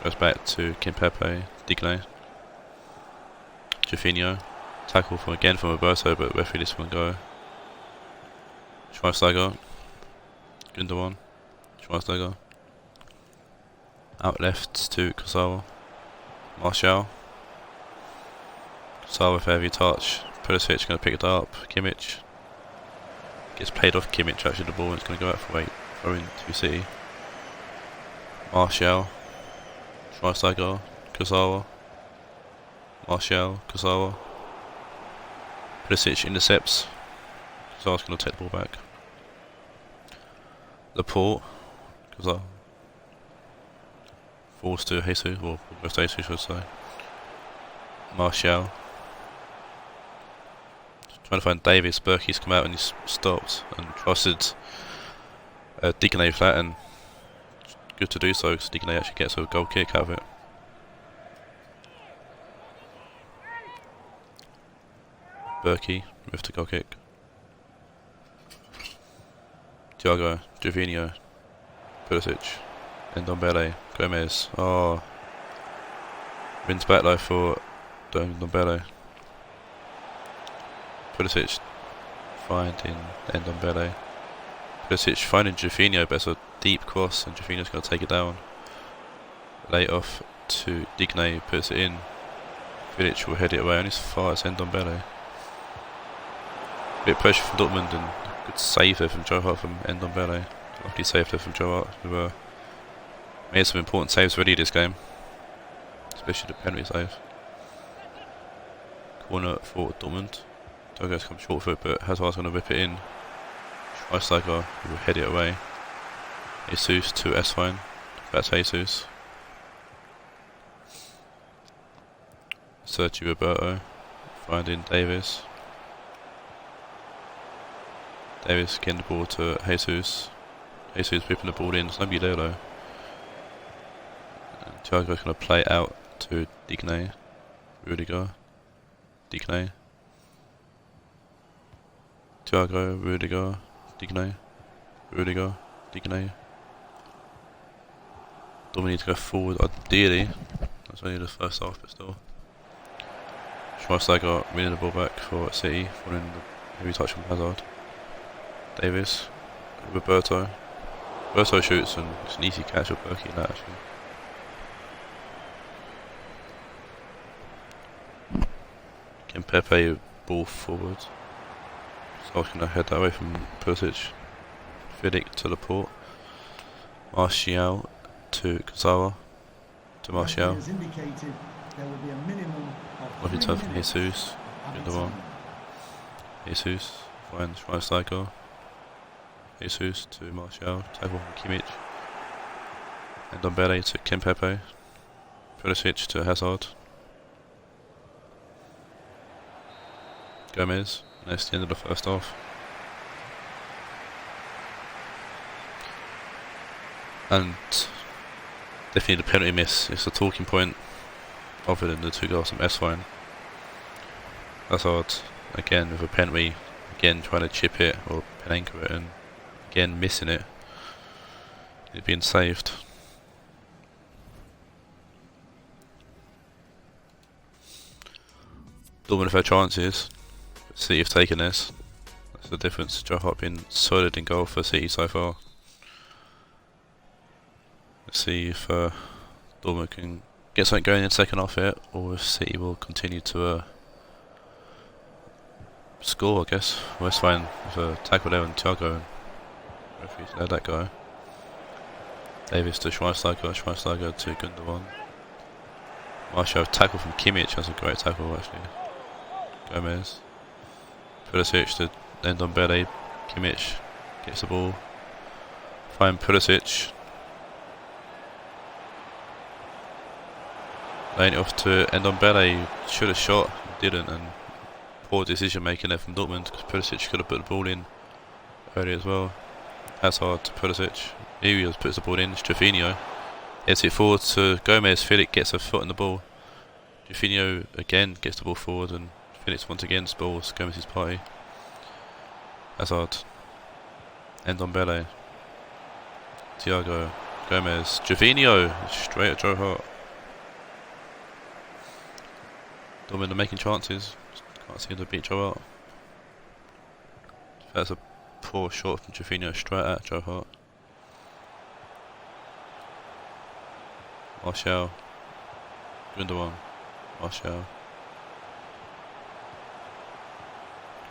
Goes back to Kimpembe, Digne, Jorginho. Tackle from Roberto, but referee this one go. Schweinsteiger, Gundogan, Schweinsteiger. Out left to Kurzawa, Martial. Kurzawa with heavy touch. Pulisic going to pick it up. Kimmich gets played off. Kimmich actually the ball, and it's going to go out for throw in to City. Martial, Schweinsteiger, Kurzawa, Martial, Kurzawa. Pulisic intercepts. Kurzawa's going to take the ball back. Laporte, Kurzawa. Falls to Jesus, or almost Jesus, I should say. Martial. Trying to find Davis. Berkey's come out and he's stopped and trusted Digne flat, and good to do so because Digne actually gets a goal kick out of it. Berkey with the goal kick. Thiago, Jorginho, Pulisic, Ndombele, Gomez. Oh, wins back though for Ndombele. Pulisic finding Ndombele. Pulisic finding Jorginho, but it's a deep cross, and Jorginho's going to take it down. Lay off to Digne, puts it in. Vidic will head it away, and as far as Ndombele. Bit of pressure from Dortmund, and good save there from Joe Hart from Ndombele. Lucky save there from Joe Hart, who made some important saves already this game, especially the penalty save. Corner for Dortmund. Diogo's come short for it, but Hazard's going to whip it in. Schweinsteiger will head it away. Jesus to Esfine. That's Jesus. Sergio Roberto finding Davis. Davis getting the ball to Jesus. Jesus whipping the ball in. There's nobody there though. Thiago's going to play out to Digne. Rudiger. Digne. Thiago, Rudiger, Digne. Rudiger, Digne. Don't we need to go forward ideally. That's only the first half, but still. Schweinsteiger winning the ball back for City, following the heavy touch from Hazard. Davis, Roberto. Roberto shoots, and it's an easy catch of Berkey in that actually. Kimpembe ball forward. So I was going to head that away from Pulisic. Vidic to Laporte. Martial to Kurzawa. To Martial. Lovely turn from Jesus. Gundogan. Jesus finds Schweinsteiger. Jesus to Martial. Tackle from Kimmich. Ndombele to Kimpembe. Pulisic to Hazard. Gomez. And that's the end of the first half. And definitely the penalty miss is the talking point, other than the two goals from Esfine. Hazard again with a penalty, again trying to chip it or anchor it, and again missing it. It being saved. Dortmund have had chances. City have taken this. That's the difference. Joe Hart been solid in goal for City so far. Let's see if Dortmund can get something going in the second half here, or if City will continue to score, I guess. West fine with a tackle there on Thiago, and referees let that go. Davis to Schweinsteiger, Schweinsteiger to Gundogan. Martial tackle from Kimmich, that's a great tackle actually. Gomez. Pulisic to Ndombele. Kimmich gets the ball. Find Pulisic. Laying it off to Ndombele. Should have shot, didn't, and poor decision making there from Dortmund because Pulisic could have put the ball in earlier as well. Hazard to Pulisic. He puts the ball in. Jorginho heads it forward to Gomez. Vidic gets a foot on the ball. Jorginho again gets the ball forward, and Vidic once again spoils Gomez's party. Hazard. Ndombele. Thiago. Gomez. Jorginho. Straight at Joe Hart. Dortmund are making chances. Can't seem to beat Joe Hart. That's a poor shot from Jorginho straight at Joe Hart. Martial. Gundogan. Martial.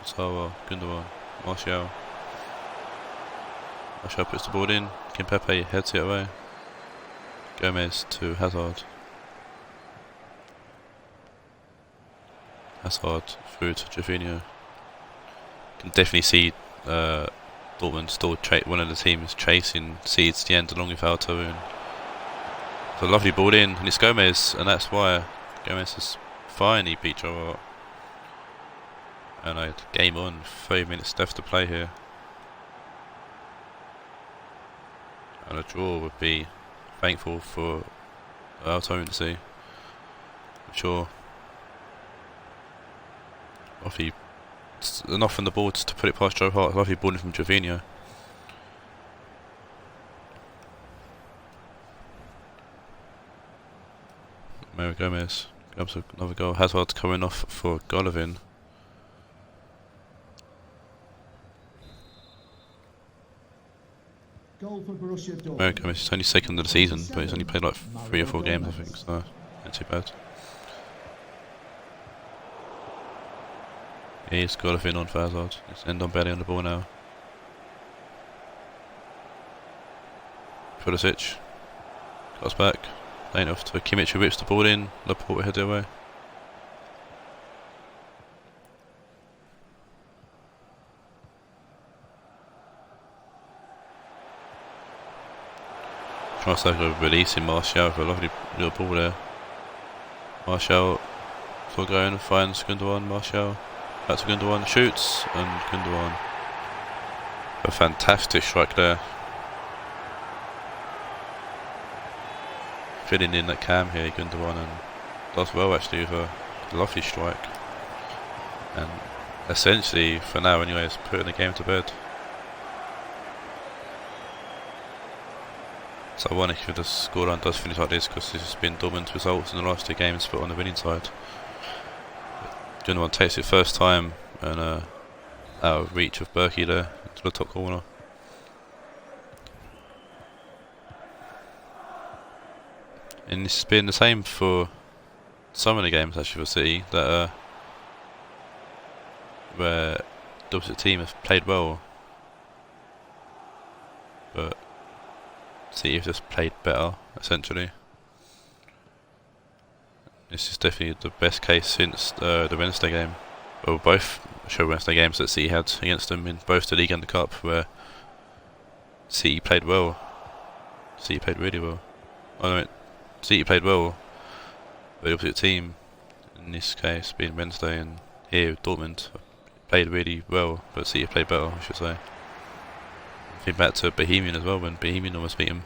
Taawoun. Gundogan. Martial. Martial puts the ball in. Kimpembe heads it away. Gomez to Hazard. Hazard through to Jorginho. Can definitely see Dortmund still one of the teams chasing Seeds to the end along with Taawoun. It's a lovely ball in, and it's Gomez, and that's why Gomez has finally beat Joe Hart. And a game on, 30 minutes left to play here. And a draw would be thankful for Taawoun to see. I'm sure. Lovely, enough on the board to put it past Joe Hart. Lovely ball in from Jorginho. Mario Gomez grabs another goal. Hazard coming off for Golovin. Goal for Borussia Dortmund. Mario Gomez is only second of the season, but he's only played like 3 or 4 games, I think, so not too bad. He's Golovin on for Hazard. It's Ndombele on the ball now. Pulisic cuts back. Laying off to Kimmich, who whips the ball in. Laporte heads it away. Marseille releasing Martial for a lovely little ball there. Martial still going, finds Gundogan. Martial back to Gundogan, shoots, and Gundogan. A fantastic strike there. Filling in that cam here, Gundogan, and does well actually with a lovely strike. And essentially, for now anyway, it's putting the game to bed. It's ironic if the scoreline does finish like this, because this has been Dortmund's results in the last 2 games, but on the winning side. Gundogan takes it first time, and out of reach of Berkey there, to the top corner. And it's been the same for some of the games actually for City, that where the opposite team has played well, but City have just played better, essentially. This is definitely the best case since the Wednesday game. Well, both show Wednesday games that City had against them in both the league and the cup, where City played well. City played really well. Oh no, City played well, but the opposite team, in this case being Wednesday, and here Dortmund, played really well, but City played better, I should say. Think back to Bohemian as well, when Bohemian almost beat him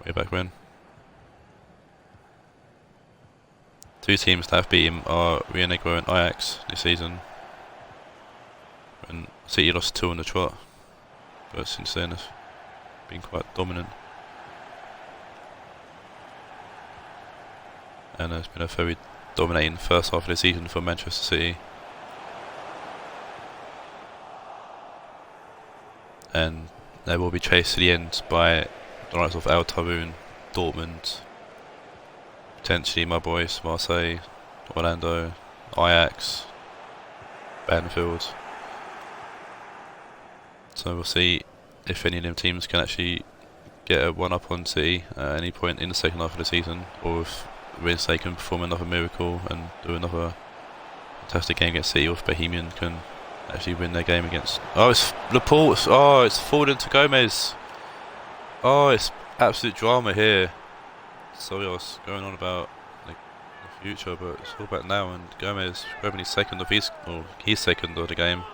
way back when. 2 teams that have beat him are Rionegro and Ajax this season. And City lost 2 on the trot, but since then have been quite dominant. And it's been a very dominating first half of the season for Manchester City. And they will be chased to the end by the likes of Taawoun, Dortmund, potentially my boys, Marseille, Orlando, Ajax, Banfield. So we'll see if any of them teams can actually get a 1-up on City at any point in the second half of the season, or if Wednesday can perform another miracle and do another fantastic game against City, or if Bohemian can actually win their game against... Oh, it's Laporte! Oh, it's forwarded to Gomez! Oh, it's absolute drama here. Sorry I was going on about the future, but it's all about now, and Gomez grabbing his second of his second of the game.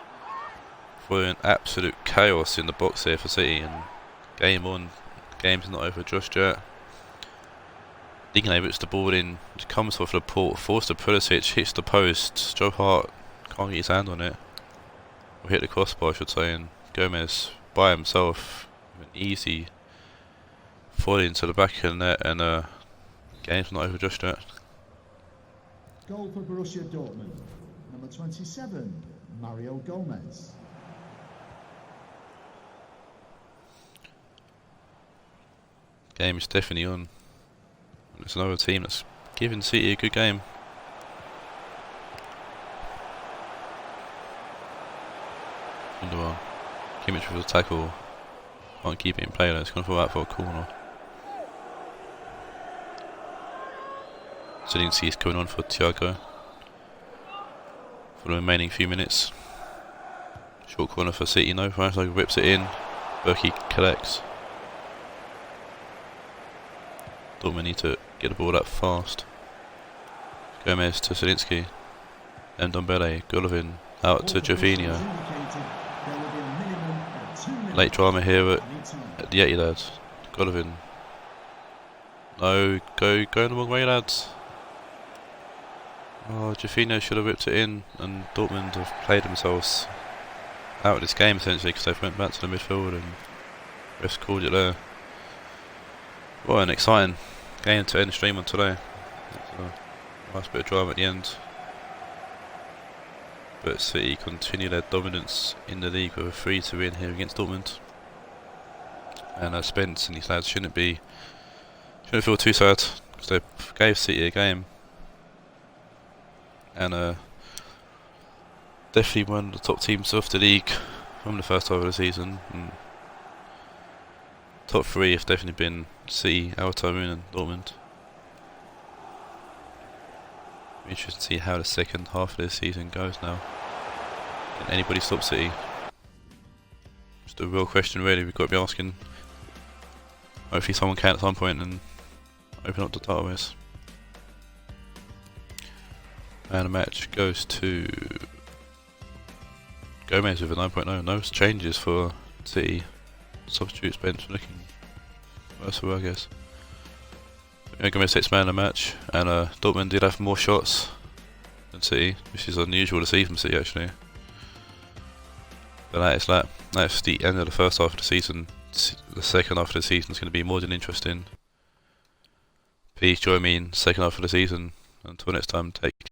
For an absolute chaos in the box here for City, and game on, game's not over just yet. Dingley puts the ball in, it comes off Laporte, forced to Pulisic, hits the post. Joe Hart can't get his hand on it. or hit the crossbar I should say, and Gomez by himself, an easy volley into the back of the net, and game's not over just yet. Goal for Borussia Dortmund. Number 27, Mario Gomez. Game is definitely on. It's another team that's giving City a good game. Well, Kimmich with a tackle, can't keep it in play though, it's going to fall out for a corner. Zelensky is coming on for Thiago for the remaining few minutes. Short corner for City, no, Rionegro whips it in, Berkey collects. Dortmund need to get the ball up fast. Gomez to Zelensky, and Ndombele, Golovin out to Jovinha. Late drama here at the 80 lads. Golovin. No, going the wrong way lads. Oh, Jovinha should have whipped it in, and Dortmund have played themselves out of this game essentially because they've went back to the midfield and refs called it there. What an exciting game to end the stream on today. A nice bit of drama at the end. But City continue their dominance in the league with a 3-2 win here against Dortmund. And Spence and these lads shouldn't feel too sad because they gave City a game. And definitely one of the top teams of the league from the first half of the season. And top 3 have definitely been City, Taawoun and Dortmund. Interesting to see how the second half of this season goes now. Can anybody stop City? Just a real question really we've got to be asking. Hopefully someone can at some point and open up the title race. And the match goes to Gomez with a 9.0. No changes for City. Substitutes bench looking worse for I guess. Gomez takes man of the match, and Dortmund did have more shots than City, which is unusual to see from City actually. But that's the end of the first half of the season. The second half of the season is going to be more than interesting. Please join me in the second half of the season. Until next time, take care.